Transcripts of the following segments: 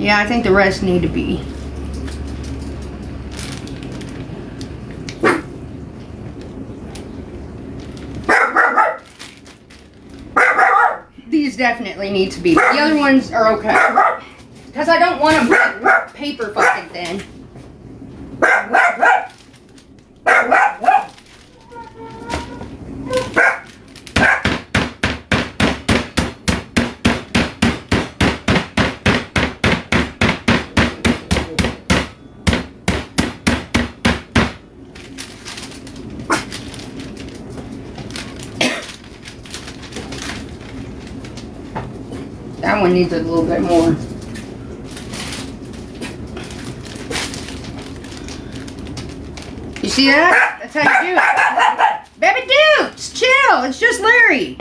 Yeah, I think the rest need to be. These definitely need to be. The other ones are okay. Because I don't want them like paper fucking thin. That one needs a little bit more. You see that? That's how you do it. Baby Dukes, chill. It's just Larry.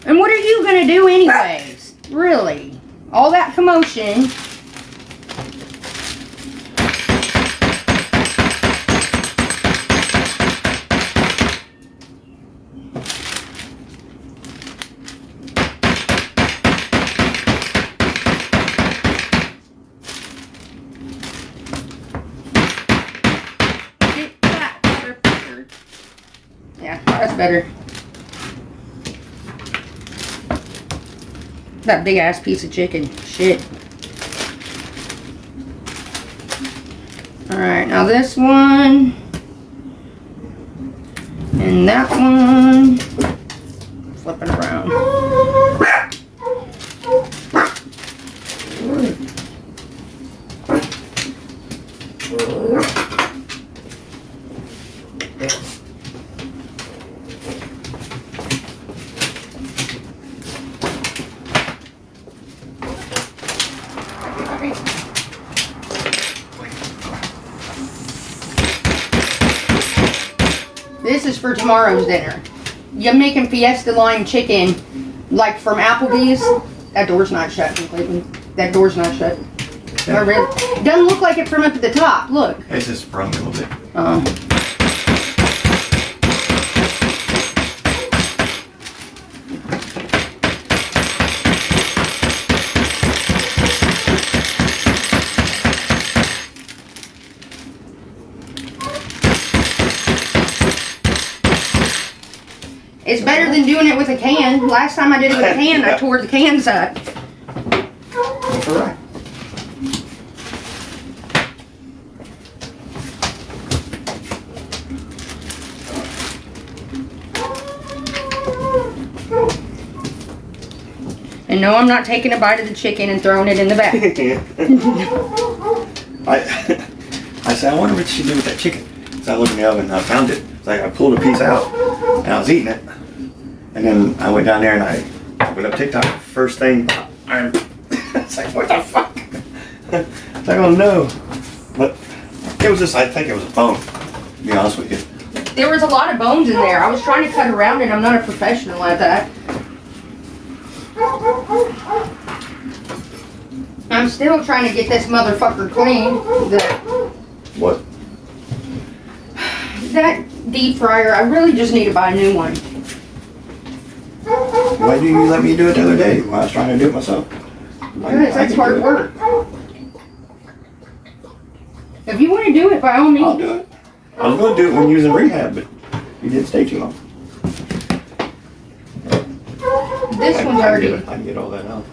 And what are you gonna do anyways? Really? All that commotion. Yeah, that's better. That big ass piece of chicken. Shit. Alright, now this one. And that one. Flip it around. This is for tomorrow's dinner. You're making Fiesta Lime chicken, like from Applebee's. That door's not shut completely. That door's not shut. Yeah. It doesn't look like it from up at the top. Look. It's just sprung a little bit. It's better than doing it with a can. Last time I did it with a can, I tore the cans up. That's all right. And no, I'm not taking a bite of the chicken and throwing it in the back. I said, I wonder what she did with that chicken. So I looked in the oven and I found it. It's like I pulled a piece out and I was eating it. And then I went down there and I opened up TikTok. First thing, it's like, what the fuck? It's like, oh no. But it was just, I think it was a bone, to be honest with you. There was a lot of bones in there. I was trying to cut around and I'm not a professional at that. I'm still trying to get this motherfucker clean. What? That deep fryer, I really just need to buy a new one. Why didn't you let me do it the other day when I was trying to do it myself? Because that's hard work. If you want to do it, by all means. I'll do it. I was going to do it when you was in rehab, but you didn't stay too long. This one's already. I can get all that out.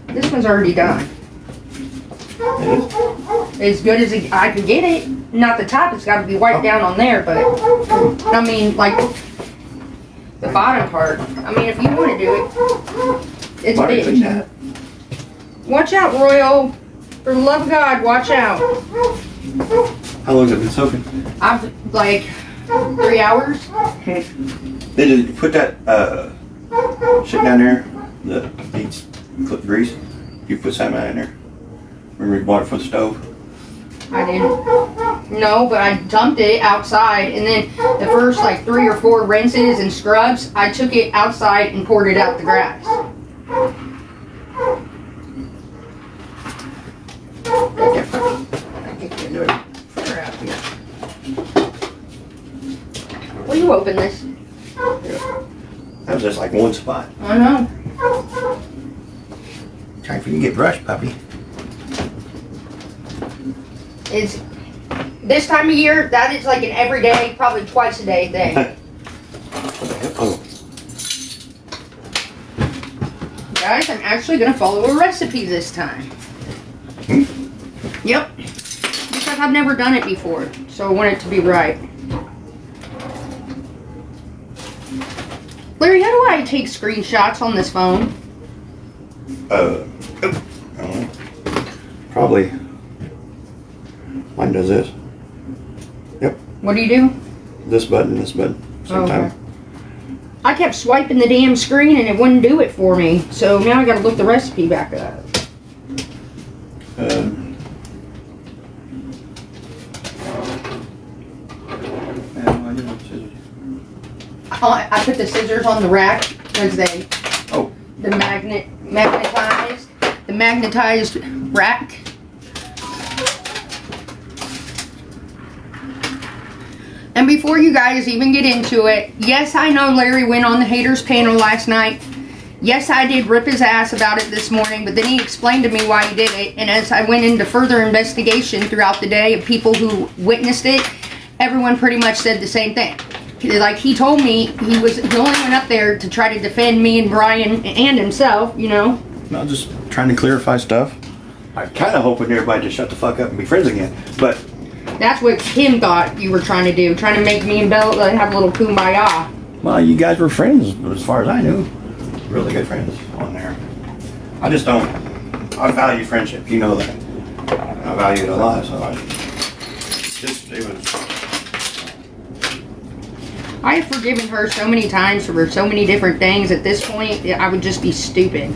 This one's already done. It is? As good as I could get it. Not the top, it's got to be wiped down on there, but I mean, like the bottom part. I mean, if you want to do it, it's Why are you doing big. that? Watch out, Royal. For the love of God, watch out. How long has it been soaking? I've like 3 hours. Did you put that shit down there? The needs clip grease? You put salmon in there. Remember you bought it for the stove? I didn't. No, but I dumped it outside, and then the first like 3 or 4 rinses and scrubs, I took it outside and poured it out the grass. I can't do it. Fire out here. Will you open this? Yeah. That was just like one spot. I know. Trying if you can get brushed, puppy. It's this time of year, that is like an everyday, probably twice a day thing. Oh, Guys, I'm actually gonna follow a recipe this time. Yep. Because I've never done it before, so I want it to be right. Larry, how do I take screenshots on this phone? I don't know. Probably. Mine does this. Yep. What do you do? This button, same time. I kept swiping the damn screen and it wouldn't do it for me. So now I gotta look the recipe back up. I put the scissors on the rack because they, the magnetized rack. And before you guys even get into it, yes, I know Larry went on the haters panel last night. Yes, I did rip his ass about it this morning, but then he explained to me why he did it. And as I went into further investigation throughout the day of people who witnessed it, everyone pretty much said the same thing. Like, he told me he only went up there to try to defend me and Brian and himself, you know. No, just trying to clarify stuff. I kind of hoping everybody just shut the fuck up and be friends again, but that's what Kim thought you were trying to do, trying to make me and Bella have a little kumbaya. well, you guys were friends as far as I knew. Really good friends on there. I just don't. I value friendship. You know that. I value it a lot. So it was. I have forgiven her so many times for so many different things. At this point, I would just be stupid.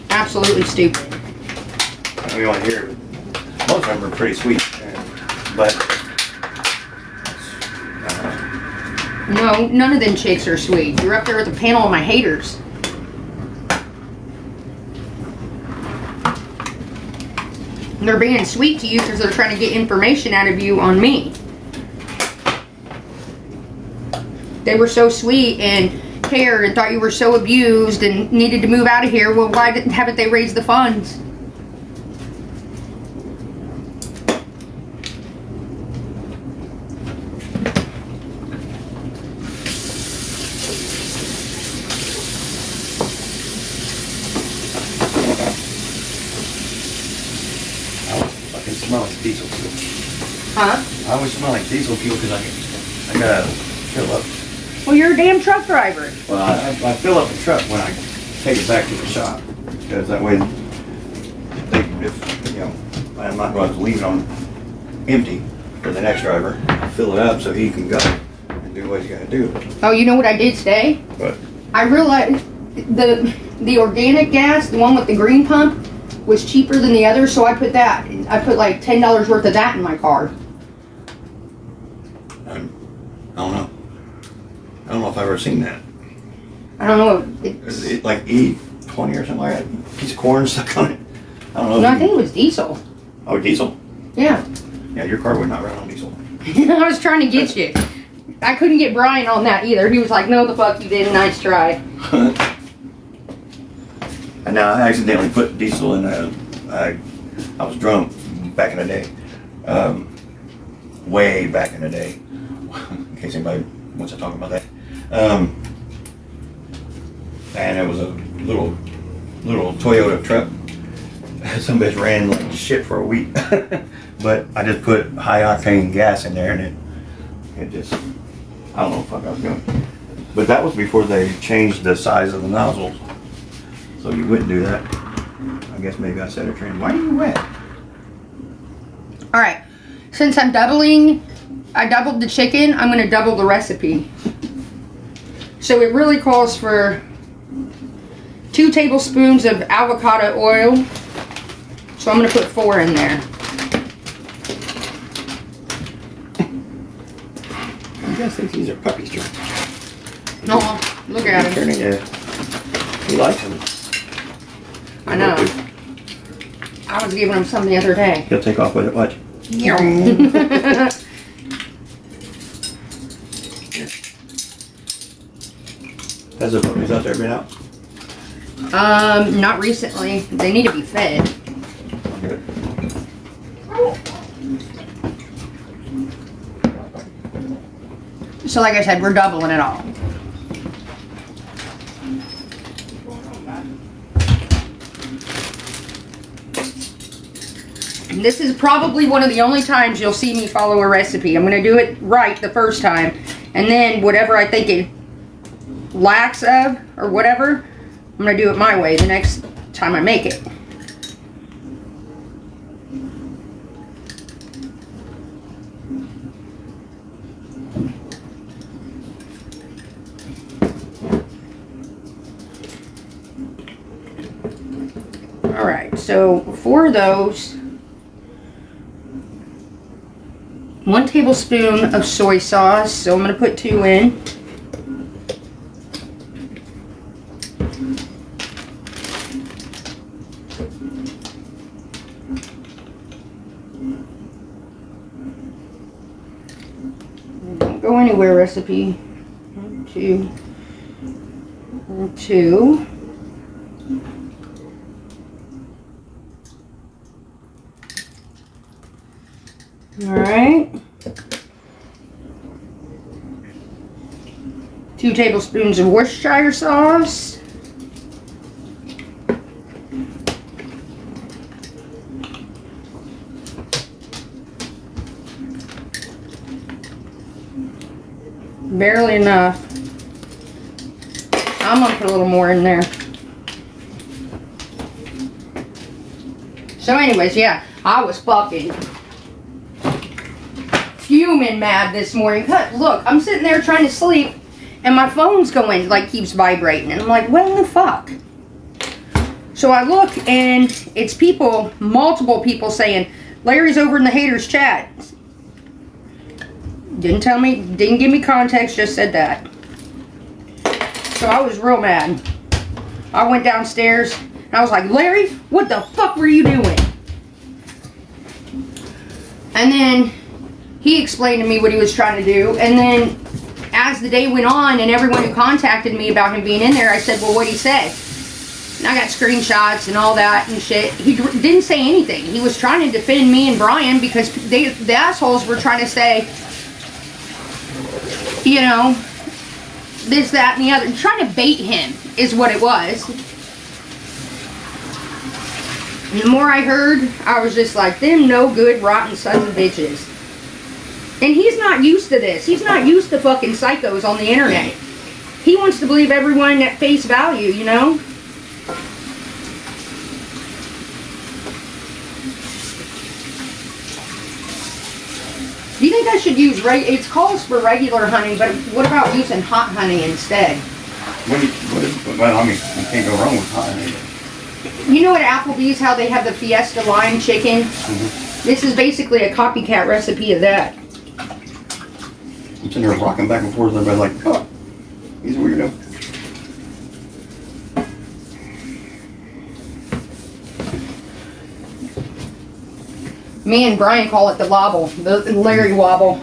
Absolutely stupid. We only hear most of them are pretty sweet, but no, none of them chicks are sweet. You're up there with a panel of my haters. They're being sweet to you because they're trying to get information out of you on me. They were so sweet and cared and thought you were so abused and needed to move out of here. Well, why haven't they raised the funds? Smell like diesel fuel. Huh? I always smell like diesel fuel because I gotta fill up. Well, you're a damn truck driver. Well, I fill up the truck when I take it back to the shop because that way, if I'm not going to leave it on empty for the next driver. I'll fill it up so he can go and do what he's got to do. Oh, you know what I did today? What? I realized the organic gas, the one with the green pump, was cheaper than the other, so I put like $10 worth of that in my car. I don't know. I don't know if I've ever seen that. I don't know. Is it like E20 or something like that? Piece of corn stuck on it. I don't know. No, I think it was diesel. Oh, diesel? Yeah. Yeah, your car would not run on diesel. I was trying to get you. I couldn't get Brian on that either. He was like, no, the fuck you did. Nice try. And now I accidentally put diesel in I was drunk back in the day. Way back in the day. In case anybody wants to talk about that. And it was a little Toyota truck. Some bitch ran like shit for a week. But I just put high octane gas in there and it just, I don't know what the fuck I was doing. But that was before they changed the size of the nozzles. So you wouldn't do that. I guess maybe I set a trend. Why are you wet? All right. Since I doubled the chicken, I'm going to double the recipe. So it really calls for 2 tablespoons of avocado oil. So I'm going to put 4 in there. You guys think these are puppies, Joe? No, look at him. Yeah. He likes them. I know. I was giving him some the other day. He'll take off with it, watch. Has the puppies out there been out? Not recently. They need to be fed. Good. So like I said, we're doubling it all. And this is probably one of the only times you'll see me follow a recipe. I'm going to do it right the first time. And then whatever I think it lacks of or whatever, I'm going to do it my way the next time I make it. Alright, so for those, 1 tablespoon of soy sauce, so I'm going to put 2 in. Don't go anywhere, recipe. 2. 2. Alright. 2 tablespoons of Worcestershire sauce. Barely enough. I'm gonna put a little more in there. So anyways, yeah, I was fucking fuming mad this morning. Look, I'm sitting there trying to sleep and my phone's going, like, keeps vibrating. And I'm like, what in the fuck? So I look and it's people, multiple people saying, Larry's over in the haters chat. Didn't tell me, didn't give me context, just said that. So I was real mad. I went downstairs and I was like, Larry, what the fuck were you doing? And then he explained to me what he was trying to do. And then as the day went on and everyone who contacted me about him being in there, I said, well, what'd he say? And I got screenshots and all that and shit. He didn't say anything. He was trying to defend me and Brian because the assholes were trying to say, you know, this, that, and the other. Trying to bait him is what it was. And the more I heard, I was just like, them no good, rotten sons of bitches. And he's not used to this. He's not used to fucking psychos on the internet. He wants to believe everyone at face value, you know? Do you think I should use, it calls for regular honey, but what about using hot honey instead? Well, I mean, you can't go wrong with hot honey. You know at Applebee's how they have the Fiesta Lime Chicken? Mm-hmm. This is basically a copycat recipe of that. I'm sitting there rocking back and forth and everybody's like, oh, he's a weirdo. Me and Brian call it the wobble, the Larry wobble.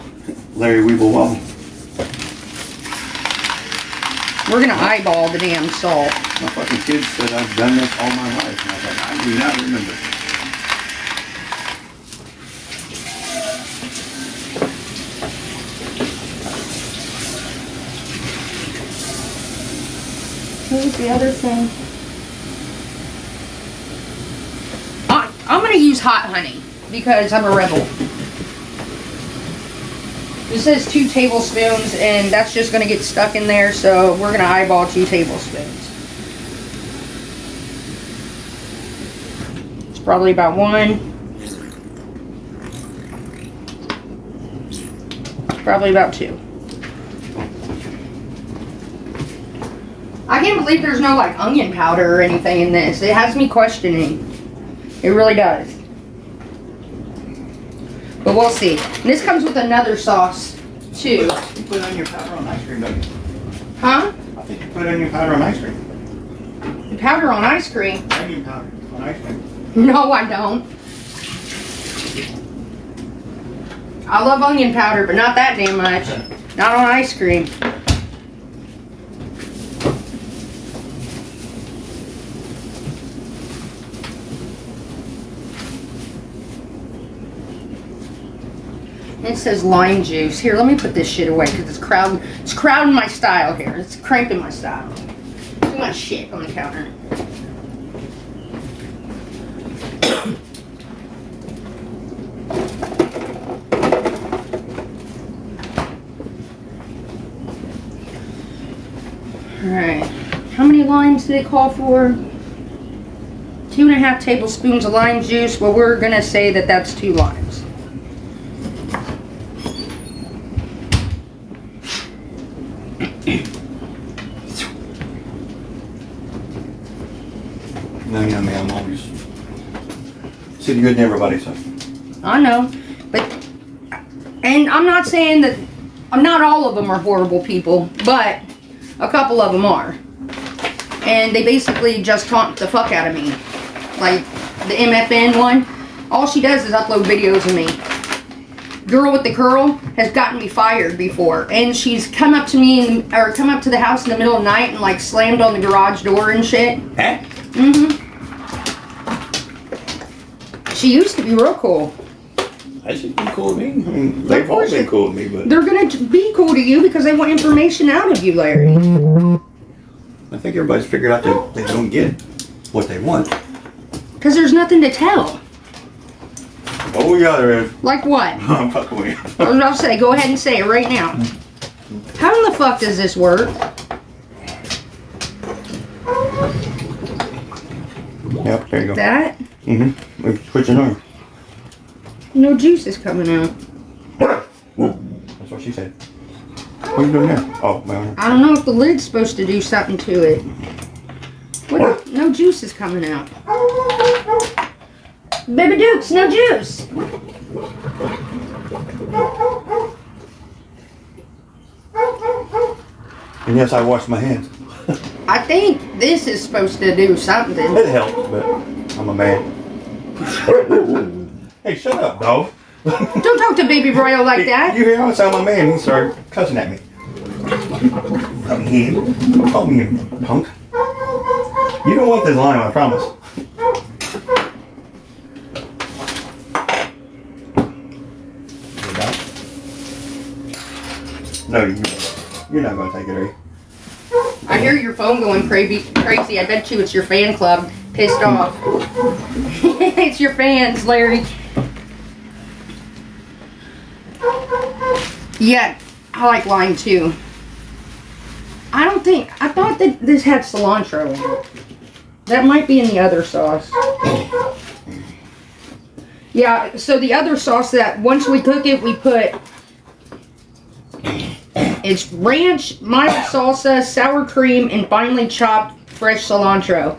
Larry Weeble wobble. We're gonna eyeball the damn salt. My fucking kids said I've done this all my life, and I was like, I do not remember. Here's the other thing. I'm gonna use hot honey because I'm a rebel. This says 2 tablespoons and that's just gonna get stuck in there, so we're gonna eyeball 2 tablespoons. It's probably about 1. Probably about 2. I can't believe there's no like onion powder or anything in this. It has me questioning. It really does. But we'll see. And this comes with another sauce too. You put onion powder on ice cream, don't you? Huh? I think you put onion powder on ice cream. The powder on ice cream? Onion powder on ice cream. No, I don't. I love onion powder, but not that damn much. Not on ice cream. It says lime juice. Here, let me put this shit away because it's crowding my style here. It's cramping my style. Too much shit on the counter. Alright. How many limes did it call for? 2.5 tablespoons of lime juice. Well, we're gonna say that that's 2 limes. No, you know me, I'm always sitting good in everybody, so. I know, but, and I'm not saying that, not all of them are horrible people, but a couple of them are. And they basically just taunt the fuck out of me. Like, the MFN one, all she does is upload videos of me. Girl with the curl has gotten me fired before, and she's come up to me, or come up to the house in the middle of the night and like slammed on the garage door and shit. Huh? Mm-hmm. She used to be real cool. That should be cool with me. I mean, they've all been cool with me, but They're gonna be cool to you because they want information out of you, Larry. I think everybody's figured out that they don't get what they want. Because there's nothing to tell. Oh yeah, there is. Like what? I'm fucking with you. I was about to say, go ahead and say it right now. How in the fuck does this work? Yep, there you go. That? Mm-hmm. Put your nose. No juice is coming out. Whoa. That's what she said. What are you doing there? Oh, well. I don't know if the lid's supposed to do something to it. What? No juice is coming out. Baby Dukes, no juice. And yes, I washed my hands. I think this is supposed to do something. It helps, but I'm a man. Hey, shut up, dog. Don't talk to Baby Royal like that. You hear how I sound my man? He started cussing at me. Come here. Don't call me a punk. You don't want this lime, I promise. No, you're not going to take it, are you? I hear your phone going crazy. I bet you it's your fan club pissed off. It's your fans, Larry. Yeah, I like lime too. I thought that this had cilantro in it. That might be in the other sauce. Yeah, so the other sauce that once we cook it, we put, it's ranch, mild salsa, sour cream, and finely chopped fresh cilantro.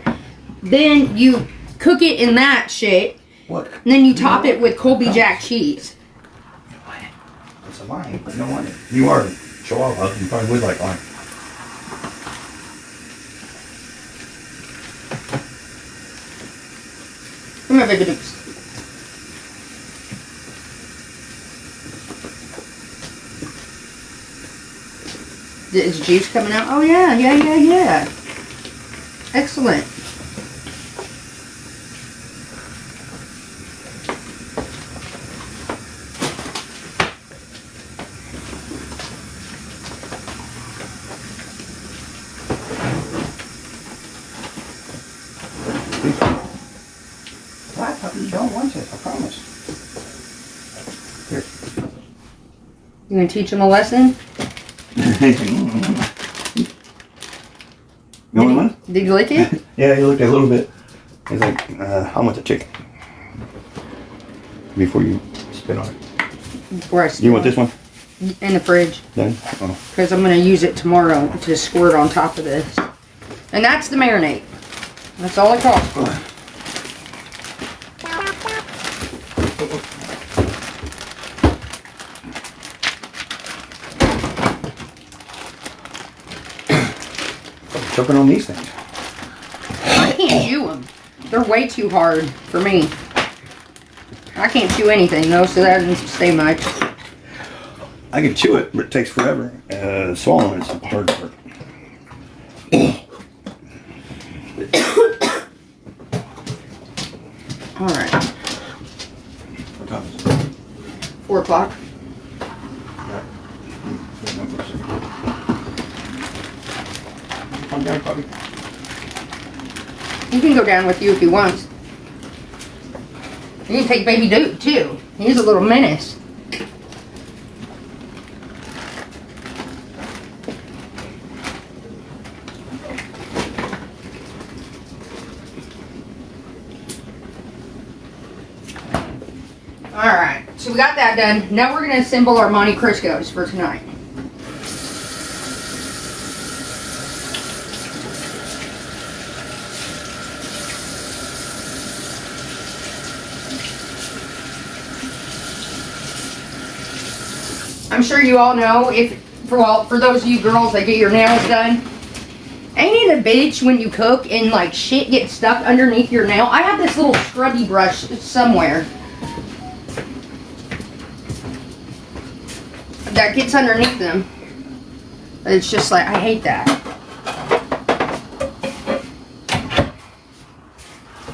Then you cook it in that shit. What? And then you top it with Colby Jack cheese. It's a lime. You don't want it. You are Chihuahua. You probably would like lime. Come here, baby dukes. Is juice coming out? Oh yeah. Excellent. Why, puppy? You don't want it. I promise. Here. You gonna teach him a lesson? You want one? Did you lick it? Yeah, he looked at it a little bit. He's like, I want the chicken. Before you spit on it. Before I You want this one? in the fridge. Then? Oh. Because I'm gonna use it tomorrow to squirt on top of this. And that's the marinade. That's all it costs for. Choking on these things. I can't chew them. They're way too hard for me. I can't chew anything though, so that doesn't say much. I can chew it, but it takes forever. Swallowing is the hard part. Alright. What time is it? 4 o'clock. on down, puppy. He can go down with you if he wants. You can take baby Duke too. He's a little menace. Alright, so we got that done. Now we're going to assemble our Monte Crisco's for tonight. I'm sure you all know, for those of you girls that get your nails done, ain't it a bitch when you cook and like shit gets stuck underneath your nail? I have this little scrubby brush somewhere that gets underneath them. It's just like, I hate that.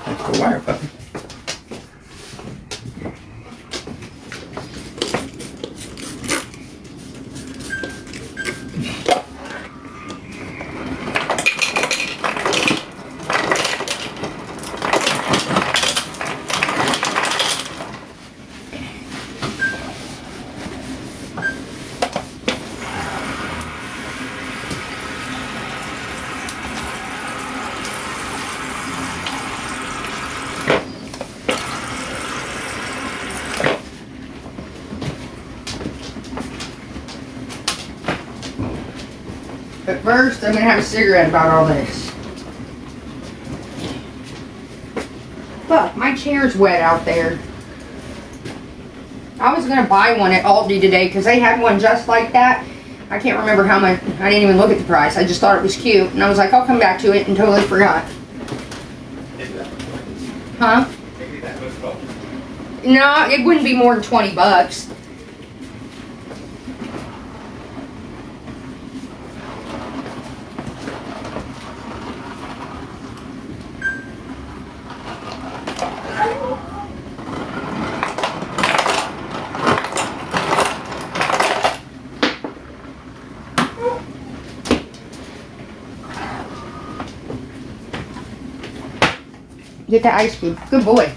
That's the wire, puppy. But first, I'm going to have a cigarette about all this. Fuck, my chair's wet out there. I was going to buy one at Aldi today because they had one just like that. I can't remember how much. I didn't even look at the price. I just thought it was cute. And I was like, I'll come back to it, and totally forgot. Huh? No, it wouldn't be more than 20 bucks. Get the ice cube. Good boy.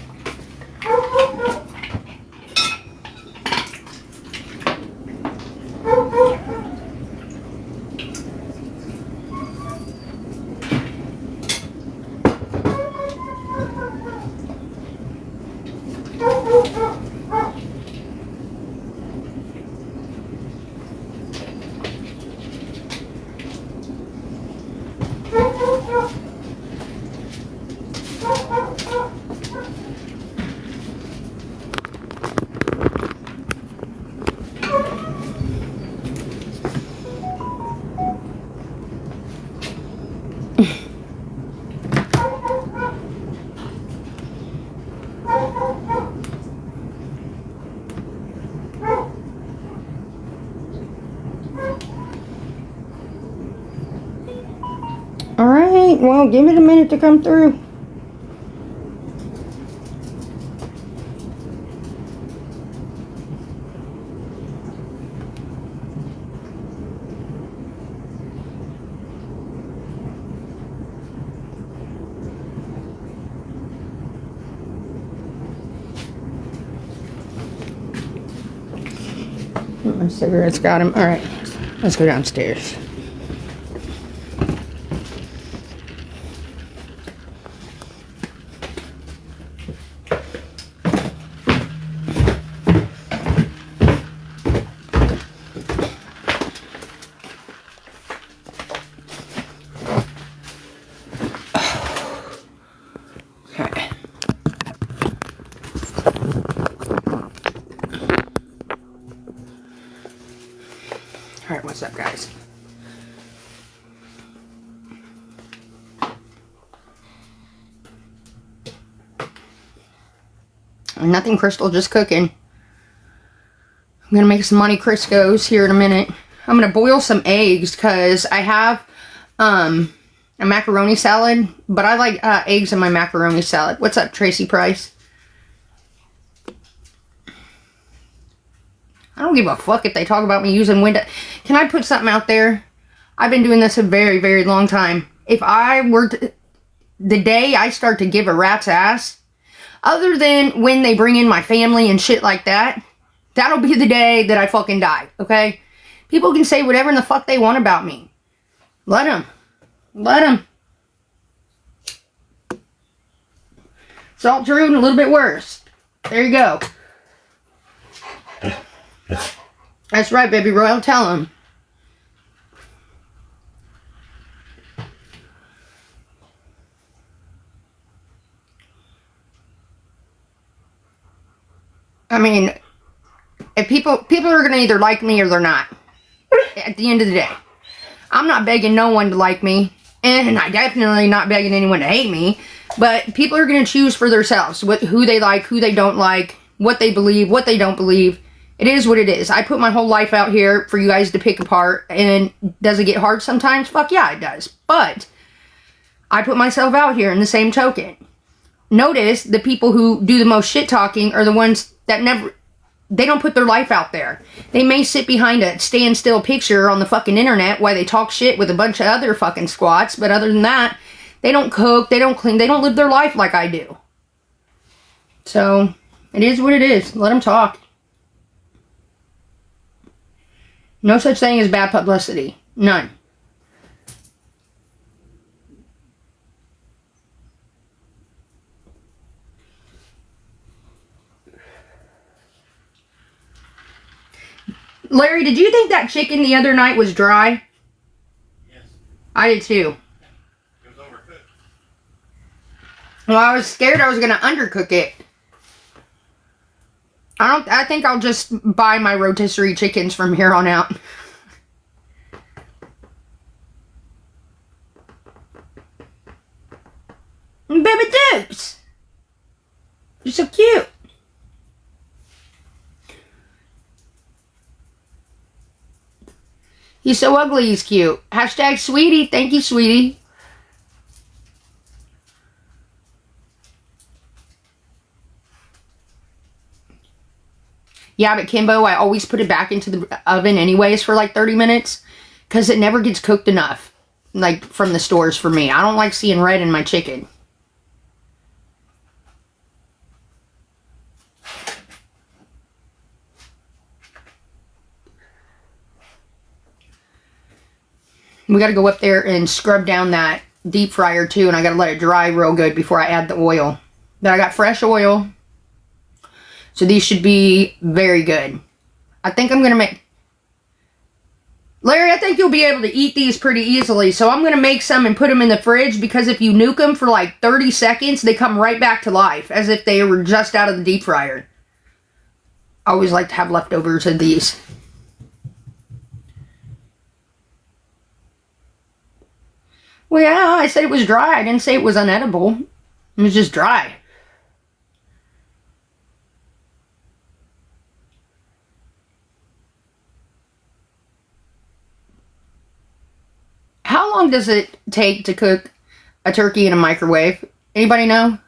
Alright, well, give it a minute to come through. My cigarette's got him. Alright, let's go downstairs. Okay. Alright, what's up, guys? Nothing, Crystal, just cooking. I'm gonna make some Monte Crisco's here in a minute. I'm gonna boil some eggs because I have a macaroni salad, but I like eggs in my macaroni salad. What's up, Tracy Price? I don't give a fuck if they talk about me using window. Can I put something out there? I've been doing this a very, very long time. if I were to, the day I start to give a rat's ass, other than when they bring in my family and shit like that, that'll be the day that I fucking die, okay? People can say whatever in the fuck they want about me. Let them. Let them. It's all true and a little bit worse. There you go. That's right, baby Royal. Tell them. I mean, if people are gonna either like me or they're not. At the end of the day, I'm not begging no one to like me, and I definitely not begging anyone to hate me. But people are gonna choose for themselves who they like, who they don't like, what they believe, what they don't believe. It is what it is. I put my whole life out here for you guys to pick apart, and does it get hard sometimes? Fuck yeah, it does. But I put myself out here in the same token. Notice the people who do the most shit talking are the ones that they don't put their life out there. They may sit behind a standstill picture on the fucking internet while they talk shit with a bunch of other fucking squats, but other than that, they don't cook, they don't clean, they don't live their life like I do. So, it is what it is. Let them talk. No such thing as bad publicity. None. Larry, did you think that chicken the other night was dry? Yes. I did too. It was overcooked. Well, I was scared I was going to undercook it. I think I'll just buy my rotisserie chickens from here on out. Baby Dukes! You're so cute. He's so ugly, he's cute. Hashtag sweetie. Thank you, sweetie. Yeah, but Kimbo, I always put it back into the oven anyways for like 30 minutes. Because it never gets cooked enough. Like, from the stores for me. I don't like seeing red in my chicken. We got to go up there and scrub down that deep fryer too. And I got to let it dry real good before I add the oil. But I got fresh oil. So these should be very good. I think I'm going to make... Larry, I think you'll be able to eat these pretty easily. So I'm going to make some and put them in the fridge. Because if you nuke them for like 30 seconds, they come right back to life. As if they were just out of the deep fryer. I always like to have leftovers of these. Well, yeah, I said it was dry. I didn't say it was unedible. It was just dry. How long does it take to cook a turkey in a microwave? Anybody know?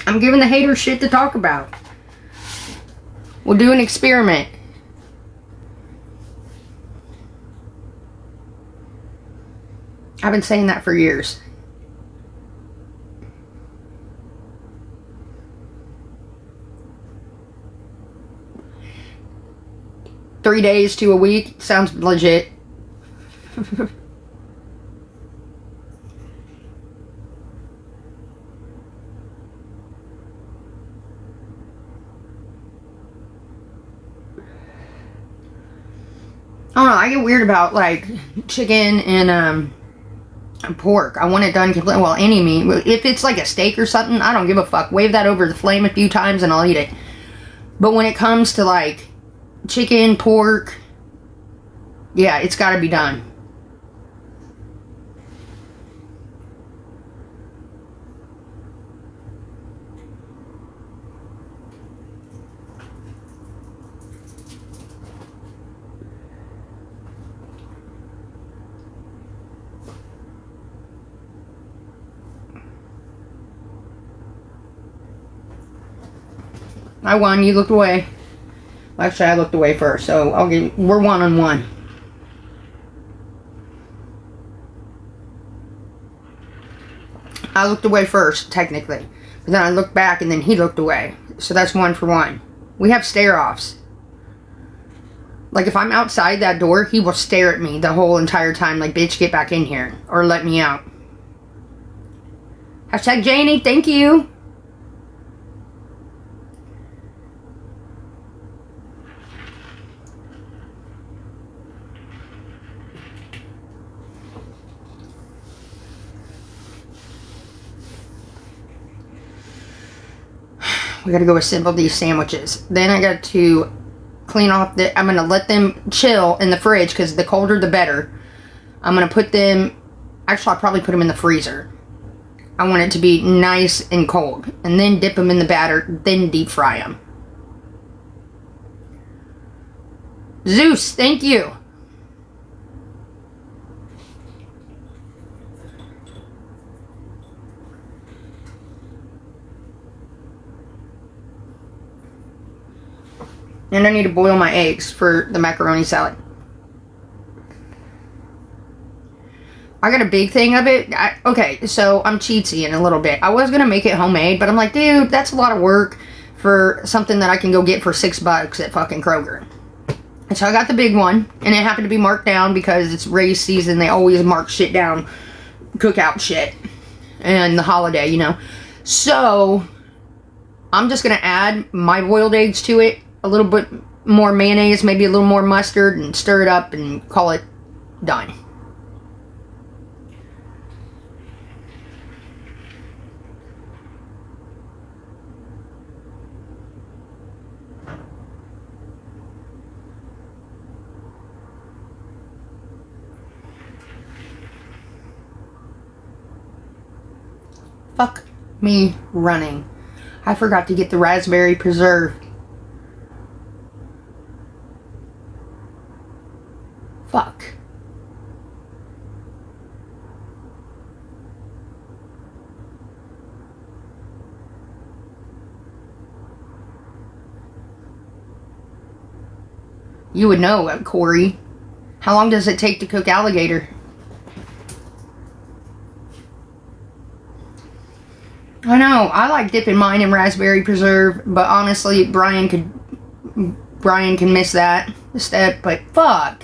I'm giving the haters shit to talk about. We'll do an experiment. I've been saying that for years. Three days to a week sounds legit. I don't know, I get weird about, like, chicken and, pork. I want it done completely, well, any meat. If it's like a steak or something, I don't give a fuck. Wave that over the flame a few times and I'll eat it. But when it comes to, like, chicken, pork, yeah, it's gotta be done. I won. You looked away. Well, actually, I looked away first, so we're 1-on-1. I looked away first, technically. But then I looked back, and then he looked away. So that's 1-for-1. We have stare-offs. Like, if I'm outside that door, he will stare at me the whole entire time. Like, bitch, get back in here. Or let me out. Hashtag Janie, thank you. We gotta go assemble these sandwiches. Then I got to clean off I'm gonna let them chill in the fridge because the colder the better. I'm gonna put them, actually I'll probably put them in the freezer. I want it to be nice and cold. And then dip them in the batter, then deep fry them. Zeus, thank you. And I need to boil my eggs for the macaroni salad. I got a big thing of it. Okay, so I'm cheatsy in a little bit. I was going to make it homemade, but I'm like, dude, that's a lot of work for something that I can go get for $6 at fucking Kroger. And so I got the big one, and it happened to be marked down because it's race season. They always mark shit down, cookout shit, and the holiday, you know. So I'm just going to add my boiled eggs to it. A little bit more mayonnaise, maybe a little more mustard, and stir it up and call it done. Fuck me running. I forgot to get the raspberry preserve. Fuck. You would know, Corey. How long does it take to cook alligator? I know. I like dipping mine in raspberry preserve, but honestly, Brian can miss that step, but fuck.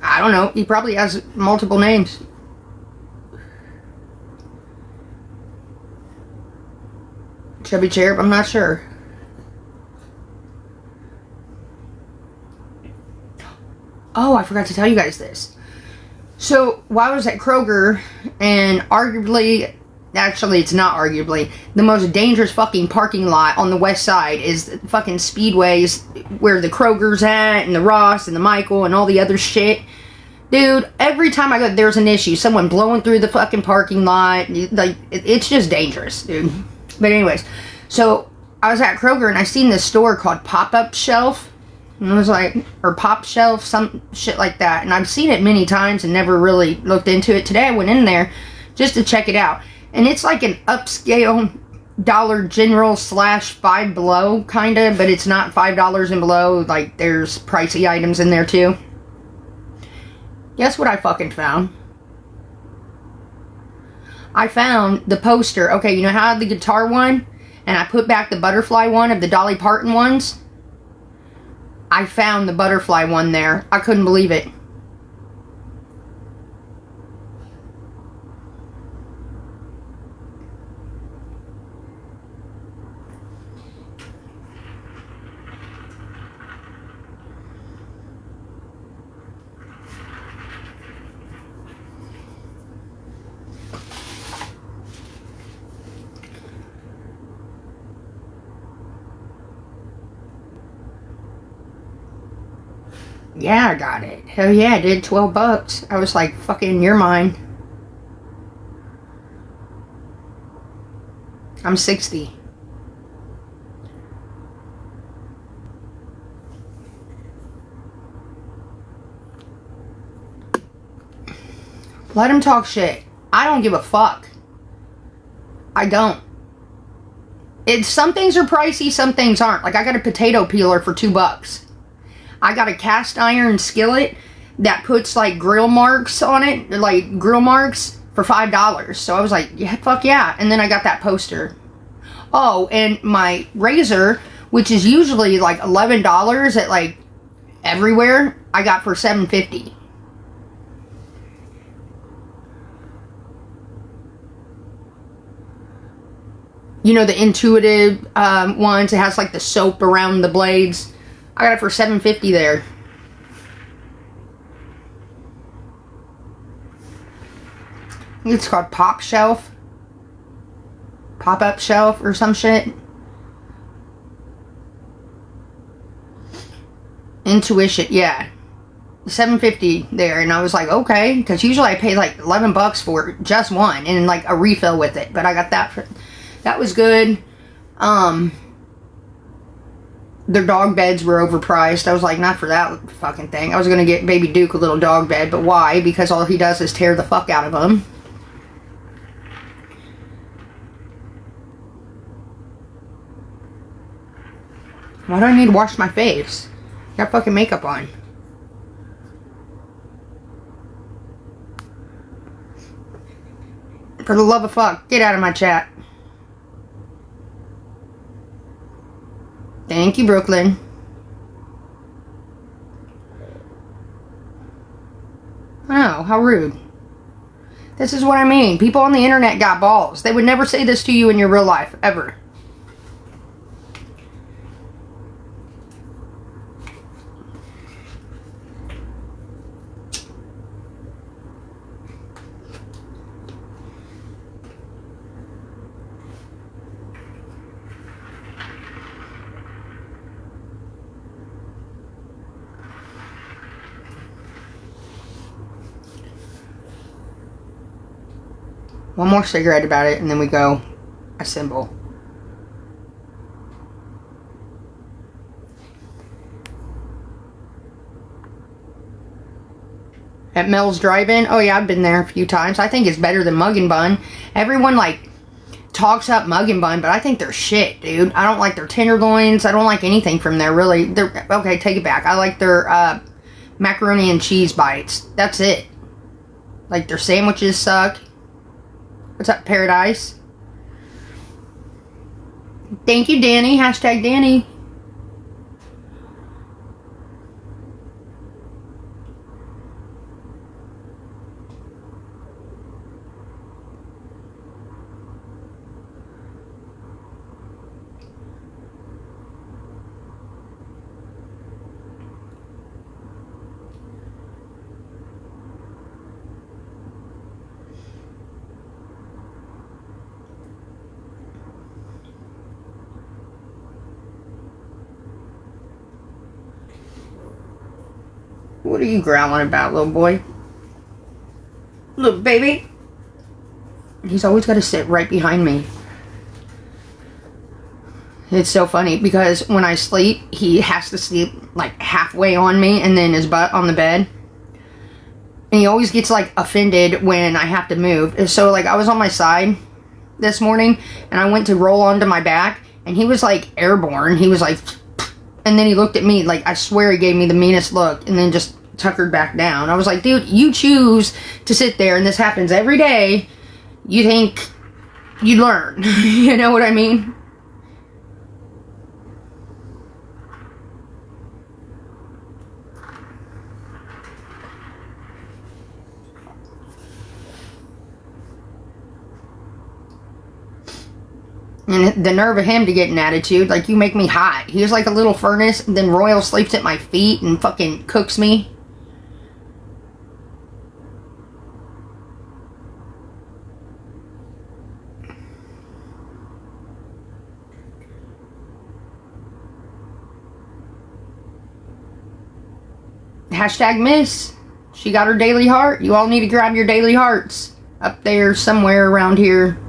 I don't know. He probably has multiple names. Chubby Cherub, I'm not sure. Oh, I forgot to tell you guys this. So, while I was at Kroger, and arguably, actually it's not arguably, the most dangerous fucking parking lot on the west side is fucking Speedways, where the Kroger's at, and the Ross, and the Michael, and all the other shit. Dude, every time I go, there's an issue. Someone blowing through the fucking parking lot. Like, it's just dangerous, dude. But anyways, so I was at Kroger and I seen this store called Pop-Up Shelf. And I was like, or Pop Shelf, some shit like that. And I've seen it many times and never really looked into it. Today I went in there just to check it out. And it's like an upscale Dollar General / Five Below, kind of. But it's not $5 and below. Like, there's pricey items in there too. Guess what I fucking found? I found the poster. Okay, you know how I had the guitar one? And I put back the butterfly one of the Dolly Parton ones? I found the butterfly one there. I couldn't believe it. Yeah, I got it. Hell yeah, I did. $12. I was like, fucking, you're mine. I'm 60. Let him talk shit. I don't give a fuck. I don't. Some things are pricey, some things aren't. Like, I got a potato peeler for $2. I got a cast iron skillet that puts, like, grill marks on it. Like, grill marks for $5. So I was like, yeah, fuck yeah. And then I got that poster. Oh, and my razor, which is usually, like, $11 at, like, everywhere, I got for $7.50. You know, the intuitive ones. It has like the soap around the blades. I got it for $7.50 there. I think it's called Pop Shelf. Pop-up shelf or some shit. Intuition, yeah. $7.50 there, and I was like, okay, because usually I pay like $11 for just one and like a refill with it. But I got that for. That was good. Their dog beds were overpriced. I was like, not for that fucking thing. I was going to get Baby Duke a little dog bed, but why? Because all he does is tear the fuck out of him. Why do I need to wash my face? I got fucking makeup on. For the love of fuck, get out of my chat. Thank you, Brooklyn. Oh, how rude. This is what I mean. People on the internet got balls. They would never say this to you in your real life, ever. One more cigarette about it, and then we go assemble. At Mel's Drive-In? Oh yeah, I've been there a few times. I think it's better than Mug and Bun. Everyone, like, talks up Mug and Bun, but I think they're shit, dude. I don't like their tenderloins. I don't like anything from there, really. Okay, take it back. I like their macaroni and cheese bites. That's it. Like, their sandwiches suck. What's up, Paradise? Thank you, Danny. Hashtag Danny. What are you growling about, little boy? Little baby? He's always got to sit right behind me. It's so funny because when I sleep, he has to sleep like halfway on me and then his butt on the bed. And he always gets like offended when I have to move. So like I was on my side this morning and I went to roll onto my back and he was like airborne. He was like, and then he looked at me like, I swear he gave me the meanest look and then just tuckered back down. I was like, dude, you choose to sit there and this happens every day. You think you learn. You know what I mean? And the nerve of him to get an attitude, like, you make me hot. He was like a little furnace, and then Royal sleeps at my feet and fucking cooks me. Hashtag Miss. She got her daily heart. You all need to grab your daily hearts. Up there, somewhere around here.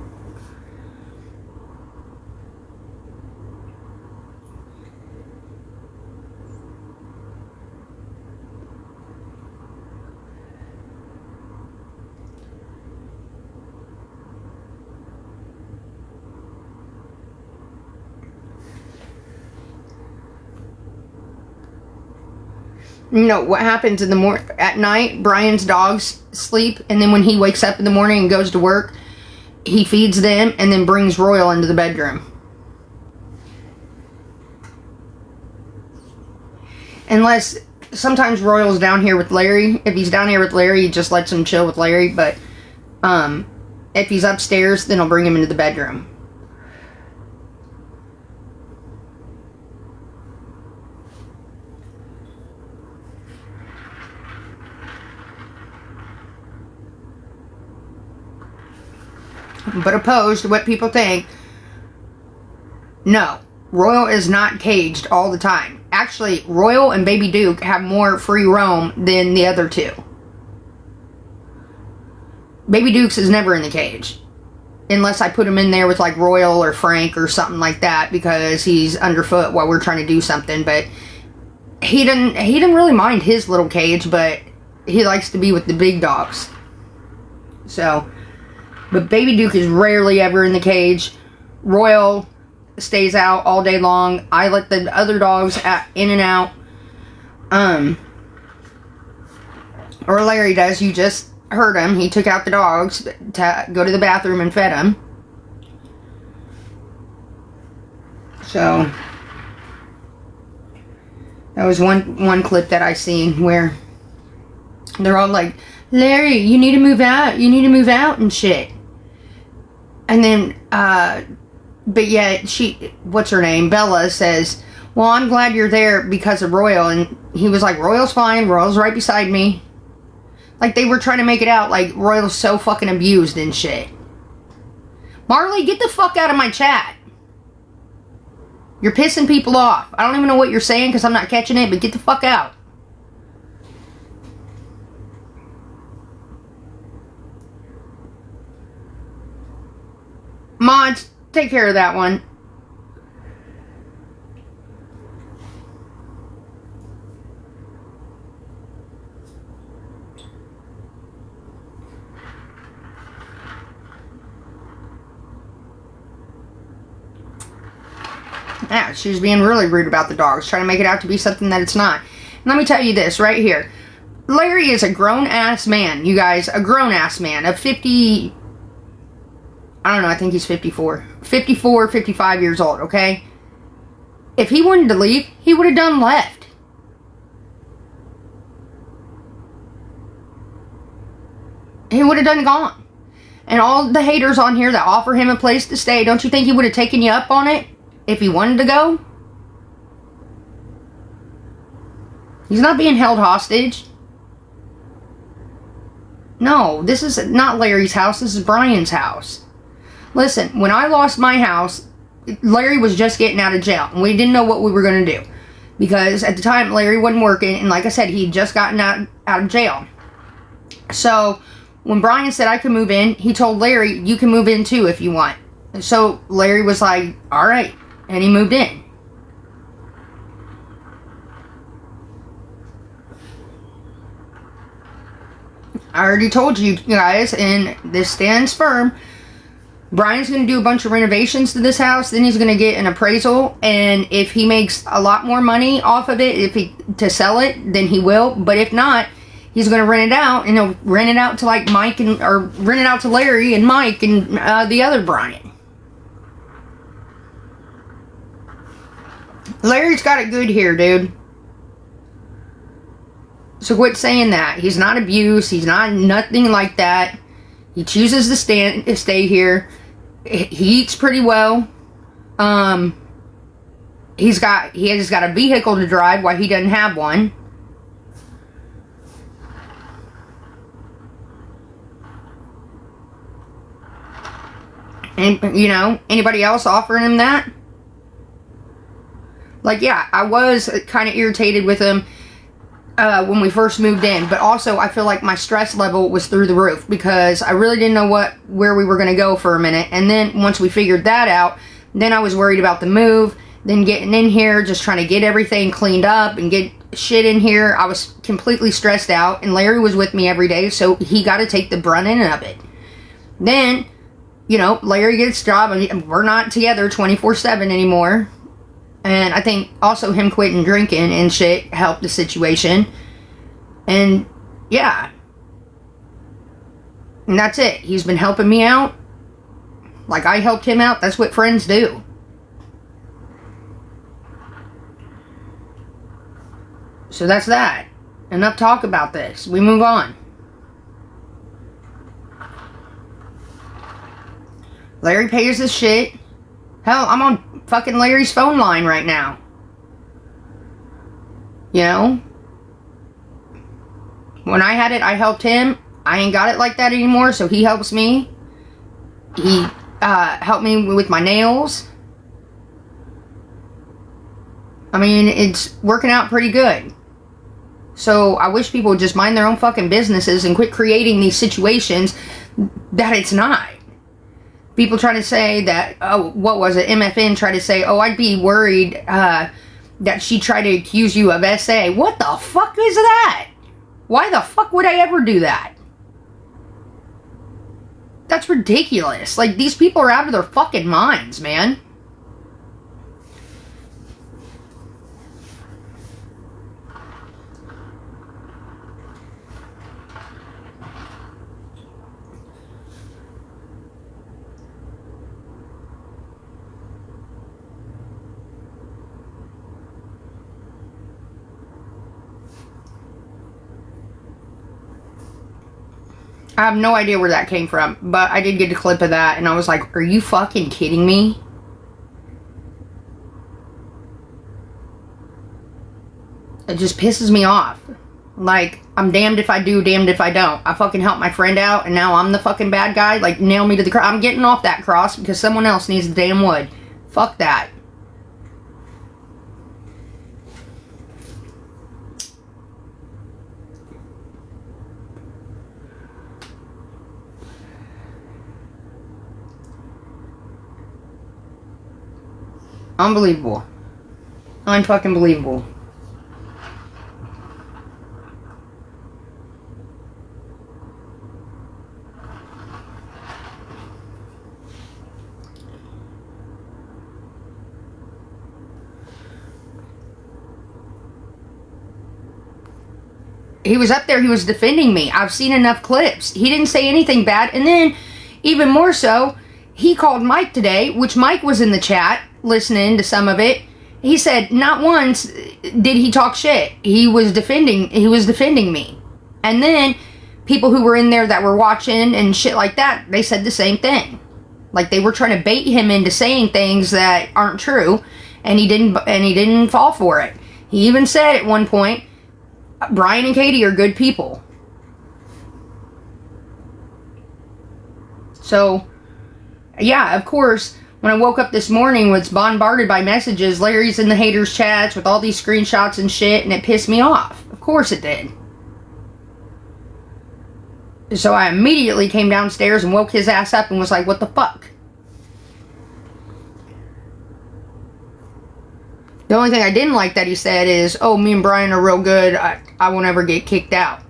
No, what happens in the at night, Brian's dogs sleep, and then when he wakes up in the morning and goes to work, he feeds them and then brings Royal into the bedroom. Unless, sometimes Royal's down here with Larry. If he's down here with Larry, he just lets him chill with Larry, but if he's upstairs, then I'll bring him into the bedroom. But opposed to what people think, no, Royal is not caged all the time. Actually, Royal and Baby Duke have more free roam than the other two. Baby Duke's is never in the cage. Unless I put him in there with like Royal or Frank or something like that because he's underfoot while we're trying to do something. But he didn't really mind his little cage, but he likes to be with the big dogs. So, but Baby Duke is rarely ever in the cage. Royal stays out all day long. I let the other dogs in and out. Or Larry does. You just heard him. He took out the dogs to go to the bathroom and fed them. So that was one clip that I seen where they're all like, Larry, you need to move out. You need to move out and shit. And then, but yet what's her name? Bella says, well, I'm glad you're there because of Royal. And he was like, Royal's fine. Royal's right beside me. Like they were trying to make it out like Royal's so fucking abused and shit. Marley, get the fuck out of my chat. You're pissing people off. I don't even know what you're saying because I'm not catching it, but get the fuck out. Mods, take care of that one. Yeah, she was being really rude about the dogs, trying to make it out to be something that it's not. And let me tell you this right here. Larry is a grown-ass man, you guys. A grown-ass man of 50... I don't know, I think he's 54. 54, 55 years old, okay? If he wanted to leave, he would have done left. He would have done gone. And all the haters on here that offer him a place to stay, don't you think he would have taken you up on it if he wanted to go? He's not being held hostage. No, this is not Larry's house, this is Brian's house. Listen, when I lost my house, Larry was just getting out of jail. And we didn't know what we were going to do. Because at the time, Larry wasn't working. And like I said, he'd just gotten out of jail. So, when Brian said I could move in, he told Larry, you can move in too if you want. And so, Larry was like, alright. And he moved in. I already told you guys, and this stands firm. Brian's going to do a bunch of renovations to this house. Then he's going to get an appraisal. And if he makes a lot more money off of it, to sell it, then he will. But if not, he's going to rent it out. And he'll rent it out to like Mike or rent it out to Larry and Mike and the other Brian. Larry's got it good here, dude. So quit saying that. He's not abused. He's not nothing like that. He chooses to stay here. He eats pretty well. He has got a vehicle to drive while he doesn't have one. And, you know, anybody else offering him that? Like, yeah, I was kind of irritated with him when we first moved in, but also I feel like my stress level was through the roof because I really didn't know where we were going to go for a minute. And then once we figured that out, then I was worried about the move, then getting in here, just trying to get everything cleaned up and get shit in here. I was completely stressed out, and Larry was with me every day, so he got to take the brunt end of it. Then, you know, Larry gets a job, and we're not together 24/7 anymore. And I think also him quitting drinking and shit helped the situation. And yeah. And that's it. He's been helping me out. Like I helped him out. That's what friends do. So that's that. Enough talk about this. We move on. Larry pays his shit. Hell, I'm on fucking Larry's phone line right now. You know? When I had it, I helped him. I ain't got it like that anymore, so he helps me. He helped me with my nails. I mean, it's working out pretty good. So I wish people would just mind their own fucking businesses and quit creating these situations that it's not. People try to say that, oh, what was it? MFN tried to say, oh, I'd be worried that she tried to accuse you of SA. What the fuck is that? Why the fuck would I ever do that? That's ridiculous. Like, these people are out of their fucking minds, man. I have no idea where that came from, but I did get a clip of that, and I was like, are you fucking kidding me? It just pisses me off. Like, I'm damned if I do, damned if I don't. I fucking helped my friend out, and now I'm the fucking bad guy? Like, nail me to the cross. I'm getting off that cross because someone else needs the damn wood. Fuck that. Unbelievable. Unfucking believable. He was up there, he was defending me. I've seen enough clips. He didn't say anything bad. And then, even more so, he called Mike today, which Mike was in the chat, listening to some of it. He said not once did he talk shit. He was defending me. And then people who were in there that were watching and shit like that, they said the same thing. Like they were trying to bait him into saying things that aren't true, and he didn't fall for it. He even said at one point, Brian and Katie are good people. So yeah, of course, when I woke up this morning, was bombarded by messages. Larry's in the haters chats with all these screenshots and shit, and it pissed me off. Of course it did. So I immediately came downstairs and woke his ass up and was like, what the fuck? The only thing I didn't like that he said is, oh, me and Brian are real good. I won't ever get kicked out.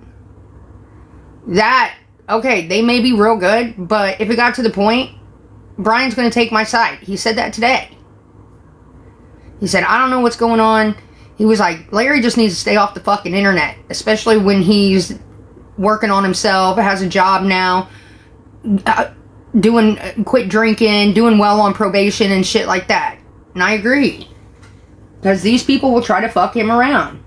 That, okay, they may be real good, but if it got to the point, Brian's going to take my side. He said that today. He said, I don't know what's going on. He was like, Larry just needs to stay off the fucking internet. Especially when he's working on himself, has a job now, quit drinking, doing well on probation and shit like that. And I agree. Because these people will try to fuck him around.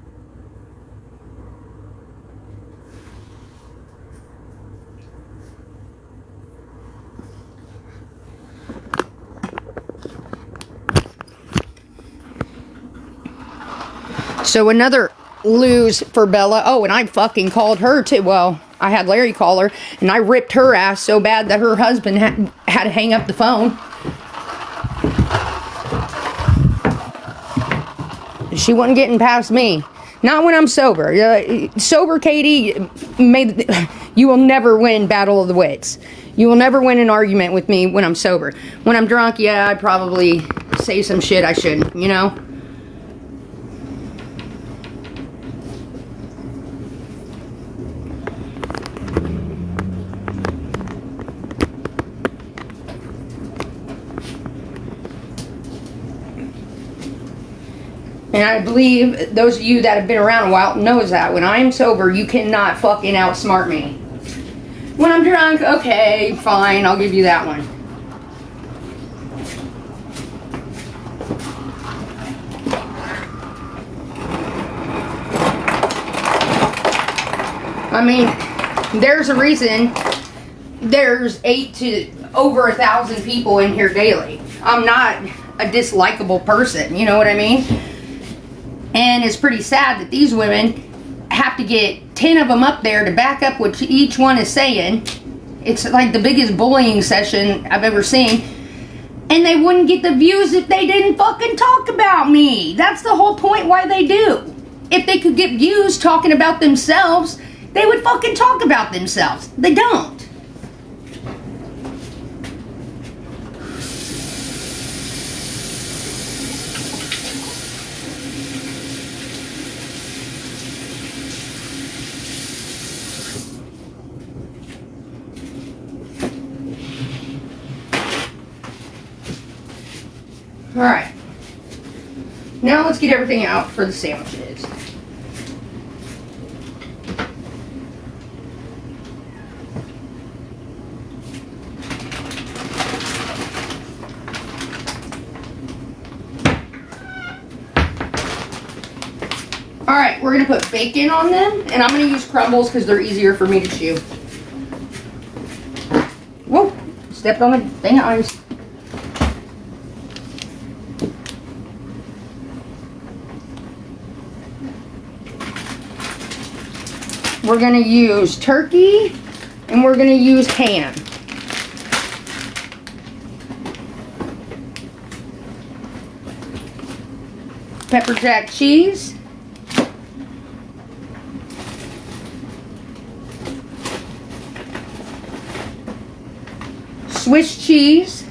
So another lose for Bella. Oh, and I fucking called her too. Well, I had Larry call her, and I ripped her ass so bad that her husband had to hang up the phone. She wasn't getting past me. Not when I'm sober. Sober Katie, you will never win Battle of the Wits. You will never win an argument with me when I'm sober. When I'm drunk, yeah, I'd probably say some shit I shouldn't, you know? And I believe those of you that have been around a while knows that when I am sober, you cannot fucking outsmart me. When I'm drunk, okay, fine, I'll give you that one. I mean, there's a reason there's 8 to over 1,000 people in here daily. I'm not a dislikable person, you know what I mean? And it's pretty sad that these women have to get 10 of them up there to back up what each one is saying. It's like the biggest bullying session I've ever seen. And they wouldn't get the views if they didn't fucking talk about me. That's the whole point why they do. If they could get views talking about themselves, they would fucking talk about themselves. They don't. Alright. Now let's get everything out for the sandwiches. Alright, we're going to put bacon on them, and I'm going to use crumbles because they're easier for me to chew. Whoa, stepped on a thing of ice. We're going to use turkey, and we're going to use ham. Pepper jack cheese. Swiss cheese.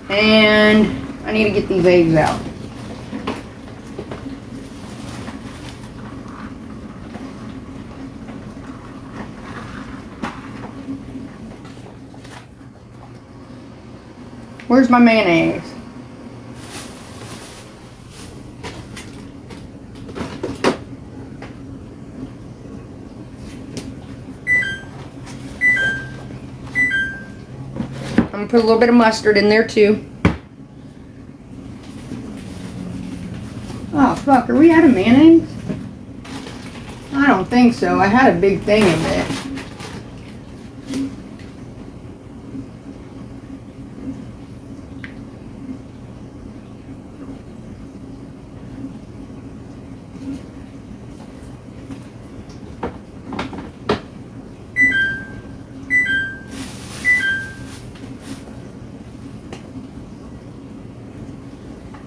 And I need to get these eggs out. Where's my mayonnaise? I'm gonna put a little bit of mustard in there too. Oh fuck, are we out of mayonnaise? I don't think so. I had a big thing of it.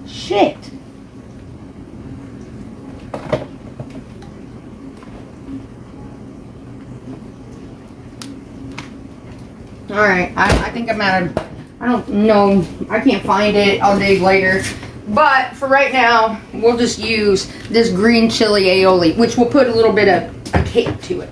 Shit. Alright, I think I'm out of, I don't know, I can't find it, I'll dig later. But for right now, we'll just use this green chili aioli, which will put a little bit of a kick to it.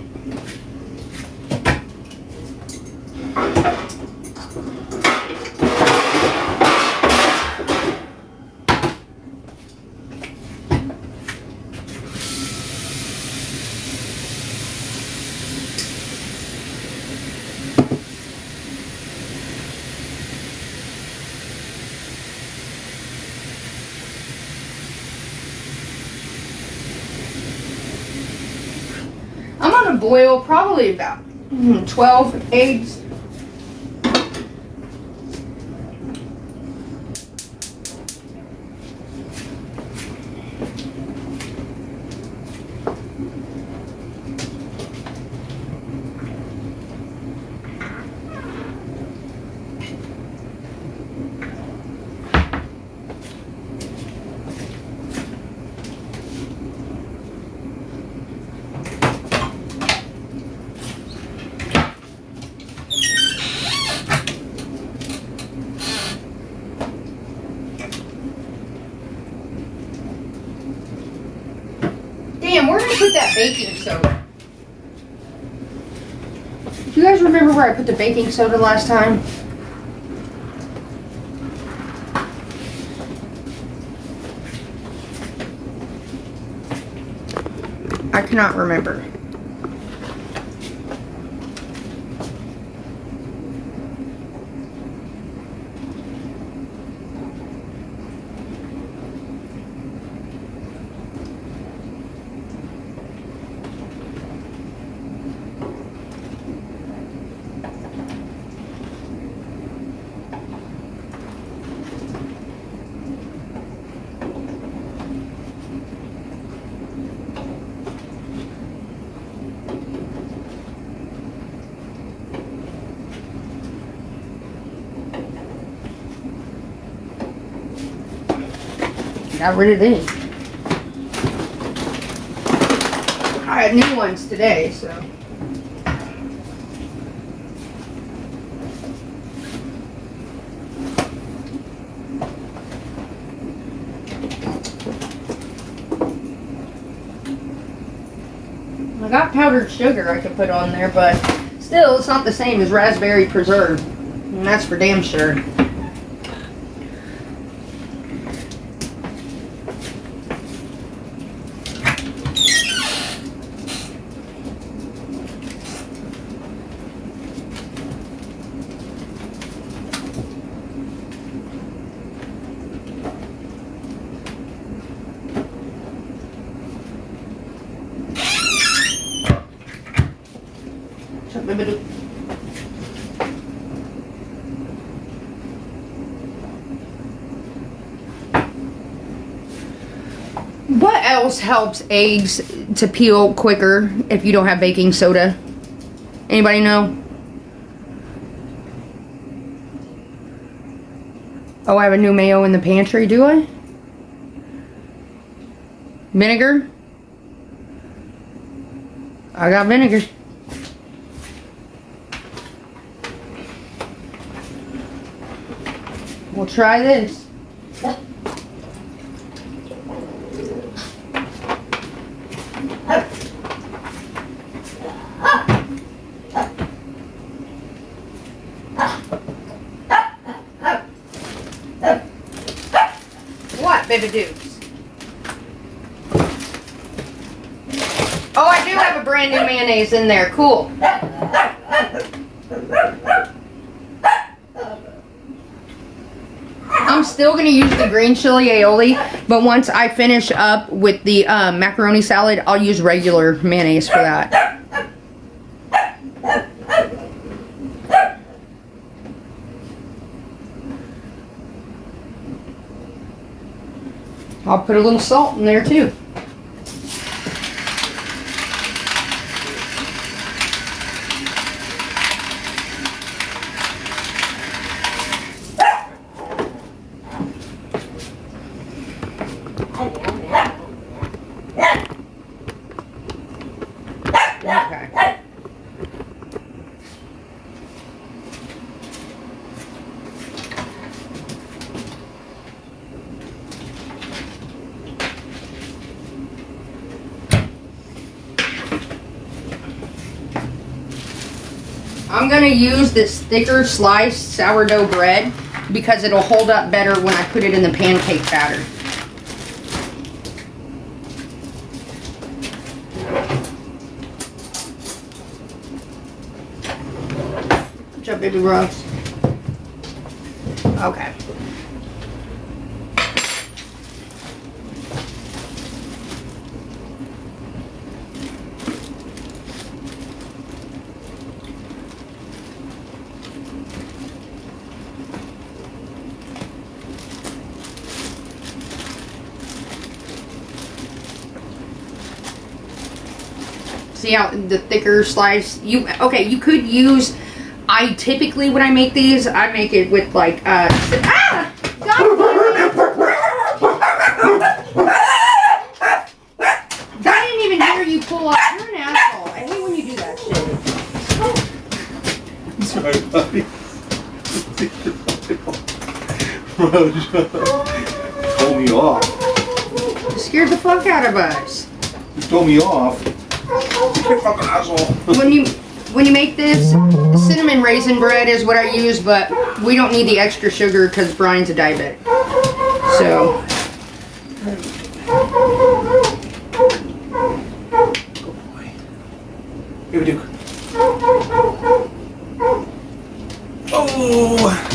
I'm gonna boil probably about 12 eggs. Damn, where did I put that baking soda? Do you guys remember where I put the baking soda last time? I cannot remember. Got rid of these. I had new ones today, so. I got powdered sugar I could put on there, but still, it's not the same as raspberry preserve. And that's for damn sure. What else helps eggs to peel quicker if you don't have baking soda? Anybody know? Oh, I have a new mayo in the pantry, do I? Vinegar? I got vinegar. We'll try this. What, baby dukes? Oh, I do have a brand new mayonnaise in there. Cool. I'm still going to use the green chili aioli, but once I finish up with the macaroni salad, I'll use regular mayonnaise for that. I'll put a little salt in there too. Okay. I'm going to use this thicker sliced sourdough bread because it'll hold up better when I put it in the pancake batter. Good job, baby Rose. Okay. See how the thicker slice, you could use, I typically when I make these, I make it with like, God, I didn't even hear you pull up. You're an asshole. I hate when you do that shit. Sorry, puppy. Told me off. You scared the fuck out of us. You told me off. You fucking asshole. When you make this, cinnamon raisin bread is what I use, but we don't need the extra sugar because Brian's a diabetic. So. Here we do. Oh!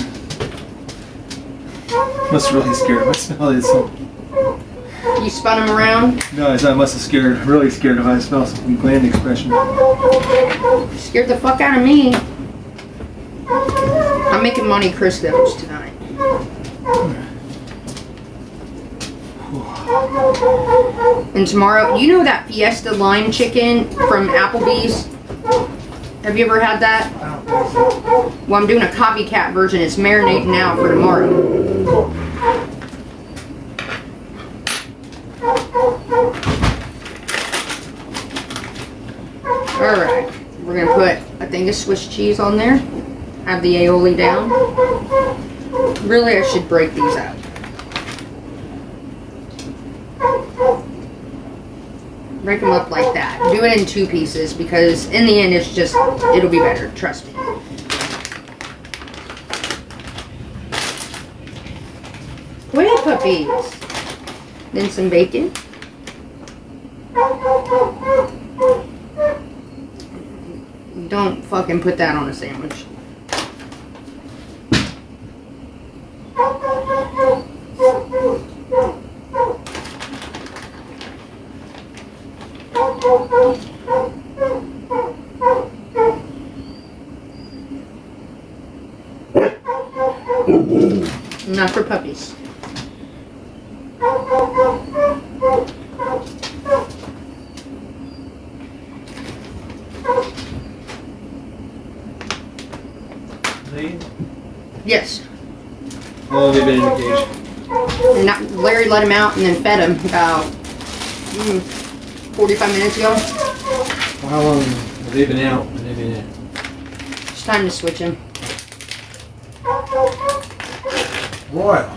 Must have really scared him. I smell it. So. You spun him around? No, I must have really scared him. I smell some gland expression. Scared the fuck out of me. I'm making Monte Cristos tonight. And tomorrow, you know that Fiesta lime chicken from Applebee's? Have you ever had that? I don't think so. Well, I'm doing a copycat version. It's marinating now for tomorrow. Alright, we're going to put a thing of Swiss cheese on there. Have the aioli down. Really, I should break these up. Break them up like that. Do it in 2 pieces because in the end it's just, it'll be better. Trust me. Well, puppies. Then some bacon. Don't fucking put that on a sandwich. Not for puppies. Yes. How long have they been in the cage? And Larry let him out and then fed him about 45 minutes ago. Well, how long have they been out? And they've been in? It's time to switch him. Royal.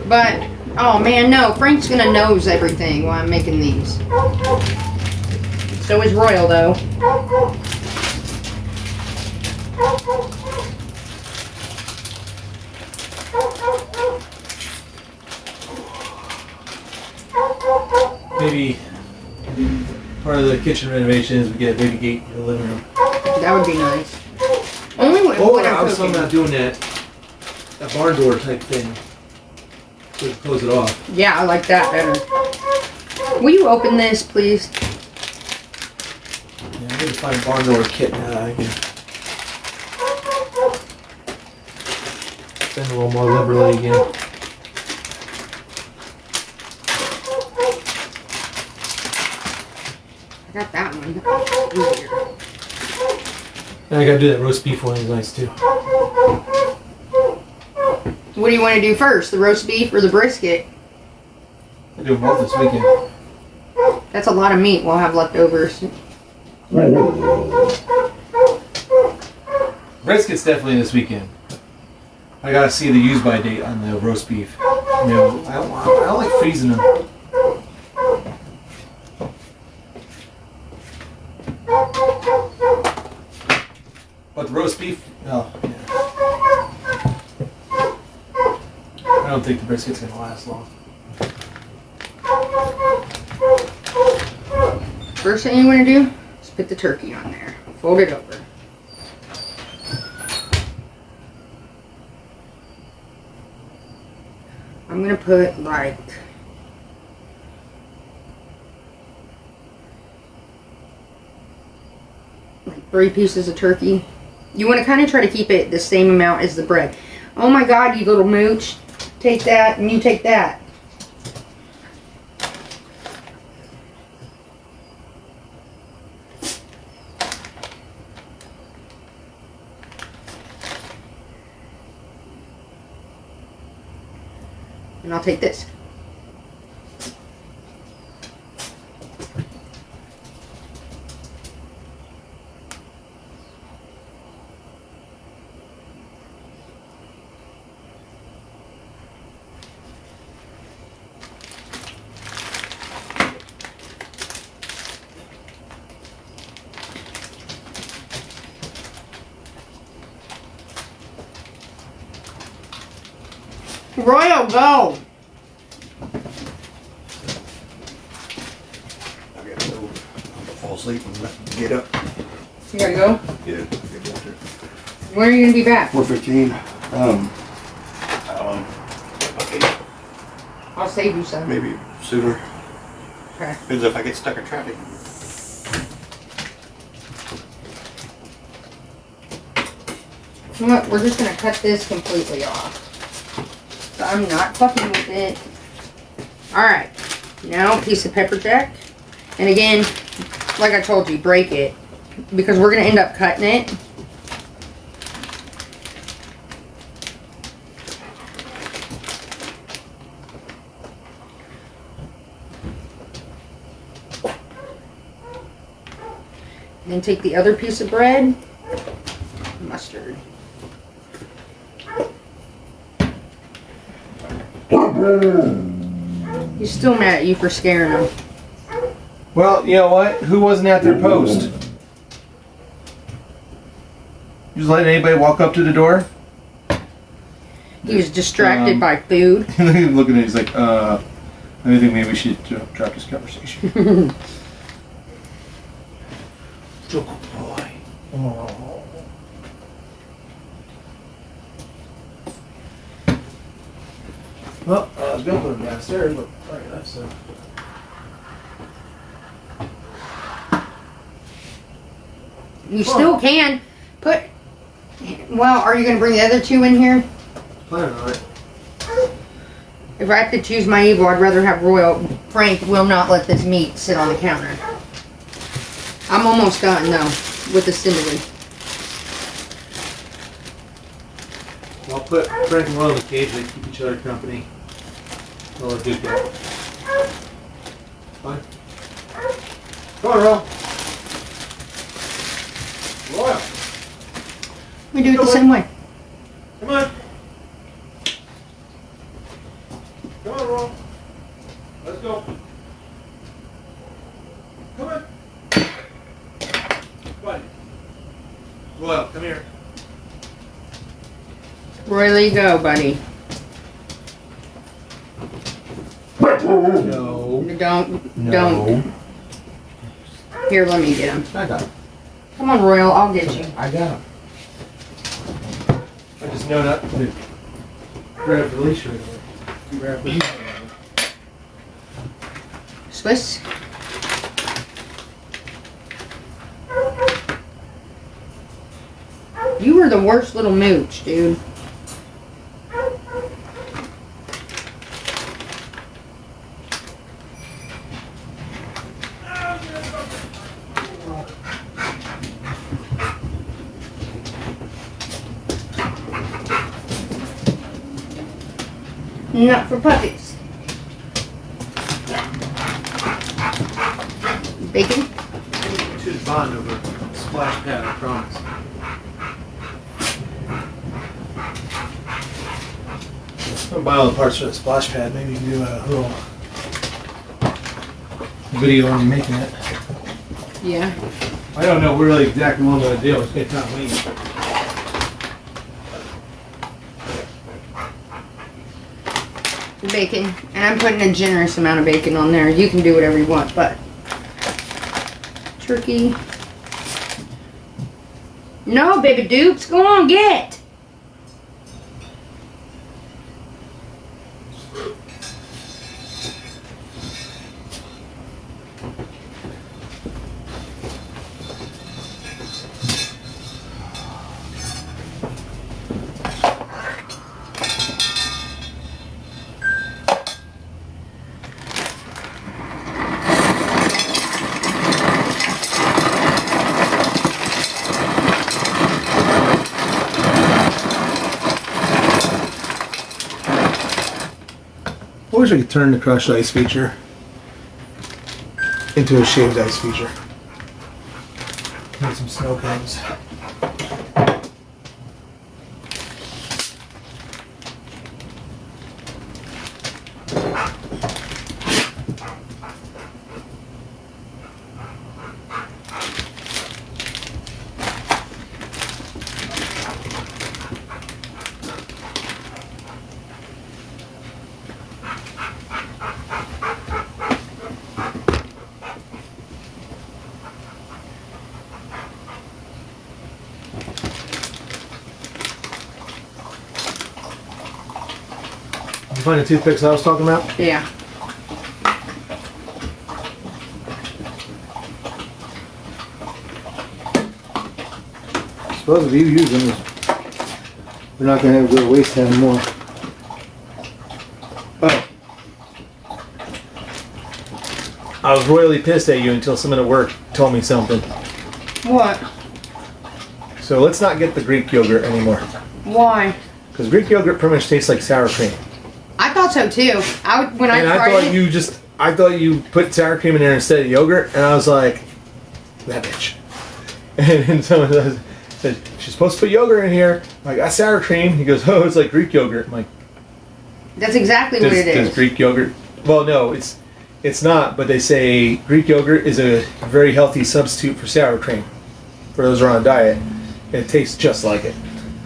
But, oh man, no. Frank's gonna nose everything while I'm making these. So is Royal, though. Maybe part of the kitchen renovation is we get a baby gate in the living room. That would be nice. Only when Or I'm I was cooking. talking about doing that barn door type thing. To close it off. Yeah, I like that better. Will you open this, please? Yeah, I need to find a barn door kit now that I can spend a little more liberally again. I got that one. Easier. And I gotta do that roast beef one. Is nice too. What do you want to do first, the roast beef or the brisket? I do them both this weekend. That's a lot of meat we'll have leftovers. Brisket's definitely this weekend. I gotta see the use by date on the roast beef. You know, I don't like freezing them. But the roast beef, oh, yeah. I don't think the brisket's gonna last long. First thing you want to do is put the turkey on there. Fold it over. I'm going to put like 3 pieces of turkey. You want to kind of try to keep it the same amount as the bread. Oh my God, you little mooch. Take that and you take that. And I'll take this. Royal, go! I gotta go. I'll fall asleep and get up. You gotta go? Yeah, get down there. When are you gonna be back? 4:15. Okay, I'll save you some. maybe sooner. Okay. Depends if I get stuck in traffic. You know what? We're just gonna cut this completely off. So I'm not fucking with it. Alright. Now, piece of pepper jack. And again, like I told you, break it. Because we're gonna end up cutting it. Then take the other piece of bread. Mustard. He's still mad at you for scaring him. Well, you know what? Who wasn't at their post? You just letting anybody walk up to the door? He was distracted by food. Looking at it, he's like, I think maybe we should drop this conversation. Good boy. Oh. Well, I was gonna put him downstairs, but alright, that's so. You still can put. Well, are you going to bring the other two in here? Plan on it. If I have to choose my evil, I'd rather have Royal. Frank will not let this meat sit on the counter. I'm almost done though with the simile. I'll put Frank and Royal in the cage. They keep each other company. Well, a good guy. Fine. Come on, Royal. Royal. We do it the same way. Come on. Come on, Royal. Let's go. Come on. Come on. Royal, come here. Royally go, buddy. No. Don't. Here, let me get him. I got him. Come on, Royal. I'll get you. I got him. I just know not to grab the leash right away. Grab the leash. Swiss. You were the worst little mooch, dude. Not for puppies. Bacon? Should bond over a splash pad, I promise. I'll buy all the parts for the splash pad. Maybe you can do a little video on you making it. Yeah. I don't know really exactly what I'm going to do. It's going to kind of wing. Bacon. And I'm putting a generous amount of bacon on there. You can do whatever you want, but turkey. No, baby dupes, go on, get. I wish I could turn the crushed ice feature into a shaved ice feature. Make some snow cones. you find the toothpicks I was talking about? Yeah. I suppose if you use them, we're not going to have to go to waste having more. Oh. I was royally pissed at you until someone at work told me something. What? So let's not get the Greek yogurt anymore. Why? Because Greek yogurt pretty much tastes like sour cream. I thought so too. When I tried it. I thought you put sour cream in there instead of yogurt, and I was like, that bitch. And someone said, she's supposed to put yogurt in here. I got sour cream. He goes, oh, it's like Greek yogurt. I'm like, That's exactly what it is. Does Greek yogurt? Well, no, it's not. But they say Greek yogurt is a very healthy substitute for sour cream for those who are on a diet. And it tastes just like it.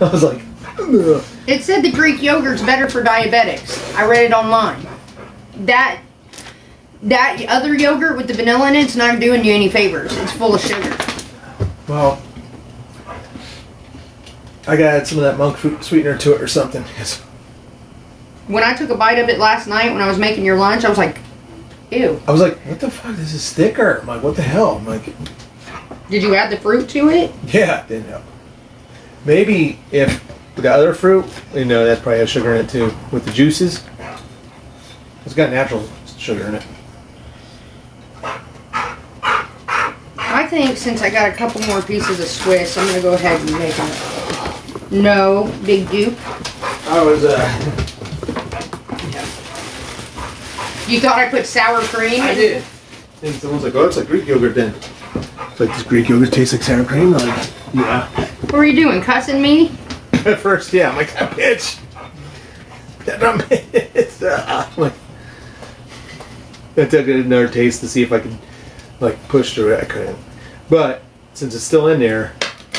I was like, ugh. It said the Greek yogurt's better for diabetics. I read it online. That other yogurt with the vanilla in it's not doing you any favors. It's full of sugar. Well, I gotta add some of that monk fruit sweetener to it or something. Yes. When I took a bite of it last night when I was making your lunch, I was like, ew. I was like, what the fuck? This is thicker. I'm like, what the hell? I'm like, Did you add the fruit to it? yeah, it didn't help. Maybe if the other fruit, that probably has sugar in it too. With the juices, it's got natural sugar in it. I think since I got a couple more pieces of Swiss, I'm going to go ahead and make it. No big dupe. I was, You thought I put sour cream? I did. And someone's like, oh, it's like Greek yogurt then. It's like, does Greek yogurt taste like sour cream? I'm like, yeah. What were you doing, cussing me? At first, yeah. I'm like, that bitch. I'm like, I took another taste to see if I could, push through it. I couldn't. But, since it's still in there,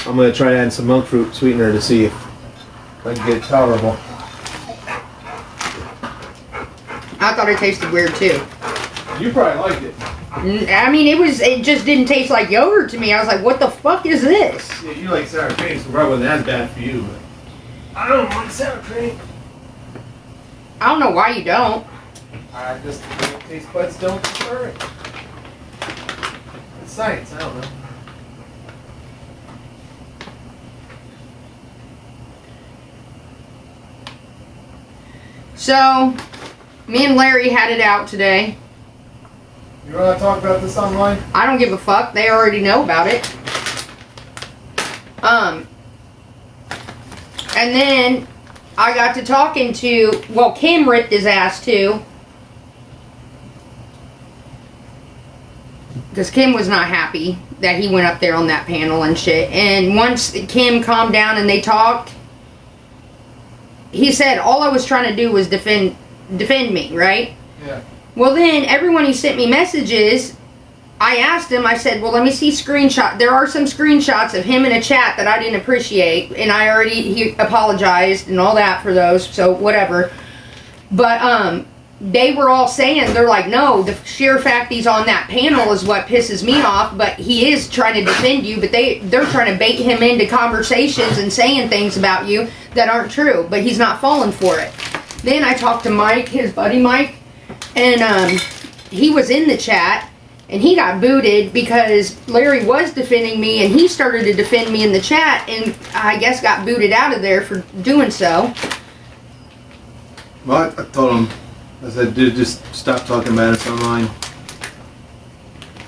I'm going to try adding some monk fruit sweetener to see if I can get it tolerable. I thought it tasted weird too. You probably liked it. I mean, it just didn't taste like yogurt to me. I was like, what the fuck is this? Yeah, you like sour cream, so probably wasn't as bad for you. But I don't like sour cream. I don't know why you don't. I just taste buds don't prefer it. It's science, I don't know. So, me and Larry had it out today. You want to talk about this online? I don't give a fuck. They already know about it. And then I got to talking to, Kim ripped his ass too. Because Kim was not happy that he went up there on that panel and shit. And once Kim calmed down and they talked, he said all I was trying to do was defend me, right? Yeah. Well, then everyone who sent me messages, I asked him, I said, well, let me see screenshot. There are some screenshots of him in a chat that I didn't appreciate, and he apologized and all that for those, so whatever. But they were all saying, they're like, no, the sheer fact he's on that panel is what pisses me off, but he is trying to defend you, but they're trying to bait him into conversations and saying things about you that aren't true, but he's not falling for it. Then I talked to Mike, his buddy Mike, and he was in the chat, and he got booted because Larry was defending me, and he started to defend me in the chat, and I guess got booted out of there for doing so. Well, I told him, I said, dude, just stop talking about us online.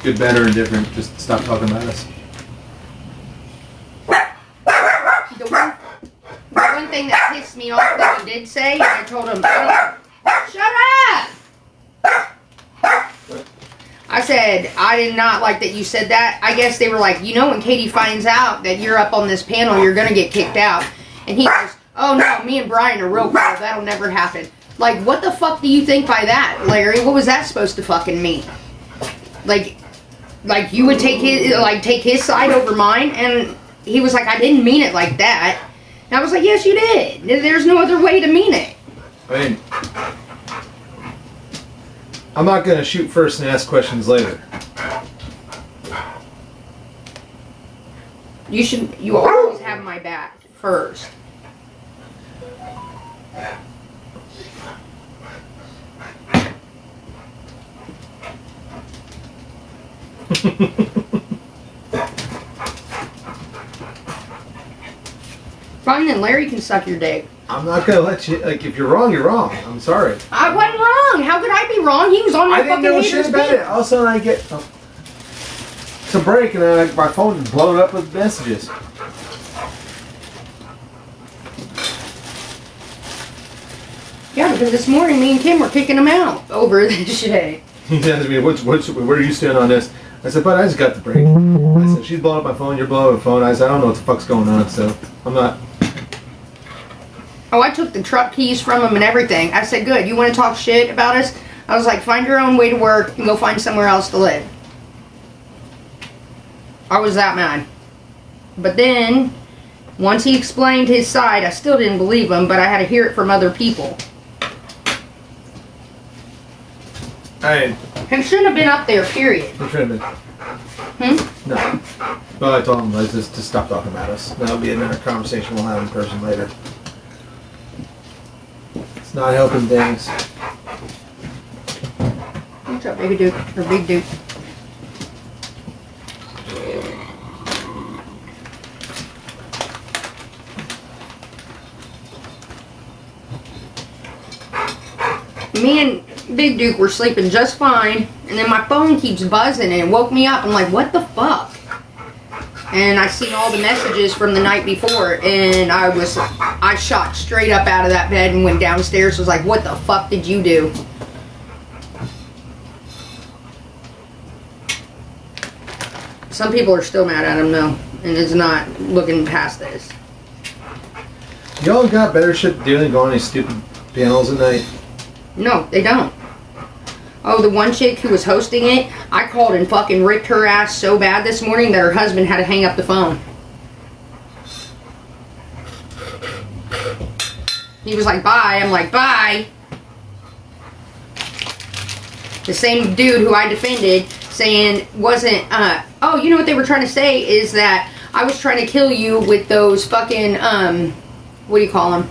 Good, better, and different. Just stop talking about us. The one thing that pissed me off that he did say, and I told him, shut up! I said, I did not like that you said that. I guess they were like, when Katie finds out that you're up on this panel, you're going to get kicked out. And he goes, oh no, me and Brian are real cool. That'll never happen. Like, what the fuck do you think by that, Larry? What was that supposed to fucking mean? Like you would take his side over mine? And he was like, I didn't mean it like that. And I was like, yes, you did. There's no other way to mean it. I mean, I'm not going to shoot first and ask questions later. You always have my back first. Fine, then Larry can suck your dick. I'm not gonna let you. Like, if you're wrong, you're wrong. I'm sorry. I wasn't wrong. How could I be wrong? He was on my I didn't fucking know haters shit about dick. it. All of a sudden, I get to break, and then my phone is blowing up with messages. Yeah, because this morning me and Kim were kicking him out over this shit. He asked me, where are you standing on this? I said, but I just got the break. I said, she's blowing up my phone, you're blowing up my phone. I said, I don't know what the fuck's going on, so I'm not. Oh, I took the truck keys from him and everything. I said, good, you want to talk shit about us? I was like, find your own way to work and go find somewhere else to live. I was that mad. But then, once he explained his side, I still didn't believe him, but I had to hear it from other people. He shouldn't have been up there, period. He shouldn't have been. No. Well, I told him like, just to stop talking about us. That'll be another conversation we'll have in person later. It's not helping things. What's up, baby dude? Or big dude? Me and Big Duke were sleeping just fine, and then my phone keeps buzzing and it woke me up. I'm like, what the fuck? And I seen all the messages from the night before, and I shot straight up out of that bed and went downstairs. Was like, what the fuck did you do? Some people are still mad at him though, and is not looking past this. Y'all got better shit to do than go on these stupid panels at night. No, they don't. Oh, the one chick who was hosting it, I called and fucking ripped her ass so bad this morning that her husband had to hang up the phone. He was like, bye. I'm like, bye. The same dude who I defended saying wasn't, oh, you know what they were trying to say is that I was trying to kill you with those fucking, what do you call them?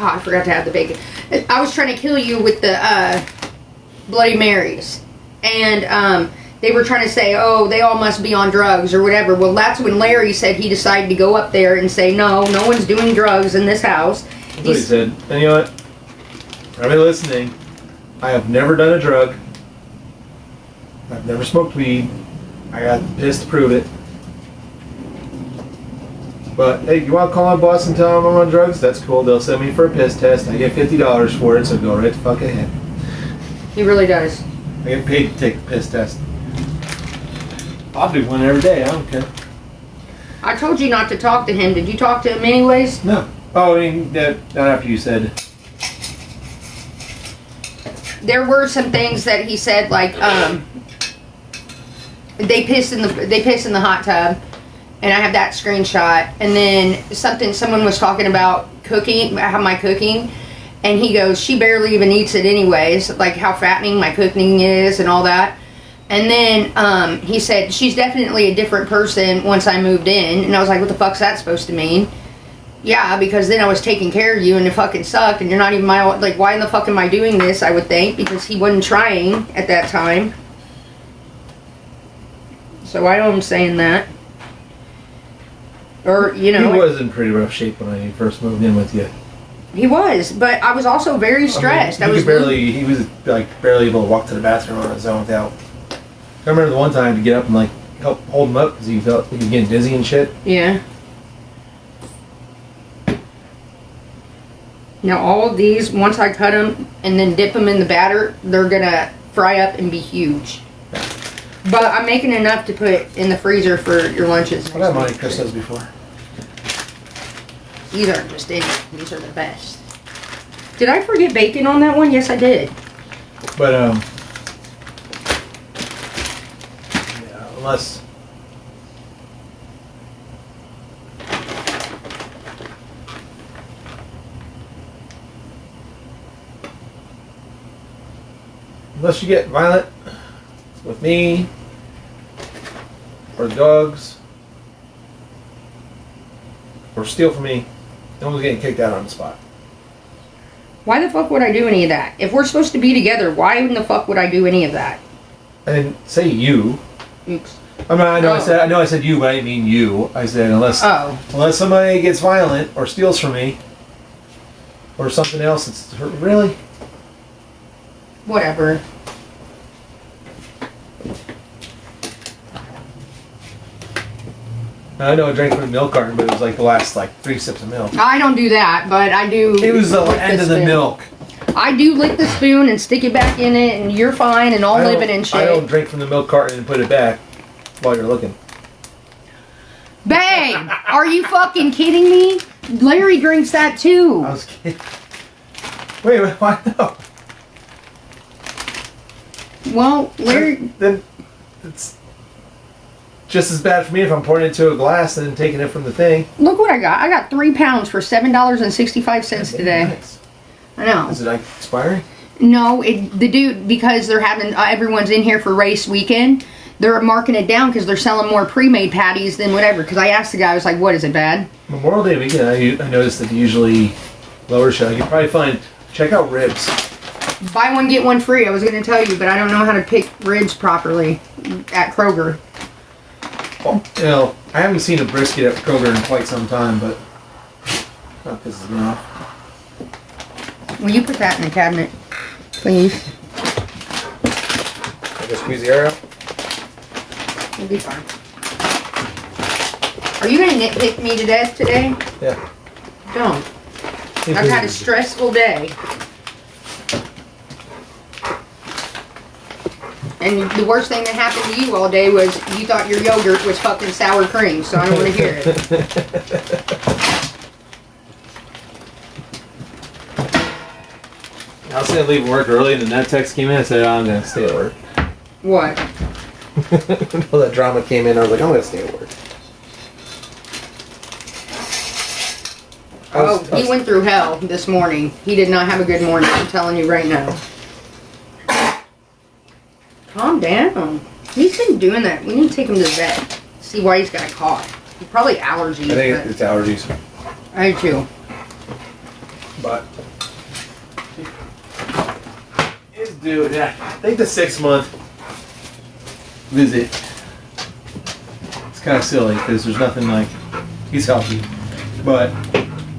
Oh, I forgot to add the bacon. I was trying to kill you with the Bloody Marys. And they were trying to say, oh, they all must be on drugs or whatever. Well, that's when Larry said he decided to go up there and say, no one's doing drugs in this house. That's what he said. And you know what? I've been listening. I have never done a drug. I've never smoked weed. I got pissed to prove it. But hey, you want to call my boss and tell them I'm on drugs? That's cool. They'll send me for a piss test. I get $50 for it, so go right the fuck ahead. He really does. I get paid to take a piss test. I'll do one every day. I don't care. I told you not to talk to him. Did you talk to him anyways? No. Oh, I mean, not after you said. There were some things that he said, like they piss in the hot tub, and I have that screenshot. And then someone was talking about cooking, how my cooking, and he goes, she barely even eats it anyways, like how fattening my cooking is and all that. And then he said, she's definitely a different person once I moved in. And I was like, what the fuck's that supposed to mean? Yeah, because then I was taking care of you and it fucking sucked and you're not even my, like, why in the fuck am I doing this, I would think, because he wasn't trying at that time. So I know I'm saying that. Or, you know. He was in pretty rough shape when I first moved in with you. He was, but I was also very stressed. I mean, he was like barely able to walk to the bathroom on his own without. I remember the one time to get up and like help hold him up because he felt like he was getting dizzy and shit. Yeah. Now all of these, once I cut them and then dip them in the batter, they're gonna fry up and be huge. But I'm making enough to put in the freezer for your lunches. I've had mine Chris does before. These aren't just any. These are the best. Did I forget bacon on that one? Yes, I did. But yeah, unless. Unless you get violent with me or the dogs or steal from me, no one's getting kicked out on the spot. Why the fuck would I do any of that? If we're supposed to be together, why in the fuck would I do any of that? I didn't say you. Oops. I mean, I know Oh. I know I said you, but I didn't mean you. I said unless Oh. somebody gets violent or steals from me or something else. It's really. Whatever. I know I drank from the milk carton, but it was like the last 3 sips of milk. I don't do that, but I do. It was the lick end of the spoon. milk. I do lick the spoon and stick it back in it, and you're fine and all I don't- living and I don't shit. drink from the milk carton and put it back while you're looking. Babe, are you fucking kidding me? Larry drinks that too. I was kidding. Wait, why no? Well, Larry. Then it's just as bad for me if I'm pouring it into a glass and then taking it from the thing. Look what I got. I got 3 pounds for $7.65 today. Nice. I know. Is it expiring? No, the dude, because they're having everyone's in here for race weekend. They're marking it down because they're selling more pre-made patties than whatever. Because I asked the guy, I was like, "What is it bad?" Memorial Day weekend, I noticed that usually lower shell. You can probably check out ribs. Buy one get one free. I was going to tell you, but I don't know how to pick ribs properly at Kroger. Oh, I haven't seen a brisket at Kroger in quite some time, but that pisses me off. Will you put that in the cabinet, please? I just squeeze the air out. It'll be fine. Are you going to nitpick me to death today? Yeah. Don't. I've had a stressful day. And the worst thing that happened to you all day was you thought your yogurt was fucking sour cream, so I don't want to hear it. I was gonna leave work early, and then that text came in. I said, "I'm gonna stay at work." What? Until that drama came in, I was like, "I'm gonna stay at work." Oh, he went through hell this morning. He did not have a good morning, I'm telling you right now. Calm down. He's been doing that. We need to take him to the vet. See why he's got a cough. Probably allergies. I think but it's allergies, I do too. but it's due. Yeah, I think the 6-month visit. It's kind of silly because there's nothing he's healthy, but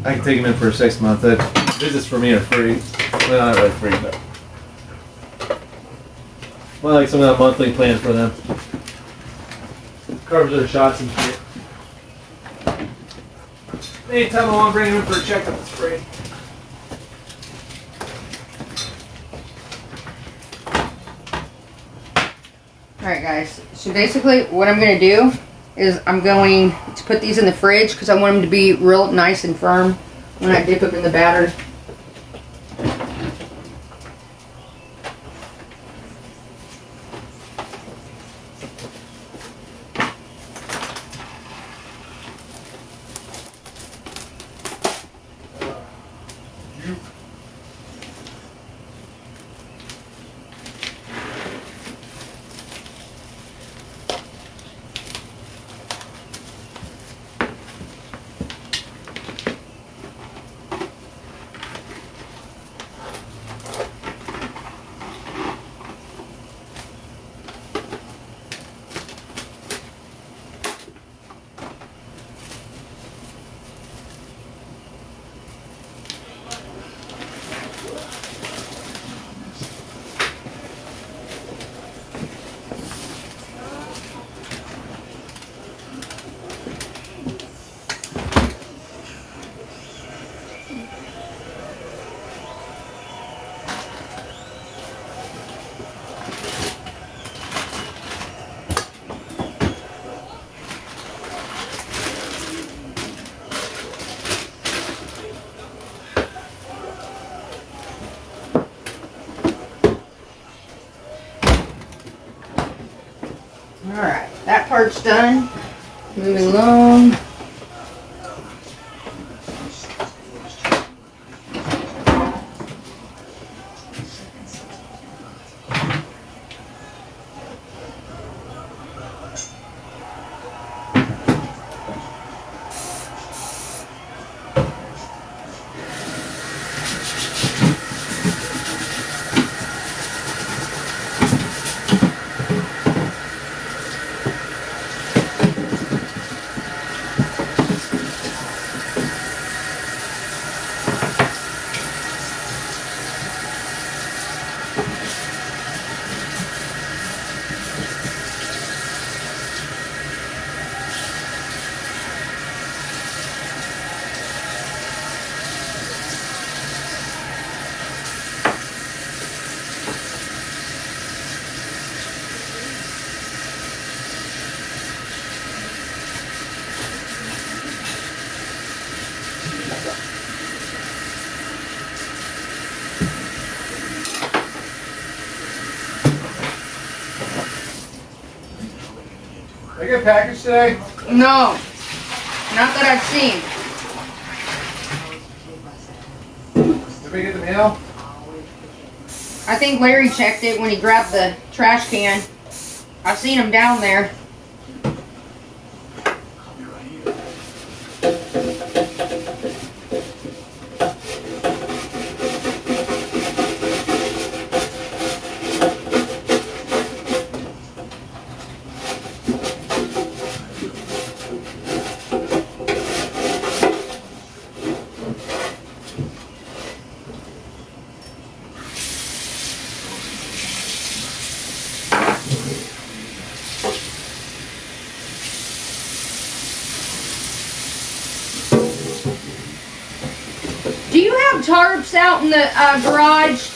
I can take him in for a 6-month. The visits for me are free. Well, not really free, but well, some of that monthly plan for them. Covers their shots and shit. Anytime I want to bring him in for a checkup, it's free. Alright guys, so basically what I'm going to do is I'm going to put these in the fridge because I want them to be real nice and firm when I dip them in the batter. Alright, that part's done. Moving along. I get a package today? No. Not that I've seen. Did we get the mail? I think Larry checked it when he grabbed the trash can. I've seen him down there. Do you have tarps out in the garage?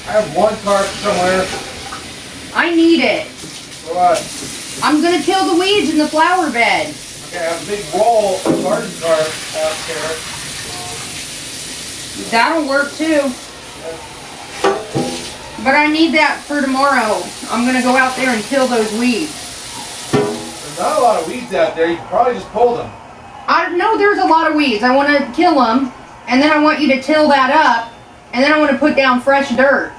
I have one tarp somewhere. I need it. For what? I'm gonna kill the weeds in the flower bed. Okay, I have a big roll of garden tarp out there. That'll work too. But I need that for tomorrow. I'm gonna go out there and kill those weeds. There's not a lot of weeds out there. You can probably just pull them. I know there's a lot of weeds. I want to kill them, and then I want you to till that up, and then I want to put down fresh dirt.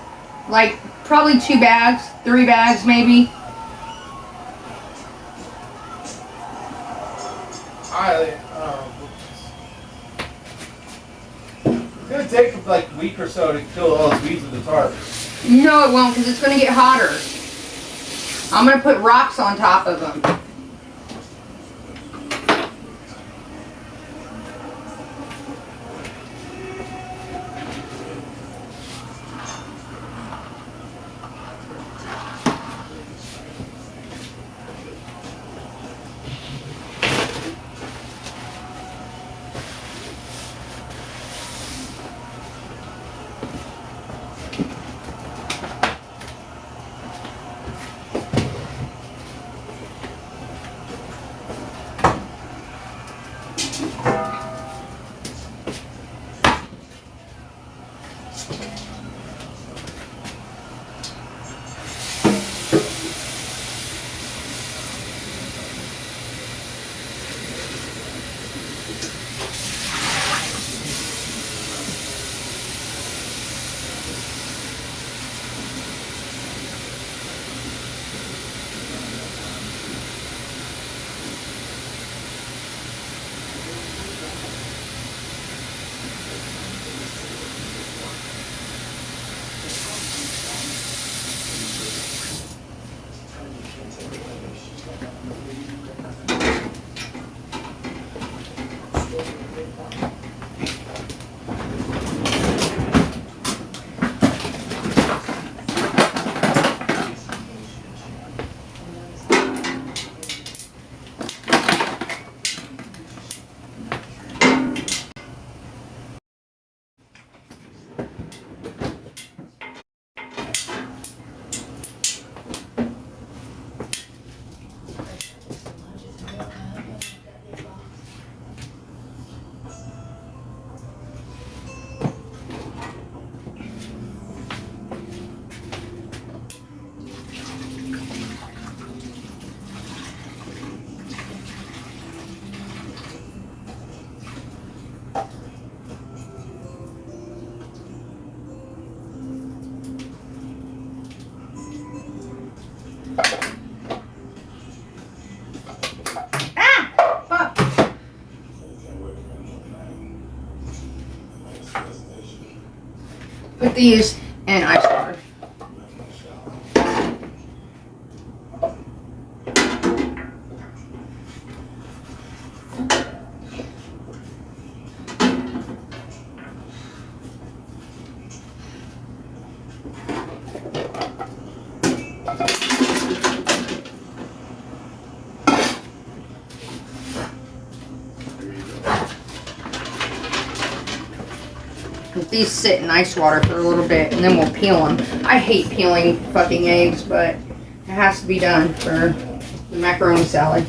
Like probably 2 bags, 3 bags maybe. It's gonna take like a week or so to kill all those weeds with the tarp. No, it won't, because it's going to get hotter. I'm going to put rocks on top of them. Put these in ice water. Let these sit in ice water for a little bit, and then we'll peel them. I hate peeling fucking eggs, but it has to be done for the macaroni salad.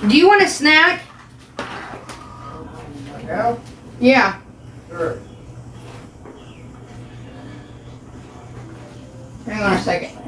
Do you want a snack? Now? Yeah. Sure. Hang on a second.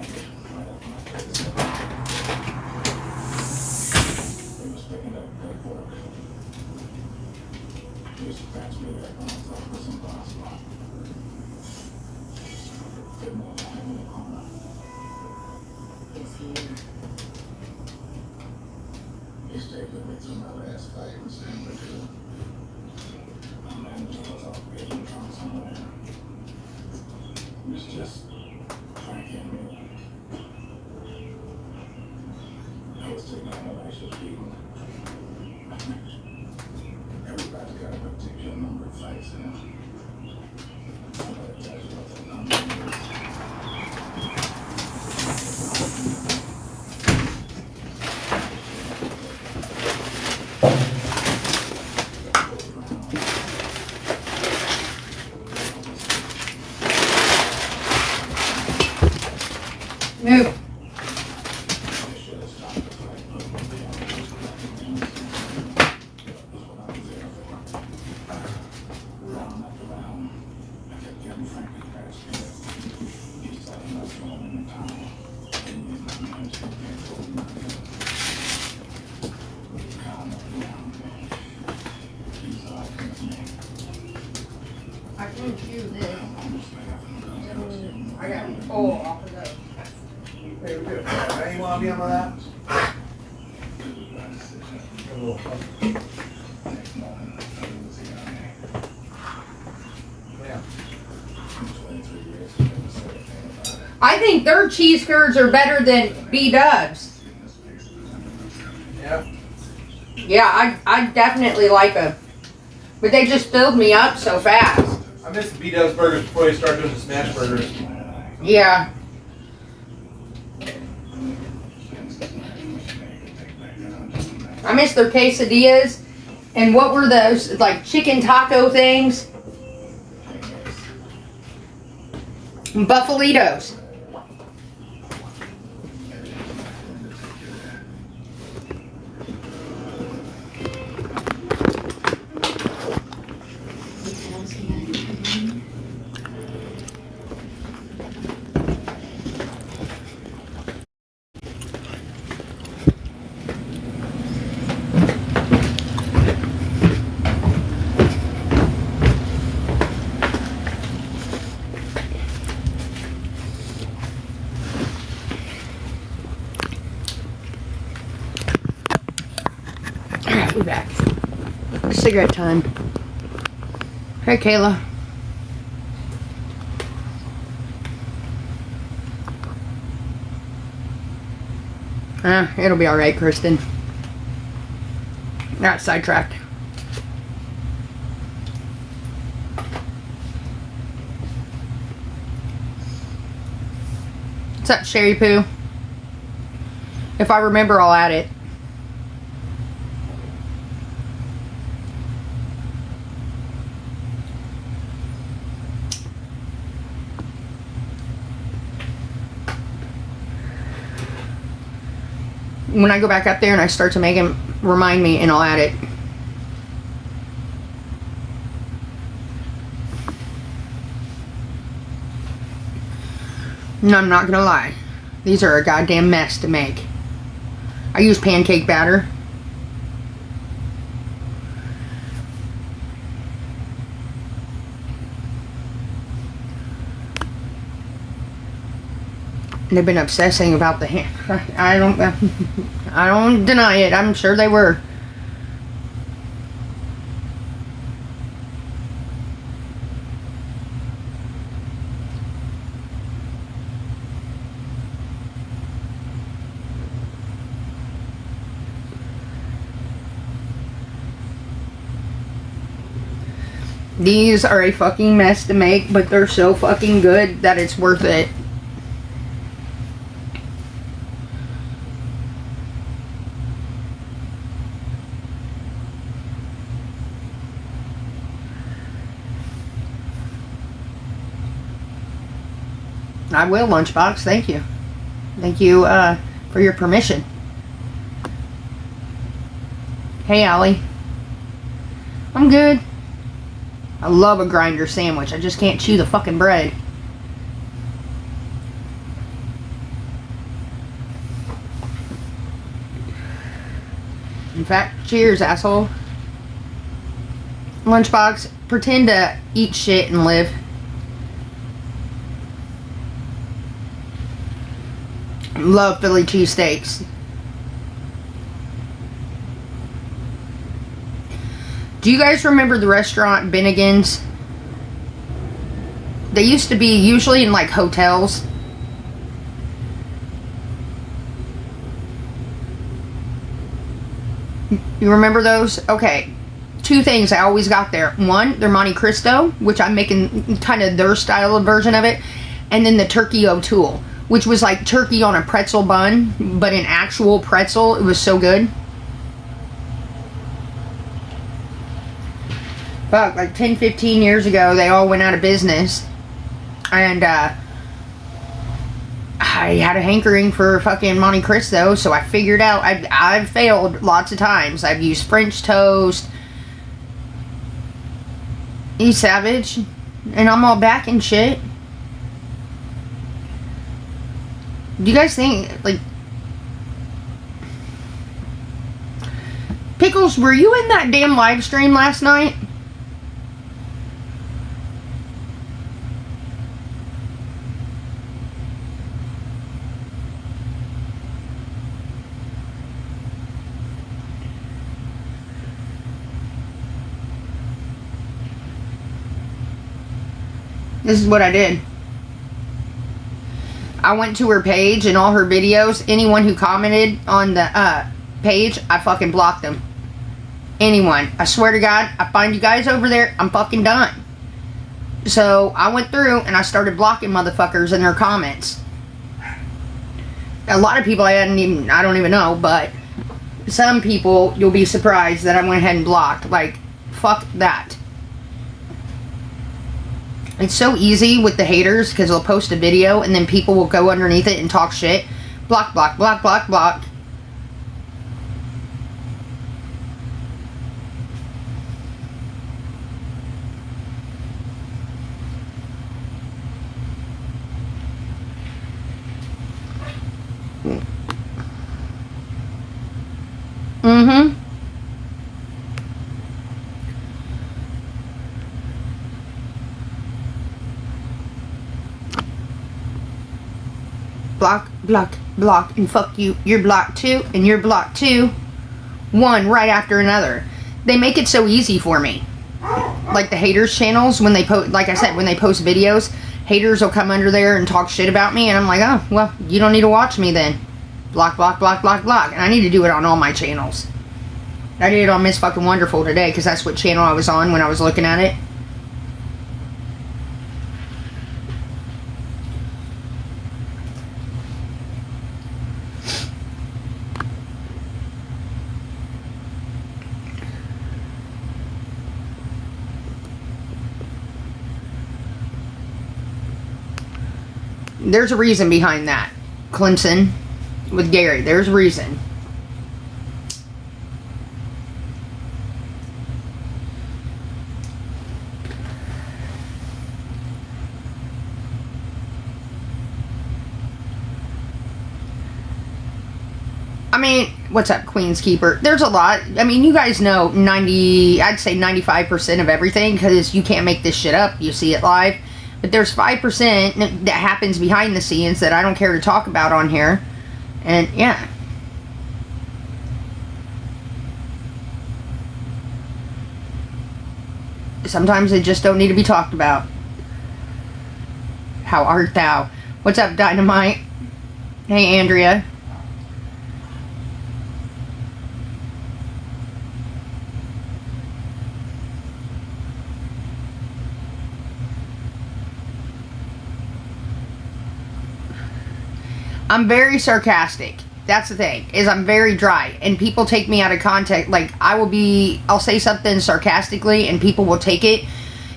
Move. I can chew this. I got full off of those. Hey, we're good. Now you want to be on that? Yeah. I think their cheese curds are better than B-Dubs. Yeah. Yeah, I definitely like them. But they just filled me up so fast. I miss the B-Dubs burgers before they start doing the smash burgers. Yeah. I miss their quesadillas. And what were those, like chicken taco things? Buffalitos. Alright, we're back. Cigarette time. Hey, Kayla. It'll be alright, Kristen. Got sidetracked. What's up, Sherry Poo? If I remember, I'll add it. When I go back up there and I start to make him, remind me and I'll add it. No, I'm not gonna lie. These are a goddamn mess to make. I use pancake batter. They've been obsessing about the ham. I don't deny it. I'm sure they were. These are a fucking mess to make, but they're so fucking good that it's worth it. I will, Lunchbox. Thank you. Thank you for your permission. Hey, Allie. I'm good. I love a grinder sandwich. I just can't chew the fucking bread. In fact, cheers, asshole. Lunchbox, pretend to eat shit and live. Love Philly cheesesteaks. Do you guys remember the restaurant Bennigan's? They used to be usually in like hotels. You remember those? Okay. Two things I always got there. One, their Monte Cristo, which I'm making kind of their style of version of it. And then the Turkey O'Toole, which was like turkey on a pretzel bun, but an actual pretzel. It was so good. Fuck, like 10, 15 years ago, they all went out of business. And, I had a hankering for fucking Monte Cristo, so I figured out, I've failed lots of times. I've used French toast. He's savage. And I'm all back and shit. Do you guys think, like... Pickles, were you in that damn live stream last night? This is what I did. I went to her page and all her videos. Anyone who commented on the page, I fucking blocked them. Anyone. I swear to God, I find you guys over there, I'm fucking done. So I went through and I started blocking motherfuckers in their comments. A lot of people I don't even know, but some people, you'll be surprised that I went ahead and blocked. Like, fuck that. It's so easy with the haters because they'll post a video and then people will go underneath it and talk shit. Block, block, block, block, block. Mm-hmm. Block, block, block, and fuck you. You're blocked too, and you're blocked too. One right after another. They make it so easy for me. Like the haters channels, when they post, like I said, when they post videos, haters will come under there and talk shit about me, and I'm like, oh, well, you don't need to watch me then. Block, block, block, block, block. And I need to do it on all my channels. I did it on Miss Fucking Wonderful today, because that's what channel I was on when I was looking at it. There's a reason behind that. Clemson with Gary. There's a reason. I mean, what's up, Queen's Keeper? There's a lot. I mean, you guys know I'd say 95% of everything, because you can't make this shit up. You see it live. But there's 5% that happens behind the scenes that I don't care to talk about on here. And, yeah. Sometimes they just don't need to be talked about. How art thou? What's up, Dynamite? Hey, Andrea. I'm very sarcastic. That's the thing, is I'm very dry. And people take me out of context. Like, I'll say something sarcastically and people will take it.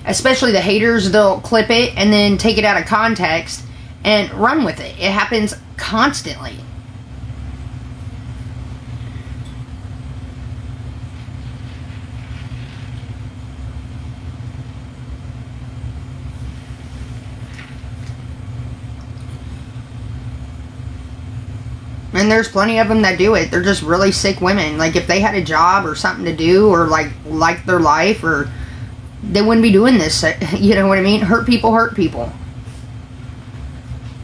Especially the haters, they'll clip it and then take it out of context and run with it. It happens constantly. And there's plenty of them that do it. They're just really sick women. Like, if they had a job or something to do, or like their life, or they wouldn't be doing this. You know what I mean? Hurt people.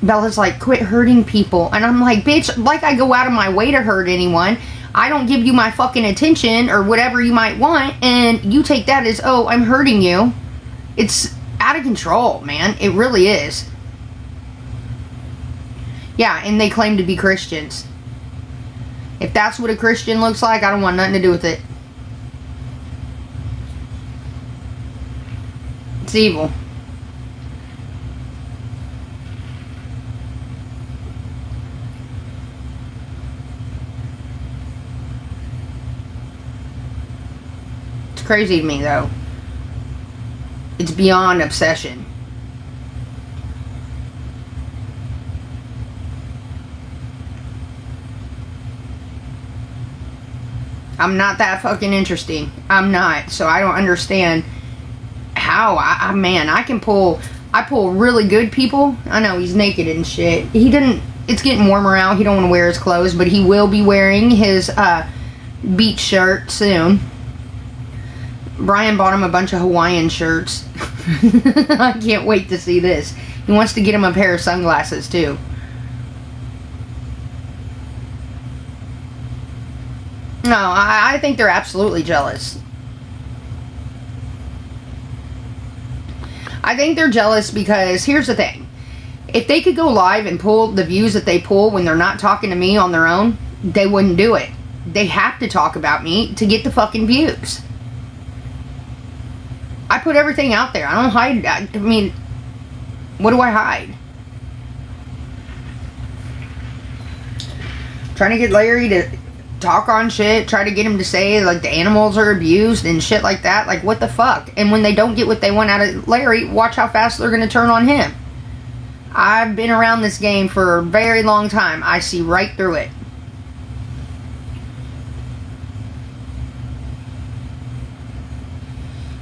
Bella's like, quit hurting people. And I'm like, bitch, like I go out of my way to hurt anyone. I don't give you my fucking attention or whatever you might want, and you take that as, oh, I'm hurting you. It's out of control, man. It really is. Yeah, and they claim to be Christians. If that's what a Christian looks like, I don't want nothing to do with it. It's evil. It's crazy to me, though. It's beyond obsession. I'm not that fucking interesting. I'm not. So I don't understand how. I pull really good people. I know he's naked and shit. It's getting warmer out. He don't want to wear his clothes, but he will be wearing his beach shirt soon. Brian bought him a bunch of Hawaiian shirts. I can't wait to see this. He wants to get him a pair of sunglasses too. No, I think they're absolutely jealous. I think they're jealous because here's the thing. If they could go live and pull the views that they pull when they're not talking to me on their own, they wouldn't do it. They have to talk about me to get the fucking views. I put everything out there. I don't hide. I mean, what do I hide? Trying to get Larry to talk on shit, try to get him to say like the animals are abused and shit like that. Like, what the fuck? And when they don't get what they want out of Larry, watch how fast they're gonna turn on him. I've been around this game for a very long time. I see right through it.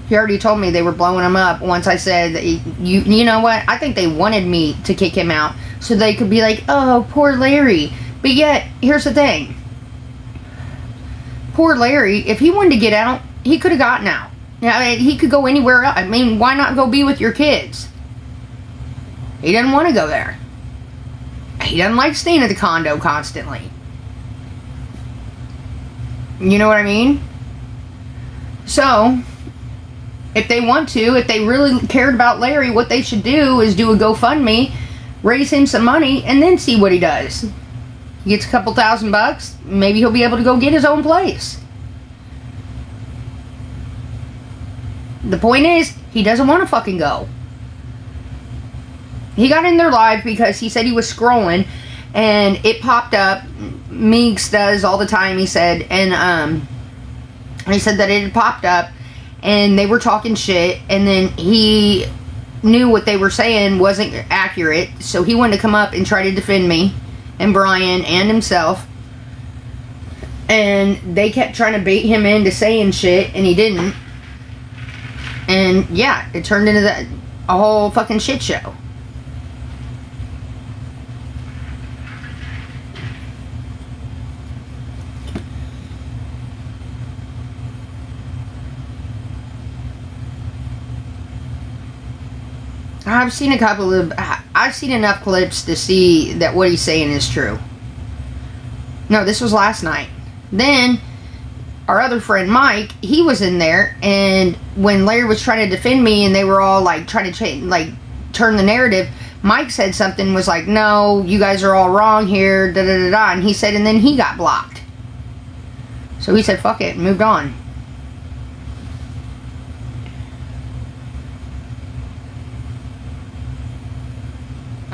He already told me they were blowing him up once I said that you know what? I think they wanted me to kick him out so they could be like, oh, poor Larry. But yet, here's the thing. Poor Larry, if he wanted to get out, he could have gotten out. Now, he could go anywhere else. I mean, why not go be with your kids? He doesn't want to go there. He doesn't like staying at the condo constantly. You know what I mean? So, if they want to, if they really cared about Larry, what they should do is do a GoFundMe, raise him some money, and then see what he does. He gets a couple $1,000, maybe he'll be able to go get his own place. The point is, he doesn't want to fucking go. He got in there live because he said he was scrolling, and it popped up. Meeks does all the time, he said, and he said that it had popped up, and they were talking shit, and then he knew what they were saying wasn't accurate, so he wanted to come up and try to defend me and Brian and himself, and they kept trying to bait him into saying shit, and he didn't, and yeah, it turned into a whole fucking shit show. I've seen enough clips to see that what he's saying is true. No, this was last night. Then, our other friend Mike, he was in there, and when Larry was trying to defend me and they were all like trying to turn the narrative, Mike said something, was like, no, you guys are all wrong here, da da da da, and he said, and then he got blocked. So he said, fuck it, and moved on.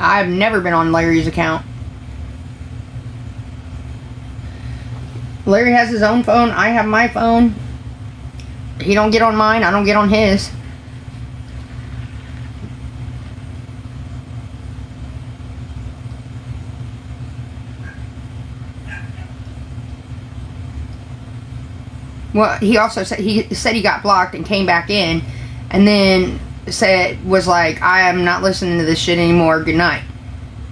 I've never been on Larry's account. Larry has his own phone. I have my phone. He don't get on mine. I don't get on his. Well, he also said he got blocked and came back in, and then was like, I am not listening to this shit anymore. Good night.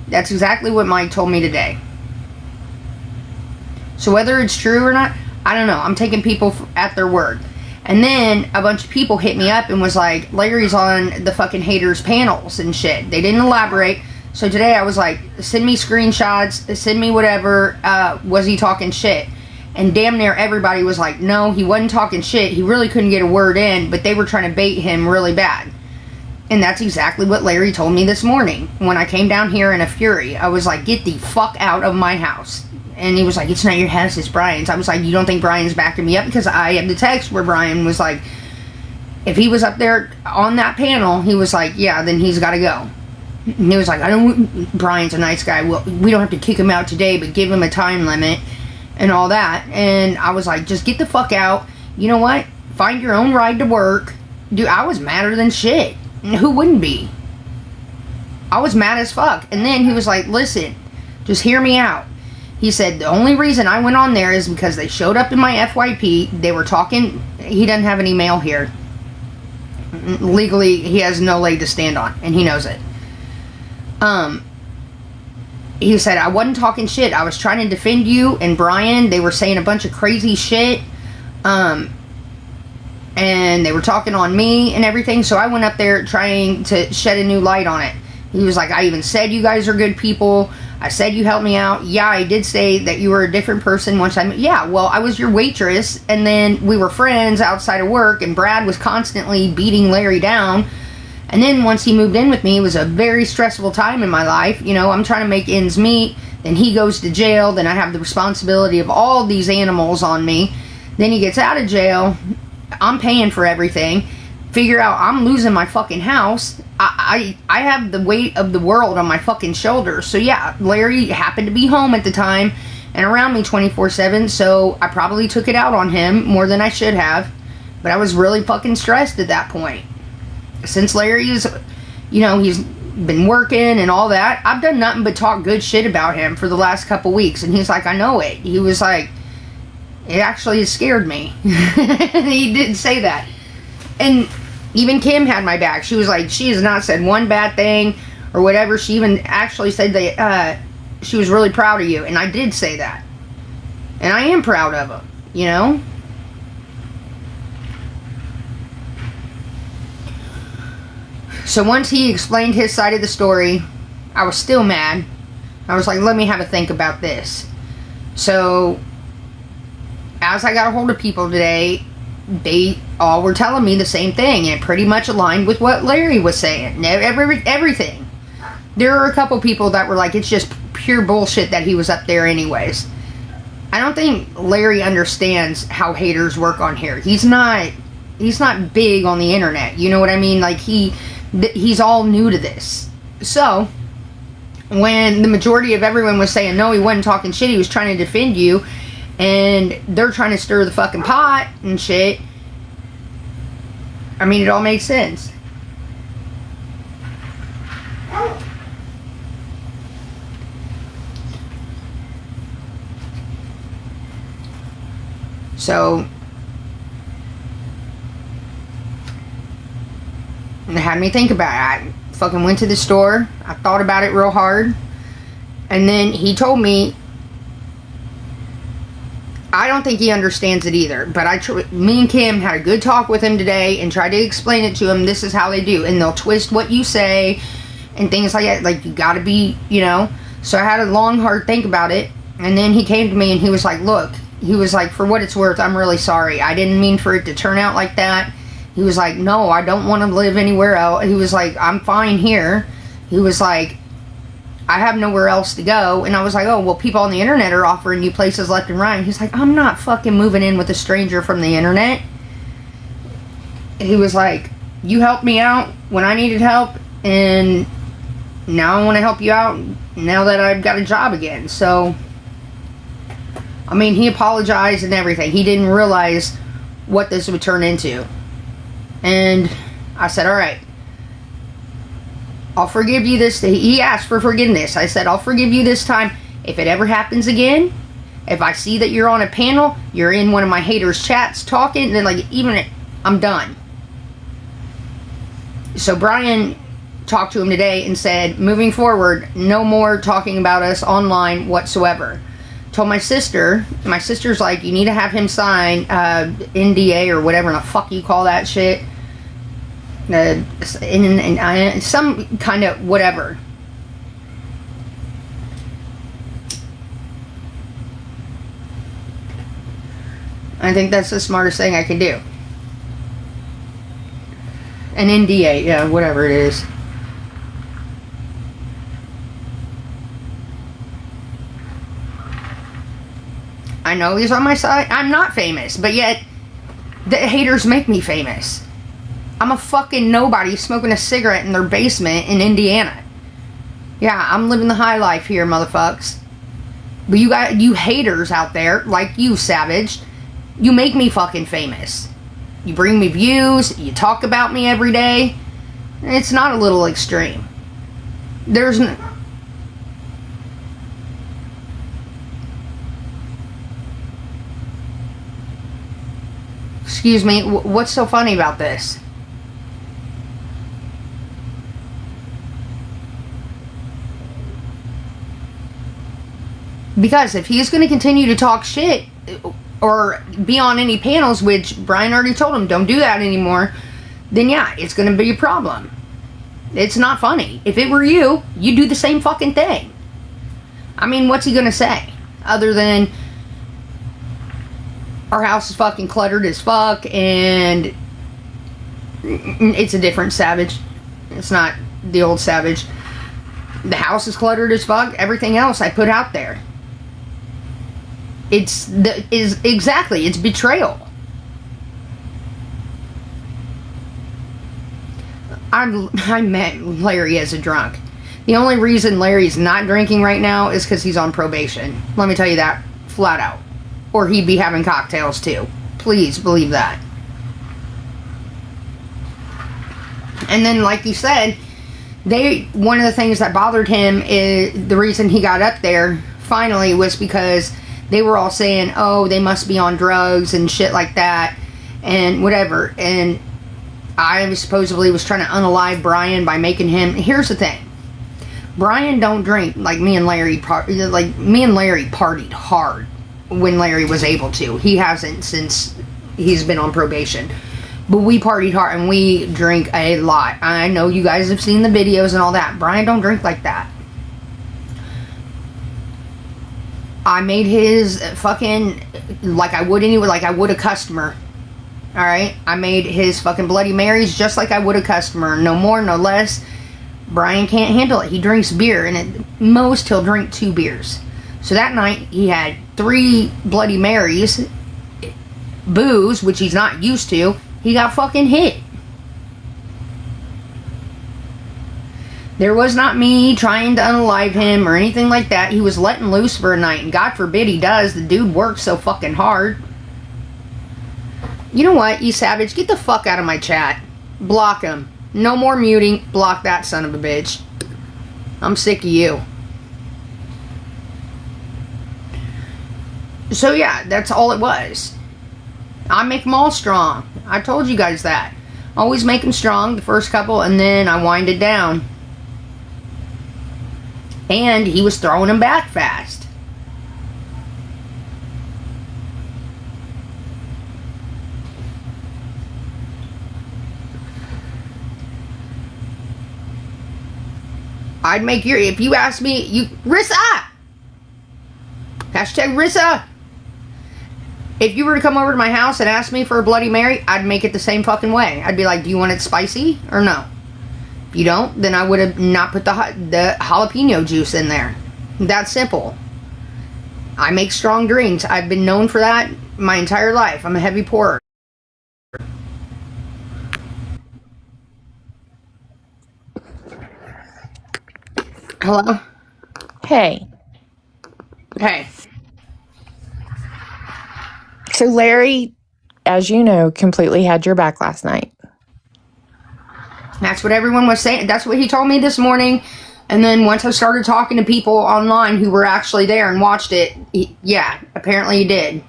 That's exactly what Mike told me today. So whether it's true or not, I don't know. I'm taking people at their word. And then a bunch of people hit me up and was like, Larry's on the fucking haters panels and shit. They didn't elaborate. So today I was like, send me screenshots, send me whatever. Was he talking shit? And damn near everybody was like, no, he wasn't talking shit. He really couldn't get a word in, but they were trying to bait him really bad. And that's exactly what Larry told me this morning when I came down here in a fury. I was like, get the fuck out of my house. And he was like, it's not your house, it's Brian's. I was like, you don't think Brian's backing me up? Because I had the text where Brian was like, if he was up there on that panel, he was like, yeah, then he's got to go. And he was like, Brian's a nice guy. We don't have to kick him out today, but give him a time limit and all that. And I was like, just get the fuck out. You know what? Find your own ride to work. Dude, I was madder than shit. And who wouldn't be? I was mad as fuck. And then he was like, listen, just hear me out. He said, the only reason I went on there is because they showed up in my FYP. They were talking. He doesn't have any mail here. Legally, he has no leg to stand on, and he knows it. He said, I wasn't talking shit. I was trying to defend you and Brian. They were saying a bunch of crazy shit. And they were talking on me and everything. So I went up there trying to shed a new light on it. He was like, I even said you guys are good people. I said you helped me out. Yeah, I did say that you were a different person once I... Yeah, well, I was your waitress, and then we were friends outside of work, and Brad was constantly beating Larry down. And then once he moved in with me, it was a very stressful time in my life. You know, I'm trying to make ends meet. Then he goes to jail. Then I have the responsibility of all these animals on me. Then he gets out of jail. I'm paying for everything. Figure out I'm losing my fucking house. I have the weight of the world on my fucking shoulders. So yeah, Larry happened to be home at the time and around me 24/7. So I probably took it out on him more than I should have. But I was really fucking stressed at that point. Since Larry is, you know, he's been working and all that, I've done nothing but talk good shit about him for the last couple weeks. And he's like, I know it. He was like, it actually has scared me. He did say that. And even Kim had my back. She was like, she has not said one bad thing or whatever. She even actually said that she was really proud of you. And I did say that. And I am proud of him, you know? So once he explained his side of the story, I was still mad. I was like, let me have a think about this. So as I got a hold of people today, they all were telling me the same thing, and it pretty much aligned with what Larry was saying. Everything. There were a couple people that were like, it's just pure bullshit that he was up there anyways. I don't think Larry understands how haters work on here. He's not big on the internet. You know what I mean? Like he's all new to this. So when the majority of everyone was saying, no, he wasn't talking shit, he was trying to defend you, and they're trying to stir the fucking pot and shit, I mean, it all makes sense. So it had me think about it. I fucking went to the store. I thought about it real hard. And then he told me, I don't think he understands it either. But me and Kim had a good talk with him today and tried to explain it to him. This is how they do. And they'll twist what you say and things like that. Like, you gotta be, you know. So I had a long, hard think about it. And then he came to me and he was like, look. He was like, for what it's worth, I'm really sorry. I didn't mean for it to turn out like that. He was like, no, I don't want to live anywhere else. He was like, I'm fine here. He was like, I have nowhere else to go. And I was like, oh, well, people on the internet are offering you places left and right. He's like, I'm not fucking moving in with a stranger from the internet. He was like, you helped me out when I needed help, and now I want to help you out now that I've got a job again. So, I mean, he apologized and everything. He didn't realize what this would turn into. And I said, all right, I'll forgive you this. He asked for forgiveness. I said, I'll forgive you this time. If it ever happens again, if I see that you're on a panel, you're in one of my haters' chats talking, then like, I'm done. So Brian talked to him today and said, moving forward, no more talking about us online whatsoever. told my sister's like, you need to have him sign NDA or whatever the fuck you call that shit. Some kind of whatever. I think that's the smartest thing I can do. An NDA, yeah, whatever it is. I know he's on my side. I'm not famous, but yet the haters make me famous. I'm a fucking nobody smoking a cigarette in their basement in Indiana. Yeah, I'm living the high life here, motherfucks. But you haters out there, like you, Savage, you make me fucking famous. You bring me views, you talk about me every day. It's not a little extreme. There's no... Excuse me, what's so funny about this? Because if he's going to continue to talk shit or be on any panels, which Brian already told him don't do that anymore, then yeah, it's going to be a problem. It's not funny. If it were you, you'd do the same fucking thing. I mean, what's he going to say? Other than, our house is fucking cluttered as fuck and it's a different Savage. It's not the old Savage. The house is cluttered as fuck. Everything else I put out there. It's betrayal. I met Larry as a drunk. The only reason Larry's not drinking right now is because he's on probation. Let me tell you that flat out. Or he'd be having cocktails too. Please believe that. And then, like you said, one of the things that bothered him is the reason he got up there finally was because they were all saying, oh, they must be on drugs and shit like that and whatever. And I supposedly was trying to unalive Brian by making him... Here's the thing. Brian don't drink like me and Larry. Me and Larry partied hard when Larry was able to. He hasn't since he's been on probation. But we partied hard and we drink a lot. I know you guys have seen the videos and all that. Brian don't drink like that. I made his fucking, like I would a customer. Alright? I made his fucking Bloody Marys just like I would a customer. No more, no less. Brian can't handle it. He drinks beer, and at most he'll drink 2 beers. So that night he had 3 Bloody Marys, booze, which he's not used to. He got fucking hit. There was not me trying to unalive him or anything like that. He was letting loose for a night, and God forbid he does. The dude works so fucking hard. You know what, you Savage? Get the fuck out of my chat. Block him. No more muting. Block that son of a bitch. I'm sick of you. So yeah, that's all it was. I make them all strong. I told you guys that. Always make them strong, the first couple, and then I wind it down. And he was throwing them back fast. I'd make your, if you asked me, Rissa! Hashtag Rissa! If you were to come over to my house and ask me for a Bloody Mary, I'd make it the same fucking way. I'd be like, do you want it spicy or no? If you don't, then I would have not put the jalapeno juice in there. That simple. I make strong drinks. I've been known for that my entire life. I'm a heavy pourer. Hello? Hey. Hey. So Larry, as you know, completely had your back last night. That's what everyone was saying. That's what he told me this morning. And then once I started talking to people online who were actually there and watched it, yeah, apparently he did.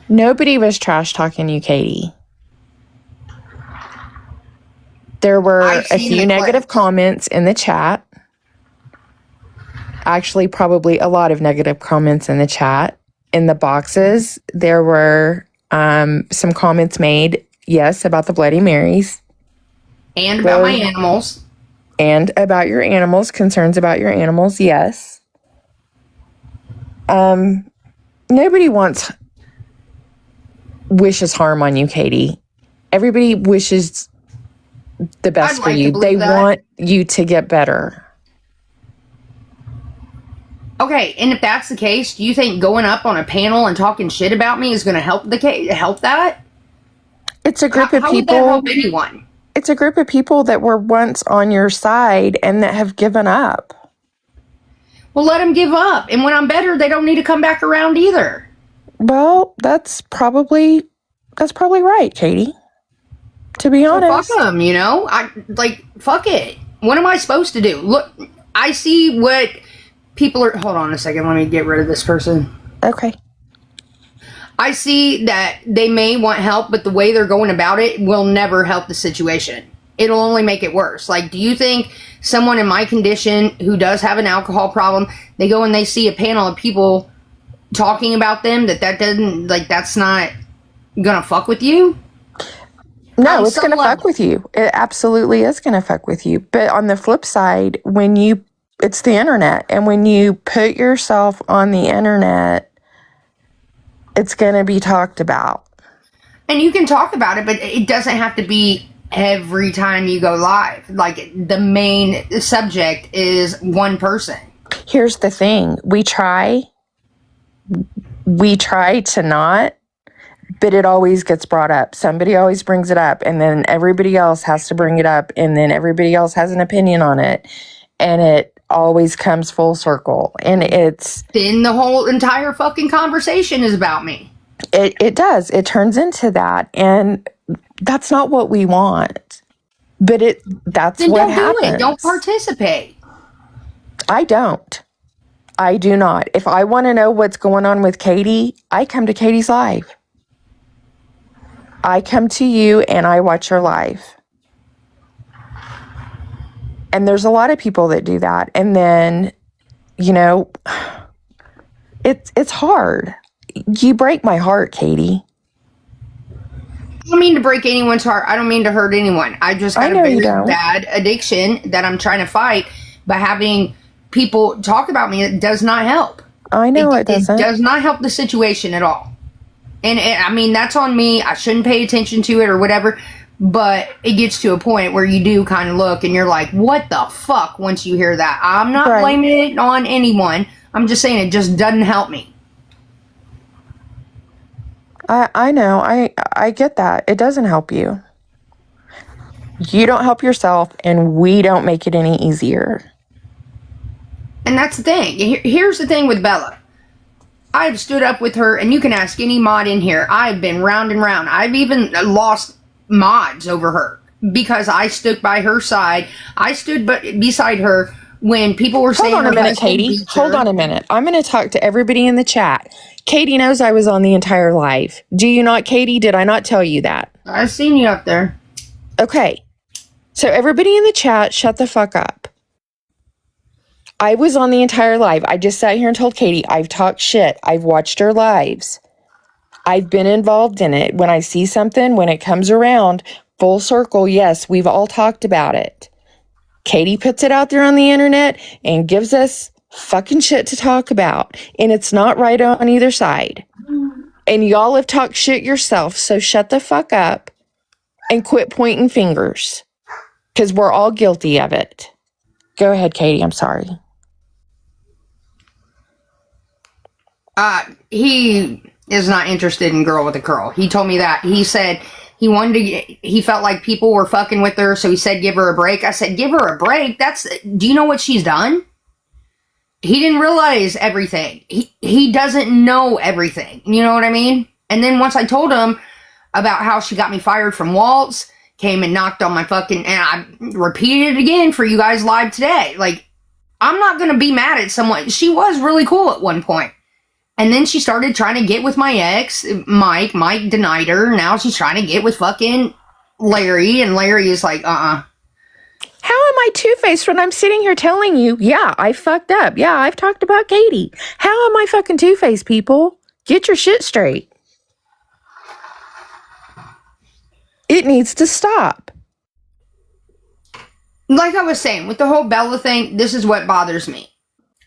Nobody was trash talking you, Katie. There were a few negative comments in the chat. actually probably a lot of negative comments in the chat. In the boxes, there were some comments made, yes, about the Bloody Marys. And about my animals. And about your animals, concerns about your animals, yes. Nobody wishes harm on you, Katie. Everybody wishes the best for you. They want you to get better. Okay, and if that's the case, do you think going up on a panel and talking shit about me is going to help that? It's a group of how people. Would that help anyone? It's a group of people that were once on your side and that have given up. Well, let them give up. And when I'm better, they don't need to come back around either. Well, that's probably right, Katie. To be honest. Fuck them, fuck it. What am I supposed to do? Look, I see what people are... Hold on a second. Let me get rid of this person. Okay. I see that they may want help, but the way they're going about it will never help the situation. It'll only make it worse. Like, do you think someone in my condition who does have an alcohol problem, they go and they see a panel of people talking about them, that's not gonna fuck with you? No, it's gonna fuck with you. It absolutely is gonna fuck with you. But on the flip side, it's the internet, and when you put yourself on the internet, it's gonna be talked about. And you can talk about it, but it doesn't have to be every time you go live. Like, the main subject is one person. Here's the thing. We try to not, but it always gets brought up. Somebody always brings it up, and then everybody else has to bring it up, and then everybody else has an opinion on it, and it always comes full circle. And then the whole entire fucking conversation is about me. It does. It turns into that, and that's not what we want. But that's then what happens. Don't do it. Don't participate. I don't. I do not. If I want to know what's going on with Katie, I come to Katie's live. I come to you and I watch your live. And there's a lot of people that do that. And then, it's hard. You break my heart, Katie. I don't mean to break anyone's heart. I don't mean to hurt anyone. I just got a very bad addiction that I'm trying to fight by having people talk about me. It does not help. I know it doesn't. It does not help the situation at all. And that's on me. I shouldn't pay attention to it or whatever. But it gets to a point where you do kind of look and you're like, what the fuck once you hear that? I'm not blaming it on anyone. I'm just saying it just doesn't help me. I know. I get that. It doesn't help you. You don't help yourself, and we don't make it any easier. And that's the thing. Here's the thing with Bella. I've stood up with her, and you can ask any mod in here. I've been round and round. I've even lost mods over her because I stood by her side. I stood beside her when people were saying... Hold on a minute, Katie. Hold on a minute. I'm going to talk to everybody in the chat. Katie knows I was on the entire live. Do you not, Katie? Did I not tell you that? I've seen you up there. Okay. So everybody in the chat, shut the fuck up. I was on the entire live. I just sat here and told Katie, I've talked shit. I've watched her lives. I've been involved in it. When I see something, when it comes around, full circle, yes, we've all talked about it. Katie puts it out there on the internet and gives us fucking shit to talk about. And it's not right on either side. And y'all have talked shit yourself, so shut the fuck up and quit pointing fingers. Because we're all guilty of it. Go ahead, Katie. I'm sorry. He is not interested in Girl with a Curl. He told me that. He said he felt like people were fucking with her, so he said give her a break. I said, give her a break? Do you know what she's done? He didn't realize everything. He doesn't know everything. You know what I mean? And then once I told him about how she got me fired from Waltz, came and knocked on my fucking... And I repeated it again for you guys live today. Like, I'm not going to be mad at someone. She was really cool at one point. And then she started trying to get with my ex, Mike. Mike denied her. Now she's trying to get with fucking Larry. And Larry is like, How am I two-faced when I'm sitting here telling you, yeah, I fucked up. Yeah, I've talked about Katie. How am I fucking two-faced, people? Get your shit straight. It needs to stop. Like I was saying, with the whole Bella thing, this is what bothers me.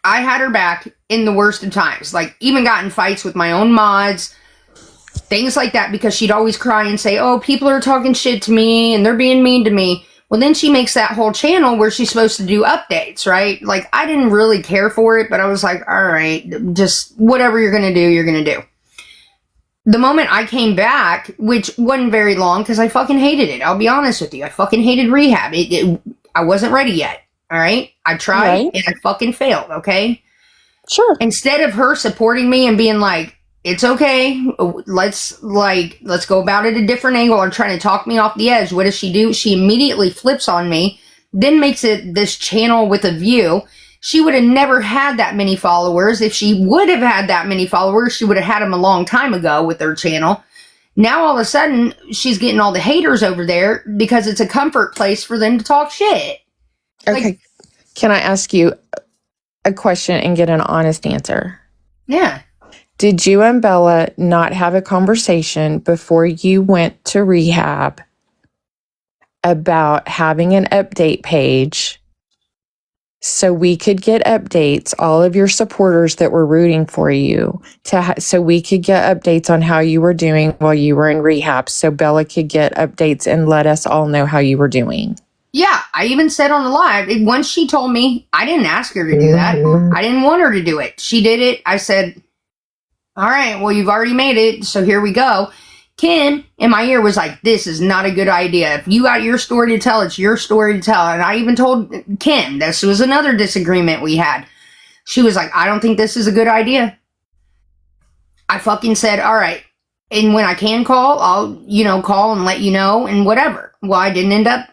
I had her back in the worst of times. Like, even got in fights with my own mods, things like that, because she'd always cry and say, oh, people are talking shit to me and they're being mean to me. Well, then she makes that whole channel where she's supposed to do updates, right? Like, I didn't really care for it, but I was like, all right, just whatever you're going to do, you're going to do. The moment I came back, which wasn't very long, because I fucking hated it. I'll be honest with you. I fucking hated rehab. I wasn't ready yet, all right? I tried, and I fucking failed, okay? Sure. Instead of her supporting me and being like, it's okay, let's go about it a different angle, or trying to talk me off the edge, what does she do? She immediately flips on me, then makes it this channel with a view. She would have never had that many followers. If she would have had that many followers, she would have had them a long time ago with her channel. Now all of a sudden, she's getting all the haters over there because it's a comfort place for them to talk shit. Okay. Like, can I ask you a question and get an honest answer? Yeah. Did you and Bella not have a conversation before you went to rehab about having an update page so we could get updates, all of your supporters that were rooting for you, so we could get updates on how you were doing while you were in rehab, so Bella could get updates and let us all know how you were doing? Yeah, I even said on the live, once she told me, I didn't ask her to do that. I didn't want her to do it. She did it. I said, all right, well, you've already made it, so here we go. Kim, in my ear, was like, this is not a good idea. If you got your story to tell, it's your story to tell. And I even told Kim, this was another disagreement we had. She was like, I don't think this is a good idea. I fucking said, all right. And when I can call, I'll, call and let you know and whatever. Well, I didn't end up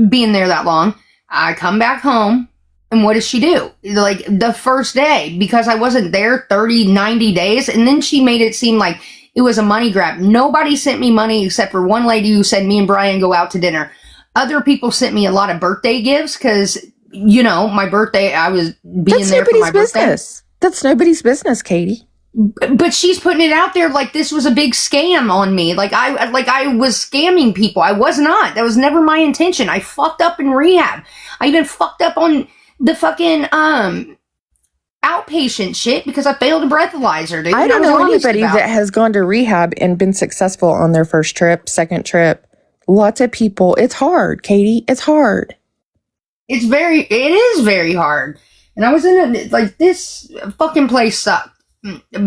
being there that long. I come back home. And what does she do? Like, the first day, because I wasn't there 30, 90 days. And then she made it seem like it was a money grab. Nobody sent me money except for one lady who said me and Brian go out to dinner. Other people sent me a lot of birthday gifts because, my birthday, I was being there for my birthday. That's nobody's business, Katie. But she's putting it out there like this was a big scam on me. Like I was scamming people. I was not. That was never my intention. I fucked up in rehab. I even fucked up on the fucking outpatient shit because I failed a breathalyzer. Dude. I don't know anybody that has gone to rehab and been successful on their first trip, second trip. Lots of people. It's hard, Katie. It's hard. It is very hard. And I was in this fucking place sucked.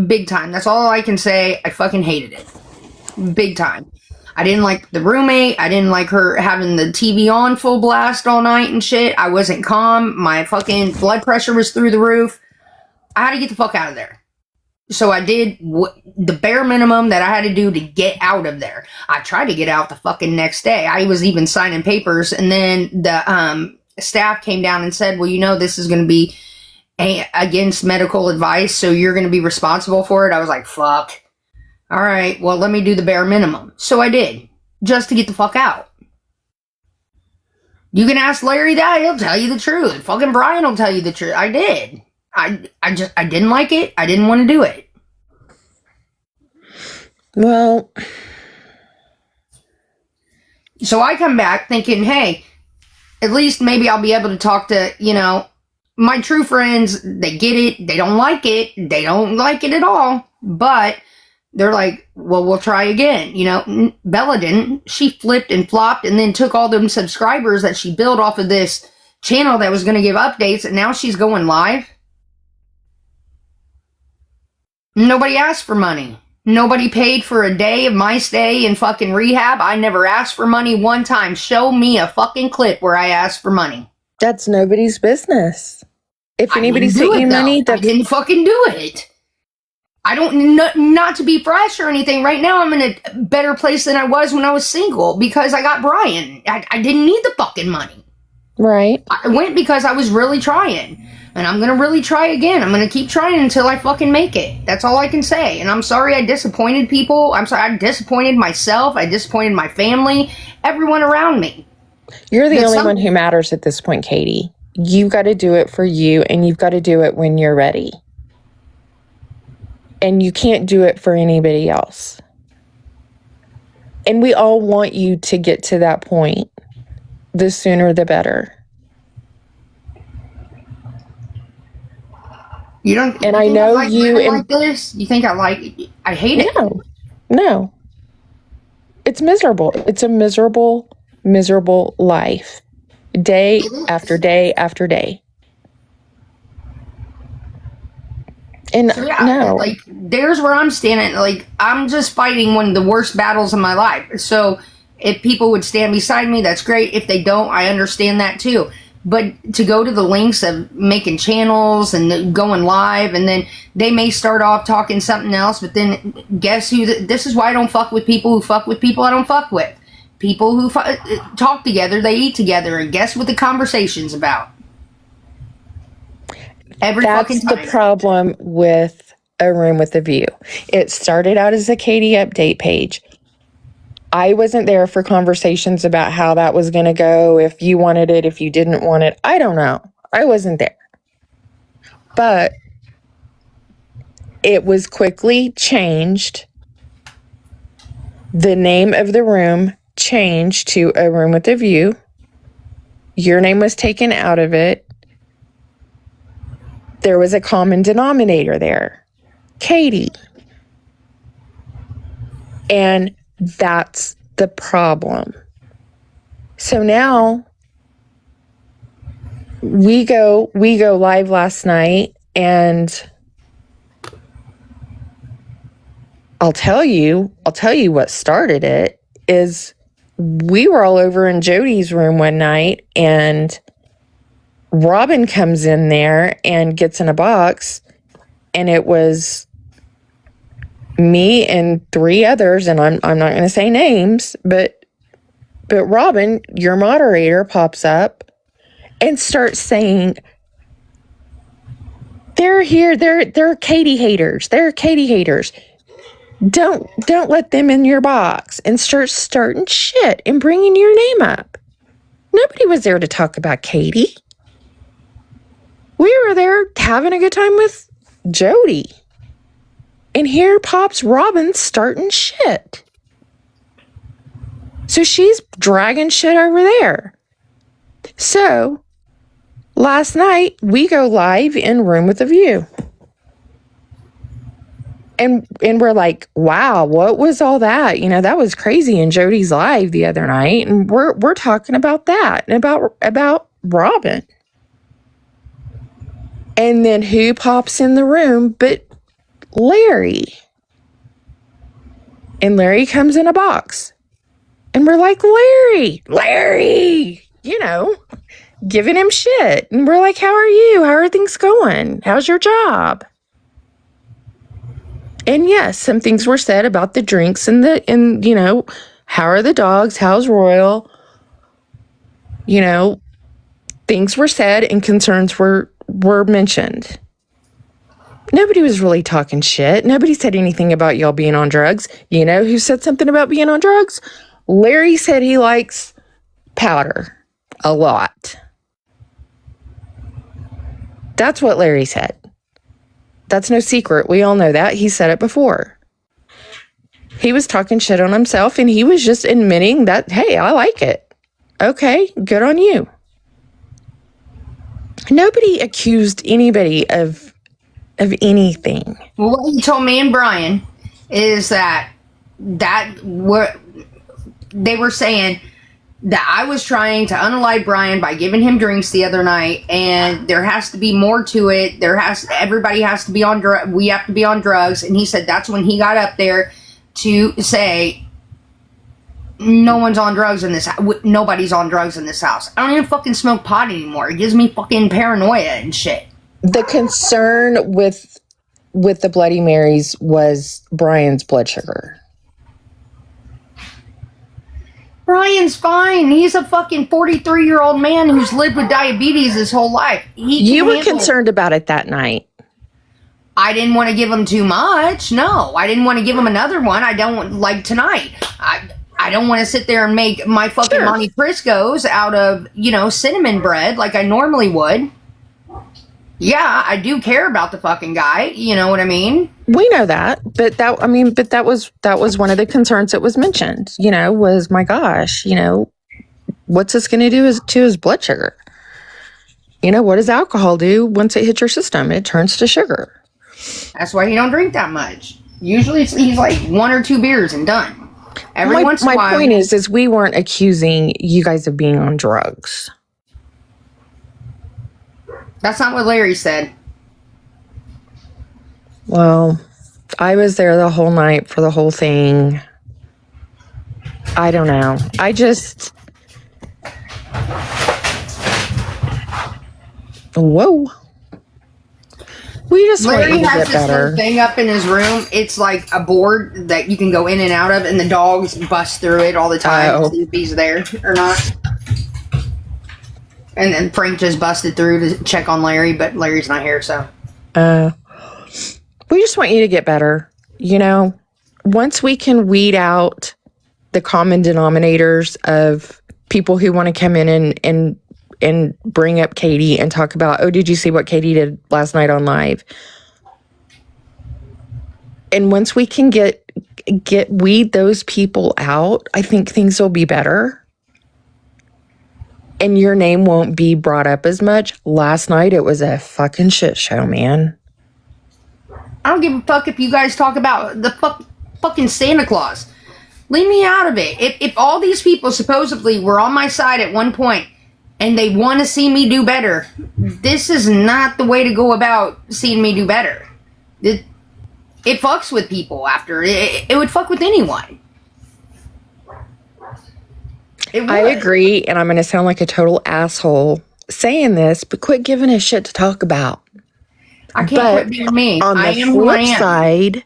Big time. That's all I can say. I fucking hated it. Big time. I didn't like the roommate. I didn't like her having the TV on full blast all night and shit. I wasn't calm. My fucking blood pressure was through the roof. I had to get the fuck out of there. So I did the bare minimum that I had to do to get out of there. I tried to get out the fucking next day. I was even signing papers, and then the staff came down and said, well, this is going to be against medical advice, so you're going to be responsible for it. I was like, fuck. All right, well, let me do the bare minimum. So I did, just to get the fuck out. You can ask Larry that. He'll tell you the truth. Fucking Brian will tell you the truth. I did. I didn't like it. I didn't want to do it. Well. So I come back thinking, hey, at least maybe I'll be able to talk to, my true friends. They get it. They don't like it. They don't like it at all. But they're like, well, we'll try again. Bella didn't. She flipped and flopped and then took all them subscribers that she built off of this channel that was going to give updates, and now she's going live. Nobody asked for money. Nobody paid for a day of my stay in fucking rehab. I never asked for money one time. Show me a fucking clip where I asked for money. That's nobody's business. If anybody sent you money, I didn't fucking do it. I don't, not to be fresh or anything. Right now, I'm in a better place than I was when I was single because I got Brian. I didn't need the fucking money. Right. I went because I was really trying. And I'm going to really try again. I'm going to keep trying until I fucking make it. That's all I can say. And I'm sorry I disappointed people. I'm sorry I disappointed myself. I disappointed my family. Everyone around me. You're the But only some- one who matters at this point, Katie. You got to do it for you, and you've got to do it when you're ready. And you can't do it for anybody else. And we all want you to get to that point. The sooner, the better. You don't. And I think know like you living and- like this. You think I hate it? No. It's miserable. It's a miserable, miserable life. Day after day after day. And So yeah, no. like there's where I'm standing. Like I'm just fighting one of the worst battles of my life. So if people would stand beside me, that's great. If they don't, I understand that too. But to go to the lengths of making channels and going live, and then they may start off talking something else, but then guess who? This is why I don't fuck with people who fuck with people I don't fuck with. People who talk together, they eat together, and guess what the conversation's about? Every fucking That's time. the problem with A Room with a View. It started out as a Katie update page. I wasn't there for conversations about how that was going to go, if you wanted it, if you didn't want it. I don't know. I wasn't there. But it was quickly changed. The name of the room changed to A Room with a View. Your name was taken out of it. There was a common denominator there. Katie. And that's the problem. So now we go live last night, and I'll tell you what started it is we were all over in Jody's room one night, and Robin comes in there and gets in a box, and it was me and 3 others, and I'm not going to say names, but Robin, your moderator, pops up and starts saying, "They're here. They're Katie haters. They're Katie haters. Don't let them in your box," and starts starting shit and bringing your name up. Nobody was there to talk about Katie. We were there having a good time with Jody. And here pops Robin starting shit. So she's dragging shit over there. So last night we go live in Room with a View. And we're like, wow, what was all that? You know, that was crazy in Jody's live the other night. And we're talking about that and about Robin. And then who pops in the room but Larry? And Larry comes in a box. And we're like, Larry, you know, giving him shit. And we're like, how are you? How are things going? How's your job? And yes, some things were said about the drinks and you know, how are the dogs? How's Royal? You know, things were said and concerns were mentioned. Nobody was really talking shit. Nobody said anything about y'all being on drugs. You know who said something about being on drugs? Larry said he likes powder a lot. That's what Larry said. That's no secret. We all know that. He said it before. He was talking shit on himself, and he was just admitting that, hey, I like it. Okay, good on you. Nobody accused anybody of anything. Well, what he told me and Brian is that they were saying that I was trying to unalive Brian by giving him drinks the other night, and there has to be more to it. Everybody has to be on we have to be on drugs, and he said that's when he got up there to say no one's on drugs in this nobody's on drugs in this house. I don't even fucking smoke pot anymore. It gives me fucking paranoia and shit. The concern with the Bloody Marys was Brian's blood sugar. Brian's fine. He's a fucking 43-year-old man who's lived with diabetes his whole life. You were concerned about it that night. I didn't want to give him too much. No, I didn't want to give him another one. I don't want, like tonight. I don't want to sit there and make my fucking Sure. Monte Crisco's out of, cinnamon bread like I normally would. Yeah, I do care about the fucking guy. You know what I mean? We know that, but that was one of the concerns that was mentioned. Was my gosh, what's this going to do to his blood sugar? What does alcohol do once it hits your system? It turns to sugar. That's why he don't drink that much. Usually he's like 1 or 2 beers and done. Every once in a while. My point is we weren't accusing you guys of being on drugs. That's not what Larry said. Well, I was there the whole night for the whole thing. I don't know. Whoa. We just want Larry you to has get this little better. thing up in his room. It's like a board that you can go in and out of, and the dogs bust through it all the time Oh. to see if he's there or not. And then Frank just busted through to check on Larry, but Larry's not here, so. We just want you to get better. Once we can weed out the common denominators of people who want to come in and bring up Katie and talk about, oh, did you see what Katie did last night on live? And once we can weed those people out, I think things will be better. And your name won't be brought up as much. Last night, it was a fucking shit show, man. I don't give a fuck if you guys talk about the fucking Santa Claus. Leave me out of it. If all these people supposedly were on my side at one point and they want to see me do better, this is not the way to go about seeing me do better. It fucks with people after. It would fuck with anyone. It would. I agree, and I'm going to sound like a total asshole saying this, but quit giving a shit to talk about. I can't But quit being me. on I the am who I flip am. side,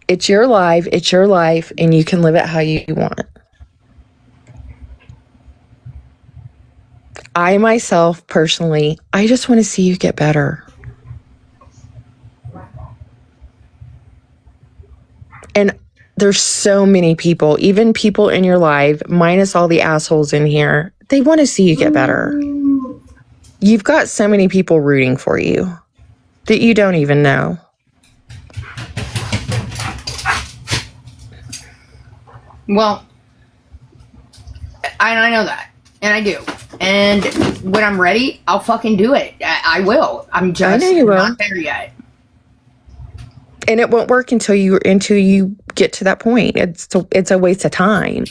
it's your life, and you can live it how you want. I myself, personally, I just want to see you get better. And there's so many people, even people in your life, minus all the assholes in here, they want to see you get better. You've got so many people rooting for you that you don't even know. Well, I know that. And I do. And when I'm ready, I'll fucking do it. I will. I'm just know you will. not there yet. And it won't work until you get to that point. It's a waste of time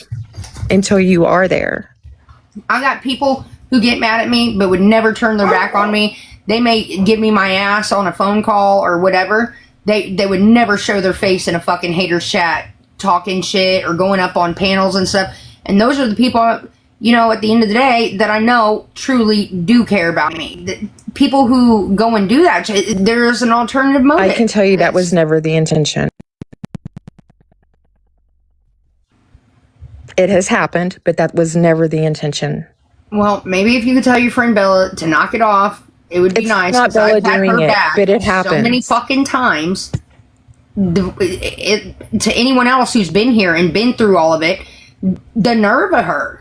until you are there. I got people who get mad at me but would never turn their back on me. They may give me my ass on a phone call or whatever. They would never show their face in a fucking haters chat talking shit or going up on panels and stuff. And those are the people, at the end of the day that I know truly do care about me. The people who go and do that, there's an alternative motive. I can tell you that was never the intention. It has happened, but that was never the intention. Well, maybe if you could tell your friend Bella to knock it off, it would be It's nice. not 'cause I've Bella had doing her it, back but it so many happens. fucking times. To anyone else who's been here and been through all of it, the nerve of her.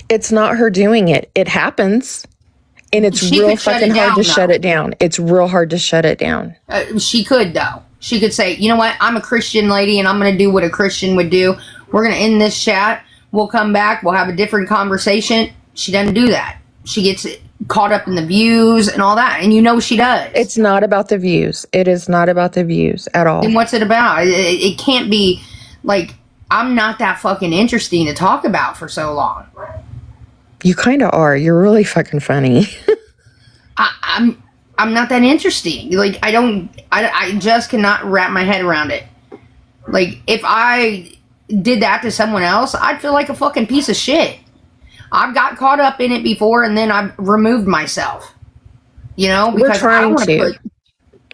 It's not her doing it. It happens. And it's She real could shut fucking it hard to down, shut though. it down. It's real hard to shut it down. She could, though. She could say, you know what? I'm a Christian lady and I'm going to do what a Christian would do. We're going to end this chat. We'll come back. We'll have a different conversation. She doesn't do that. She gets caught up in the views and all that. And she does. It's not about the views. It is not about the views at all. And what's it about? It can't be like, I'm not that fucking interesting to talk about for so long. You kind of are. You're really fucking funny. I'm not that interesting. Like, I just cannot wrap my head around it. Like, if I did that to someone else, I'd feel like a fucking piece of shit. I've got caught up in it before and then I've removed myself. Because We're trying to.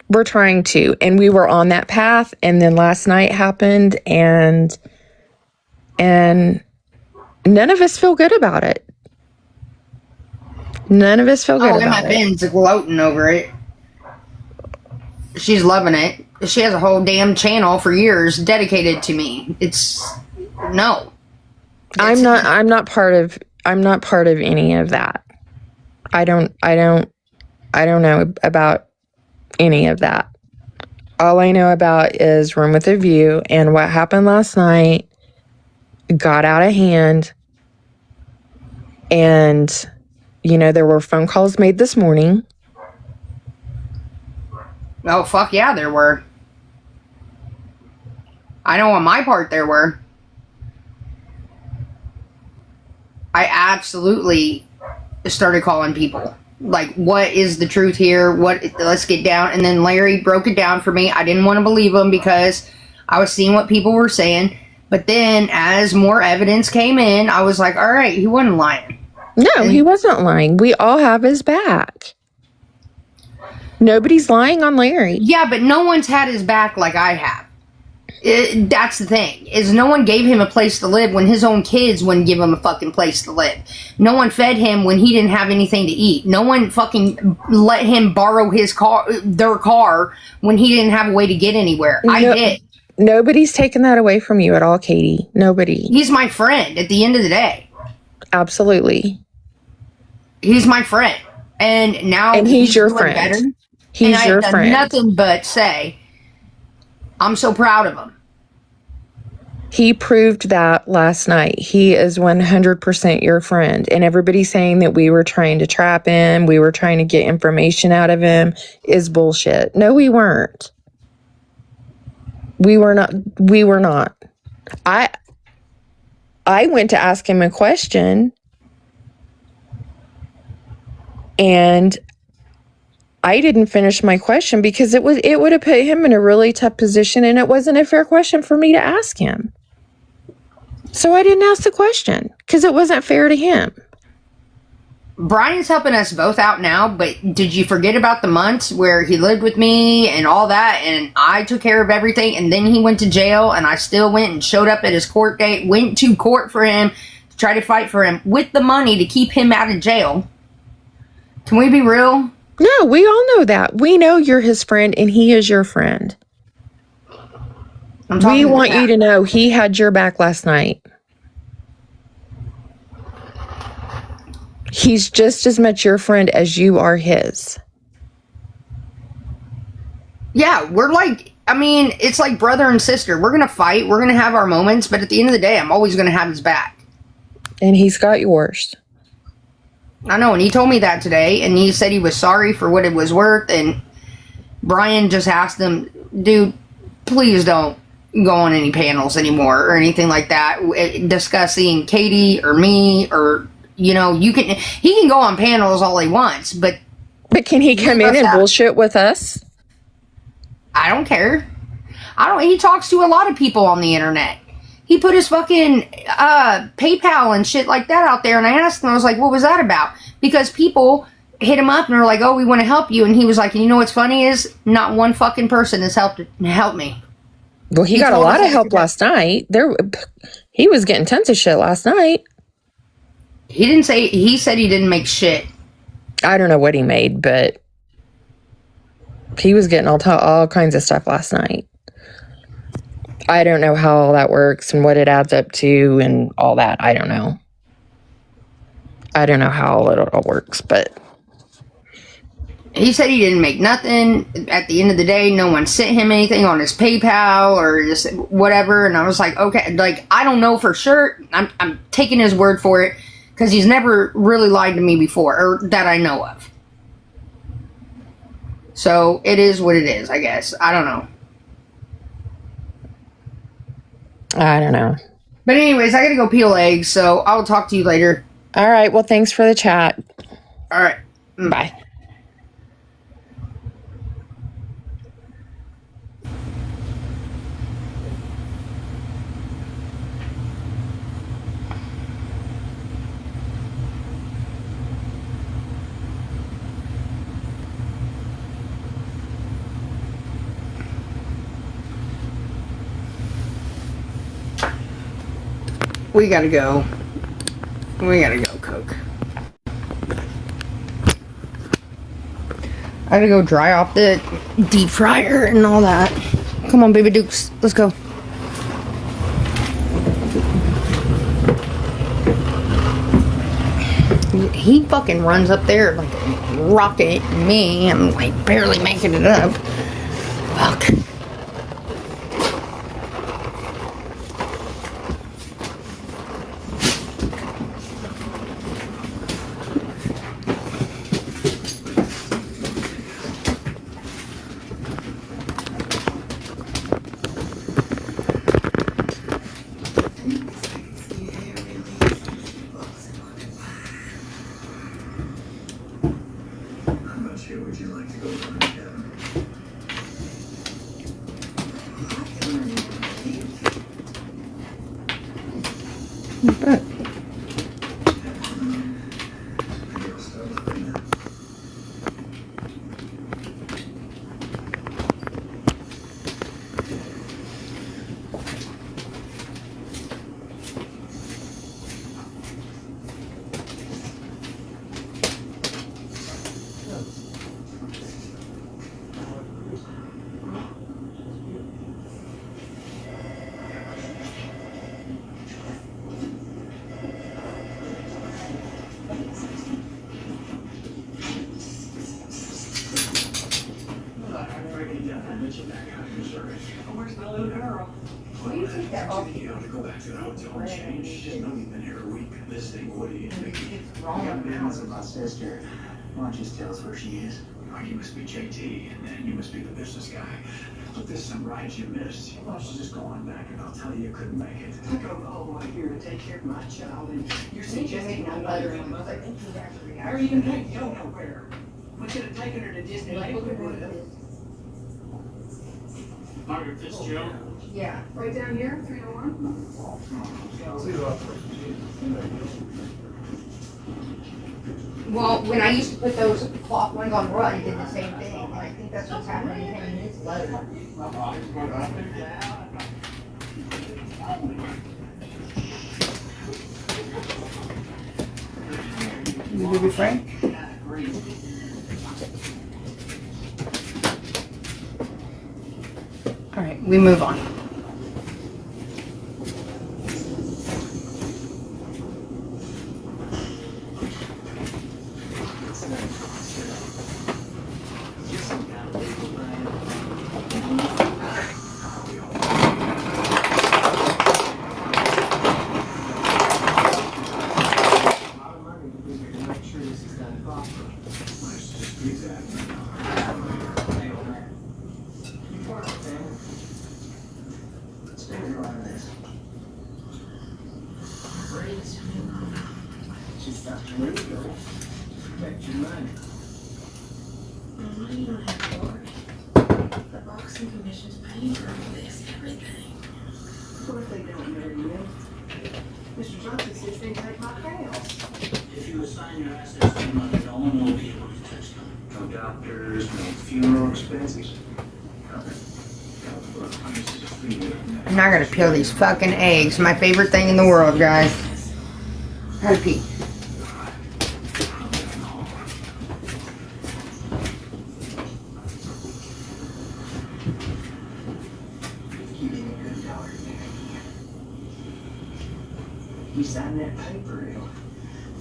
We're trying to. And we were on that path. And then last night happened. And none of us feel good about it. None of us feel good Emma about it. Finn's gloating over it. She's loving it. She has a whole damn channel for years dedicated to me. No. I'm not part of any of that. I don't know about any of that. All I know about is Room with a View, and what happened last night got out of hand. And, you know, there were phone calls made this morning. Oh, fuck yeah, there were. I know on my part there were. I absolutely started calling people. Like, what is the truth here? Let's get down. And then Larry broke it down for me. I didn't want to believe him because I was seeing what people were saying. But then as more evidence came in, I was like, all right, he wasn't lying. No, he wasn't lying. We all have his back. Nobody's lying on Larry. Yeah, but no one's had his back like I have. That's the thing, is no one gave him a place to live when his own kids wouldn't give him a fucking place to live. No one fed him when he didn't have anything to eat. No one fucking let him borrow their car when he didn't have a way to get anywhere. I did. Nobody's taken that away from you at all, Katie. Nobody. He's my friend at the end of the day. Absolutely. He's my friend. And now he's your friend. Better. He's your friend. Nothing but say, I'm so proud of him. He proved that last night. He is 100% your friend. And everybody saying that we were trying to trap him, we were trying to get information out of him, is bullshit. No, we weren't. We were not. I went to ask him a question, and I didn't finish my question because it would have put him in a really tough position, and it wasn't a fair question for me to ask him. So I didn't ask the question because it wasn't fair to him. Brian's helping us both out now, but did you forget about the months where he lived with me and all that, and I took care of everything, and then he went to jail, and I still went and showed up at his court date, went to court for him, to try to fight for him with the money to keep him out of jail? Can we be real? No, we all know that. We know you're his friend, and he is your friend. We want you to know he had your back last night. He's just as much your friend as you are his. Yeah, it's like brother and sister. We're going to fight. We're going to have our moments. But at the end of the day, I'm always going to have his back. And he's got yours. I know. And he told me that today. And he said he was sorry for what it was worth. And Brian just asked him, dude, please don't go on any panels anymore or anything like that discussing Katie or me, or he can go on panels all he wants, but can he come in and bullshit with us? I don't care. He talks to a lot of people on the internet. He put his fucking PayPal and shit like that out there, and I asked him, I was like, what was that about? Because people hit him up and were like, oh, we want to help you, and he was like, and you know what's funny is not one fucking person has helped me. Well, he got a lot of help last night. He was getting tons of shit last night. He said he didn't make shit. I don't know what he made, but he was getting all kinds of stuff last night. I don't know how all that works and what it adds up to and all that. I don't know. I don't know how all it all works, but he said he didn't make nothing. At the end of the day, no one sent him anything on his PayPal or just whatever. And I was like, okay, like, I don't know for sure. I'm taking his word for it because he's never really lied to me before, or that I know of. So it is what it is, I guess. I don't know. But anyways, I gotta go peel eggs, so I'll talk to you later. All right. Well, thanks for the chat. All right. Bye. We gotta go. Coke. I gotta go dry off the deep fryer and all that. Come on, baby dukes. Let's go. he fucking runs up there like a rocket. Me, I'm like barely making it up. Fuck. Where's my little girl? Will you take that off? You to go back to the hotel and change. Just know you've been here a week visiting Woody and Mickey. It's wrong. With my sister. Why don't you just tell us where she is? Oh, you must be JT, and then you must be the business guy. Look, there's some rides you missed. Why don't you just go on back and I'll tell you couldn't make it. I drove all the way here to take care of my child, and you're suggesting I'm bothering my mother. Or even take you don't know where. We could have taken her to Disneyland. We would have. Margaret Fitzgerald. Yeah. Right down here, 301. Well, when I used to put those cloth ones on Run, did the same thing. And I think that's what's happening to him in his leather. You baby Frank? All right, we move on. You don't have to worry. The boxing commission's paying for all this, everything. Of course they don't marry you. Mr. Johnson says they take my house. If you assign your assets to another, no one will be able to touch them. No doctors, no funeral expenses. I'm not gonna peel these fucking eggs. My favorite thing in the world, guys. Gotta pee. You sign that paper, it'll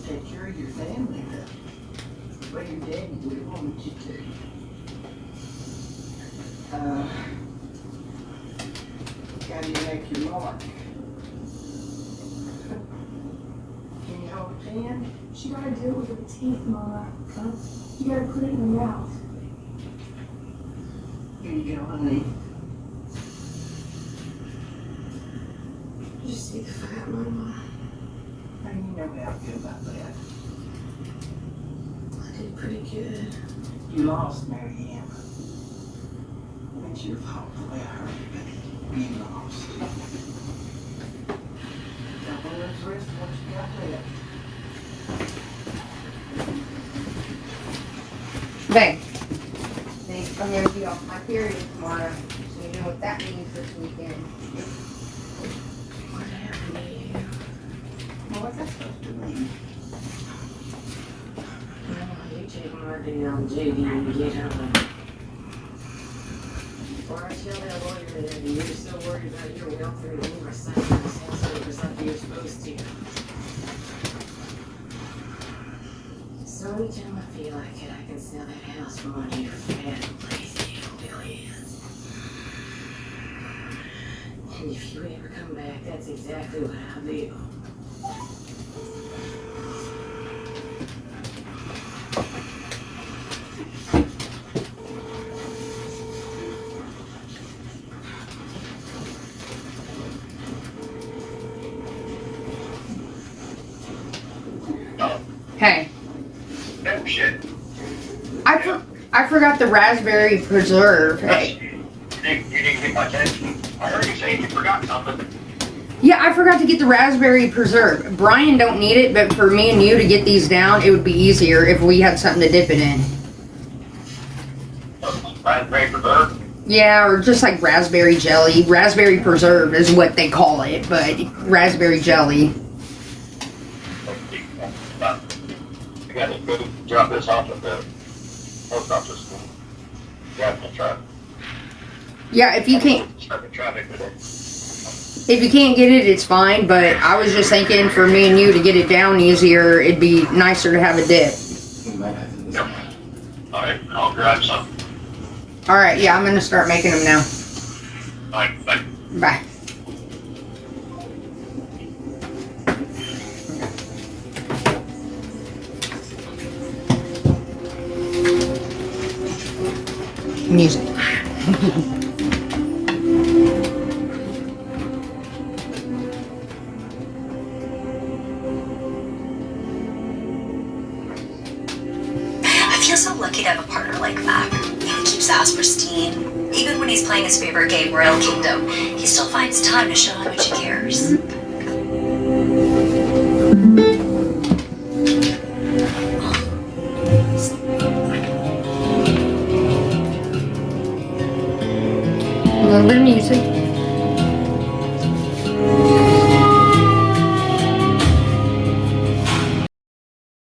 take care of your family the way your daddy would have wanted you to. Gotta make your mark. Can you hold a pen? You gotta do it with your teeth, Mama. Huh? You gotta put it in your mouth. Here you go, honey. You just see the fat, Mama. How do you know how I feel about that? I did pretty good. You lost, Marianne. It's your fault the way I heard it, but you lost. Now, where's the rest of what you got left? Babe, I'm gonna be off my period tomorrow, so you know what that means this weekend. What happened to you? Well, what's that supposed to mean? You take Marty down JD and get home. Or I tell that lawyer that you're so worried about your welfare that you were signing this house over something you're supposed to. Every time I feel like it, I can sell that house for one of your fat, lazy hillbillies. And if you ever come back, that's exactly what I'll do. Hey, Oh shit. I forgot the raspberry preserve. Hey. You didn't get my text. I heard you saying you forgot something. Yeah, I forgot to get the raspberry preserve. Brian don't need it, but for me and you to get these down, it would be easier if we had something to dip it in. Raspberry preserve. Yeah, or just like raspberry jelly. Raspberry preserve is what they call it, but raspberry jelly. I gotta go drop this off at the post office. Drive the truck. Yeah, if you can't Stuck in traffic today. if you can't get it, it's fine. But I was just thinking for me and you to get it down easier, it'd be nicer to have a dip. Yep. Alright, I'll grab some. All right, yeah, I'm gonna start making them now. Alright, bye. Bye. Music. I feel so lucky to have a partner like Mac. He keeps the house pristine. Even when he's playing his favorite game, Royal Kingdom, he still finds time to show how much he cares. A little bit of music.